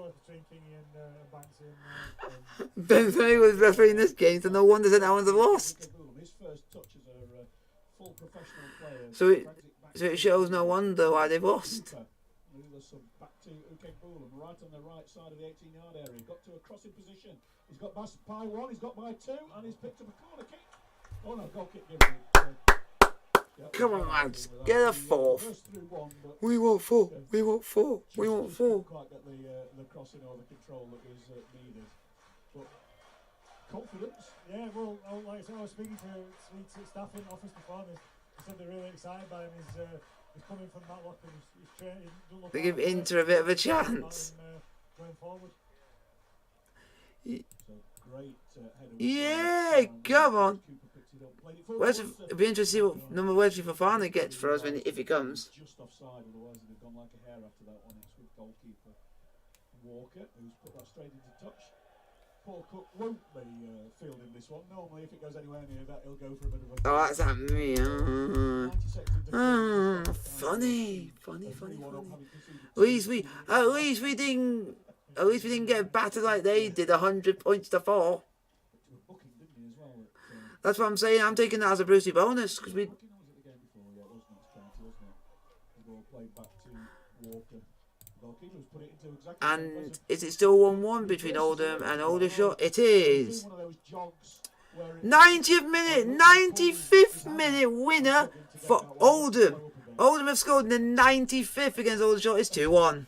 Ben Fowler was refereeing this game, so no wonder St Helens have lost. So it shows no wonder why they've lost. Back to right on the right side of the 18-yard area. Got to a crossing position. He's got by 1, he's got by 2, and he's picked up a corner kick. Oh no, goal kick. Come on, lads, get a 4th. We want 4. We want 4. We want 4. Quite get the crossing or the control that was needed. But confidence. Yeah, well, like I said, I was speaking to staff in the office before, and they said they're really excited by him. He's coming from that locker. He's training. They give Inter a bit of a chance. Going forward. Yeah, come on. It'd be interesting to see what number Wesley Fofana gets for us if he comes. Just offside, otherwise they've gone like a hair after that one. It's with goalkeeper Walker, who's put that straight into touch. Paul Cook won't be fielding this one. Normally, if it goes anywhere near that, he'll go for a bit of a. Oh, that's at me. Funny. At least we didn't get battered like they did, 100 points to 4. That's what I'm saying. I'm taking that as a Brucey bonus because we. And is it still 1-1 between Oldham and Aldershot? It is. 90th minute, 95th minute winner for Oldham. Oldham have scored in the 95th against Aldershot. It's 2-1.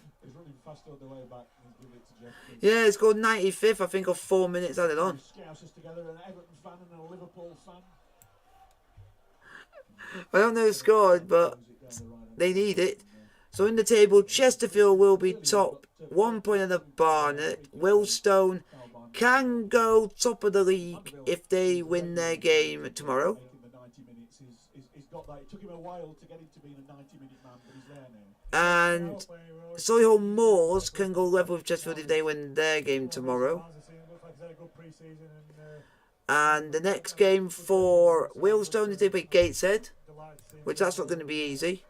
Yeah, it's scored 95th, I think, of 4 minutes added on. I don't know who scored, but they need it. So in the table, Chesterfield will be top, 1 point of the Barnet. Willstone can go top of the league if they win their game tomorrow. And Solihull Moors can go level with Chesterfield if they win their game tomorrow. And the next game for Willstone is they play Gateshead, which that's not going to be easy.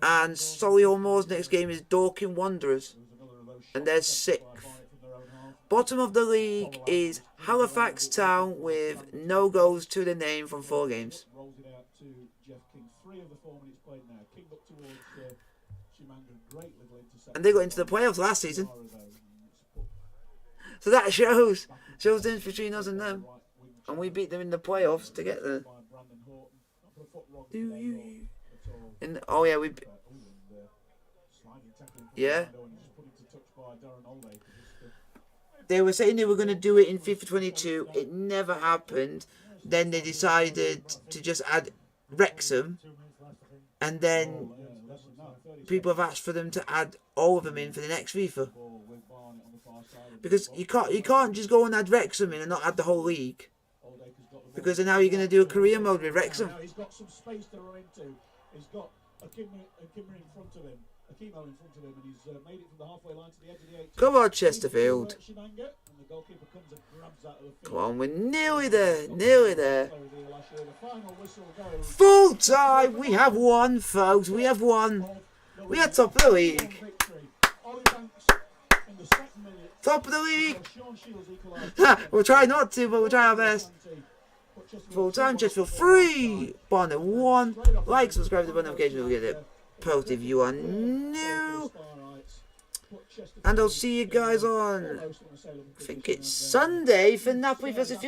And Solihull Moors' next game is Dorking Wanderers, and they're 6th. Bottom of the league is Halifax Town with no goals to the name from 4 games. And they got into the playoffs last season. So that shows the difference between us and them. And we beat them in the playoffs to get there. Oh yeah, yeah. They were saying they were going to do it in FIFA 22. It never happened. Then they decided to just add Wrexham. And then people have asked for them to add all of them in for the next FIFA. Because you can't just go and add Wrexham in and not add the whole league. Because then how are you going to do a career mode with Wrexham? He's got some space to run into. He's got a Kimmer in front of him. Akimo in front of him, and he's made it from the halfway line to the edge of the 18. Come on, Chesterfield. Come on, we're nearly there. Full time. We have won, folks. We have won. We are top of the league. Top of the league. We'll try not to, but we'll try our best. Full time, Chesterfield 3, Barnet 1. Like, subscribe to the notification, we'll get it posted if you are new. Chesterfield, And I'll see you guys on, foremost on a sailing I think position it's of, Sunday for Napoli versus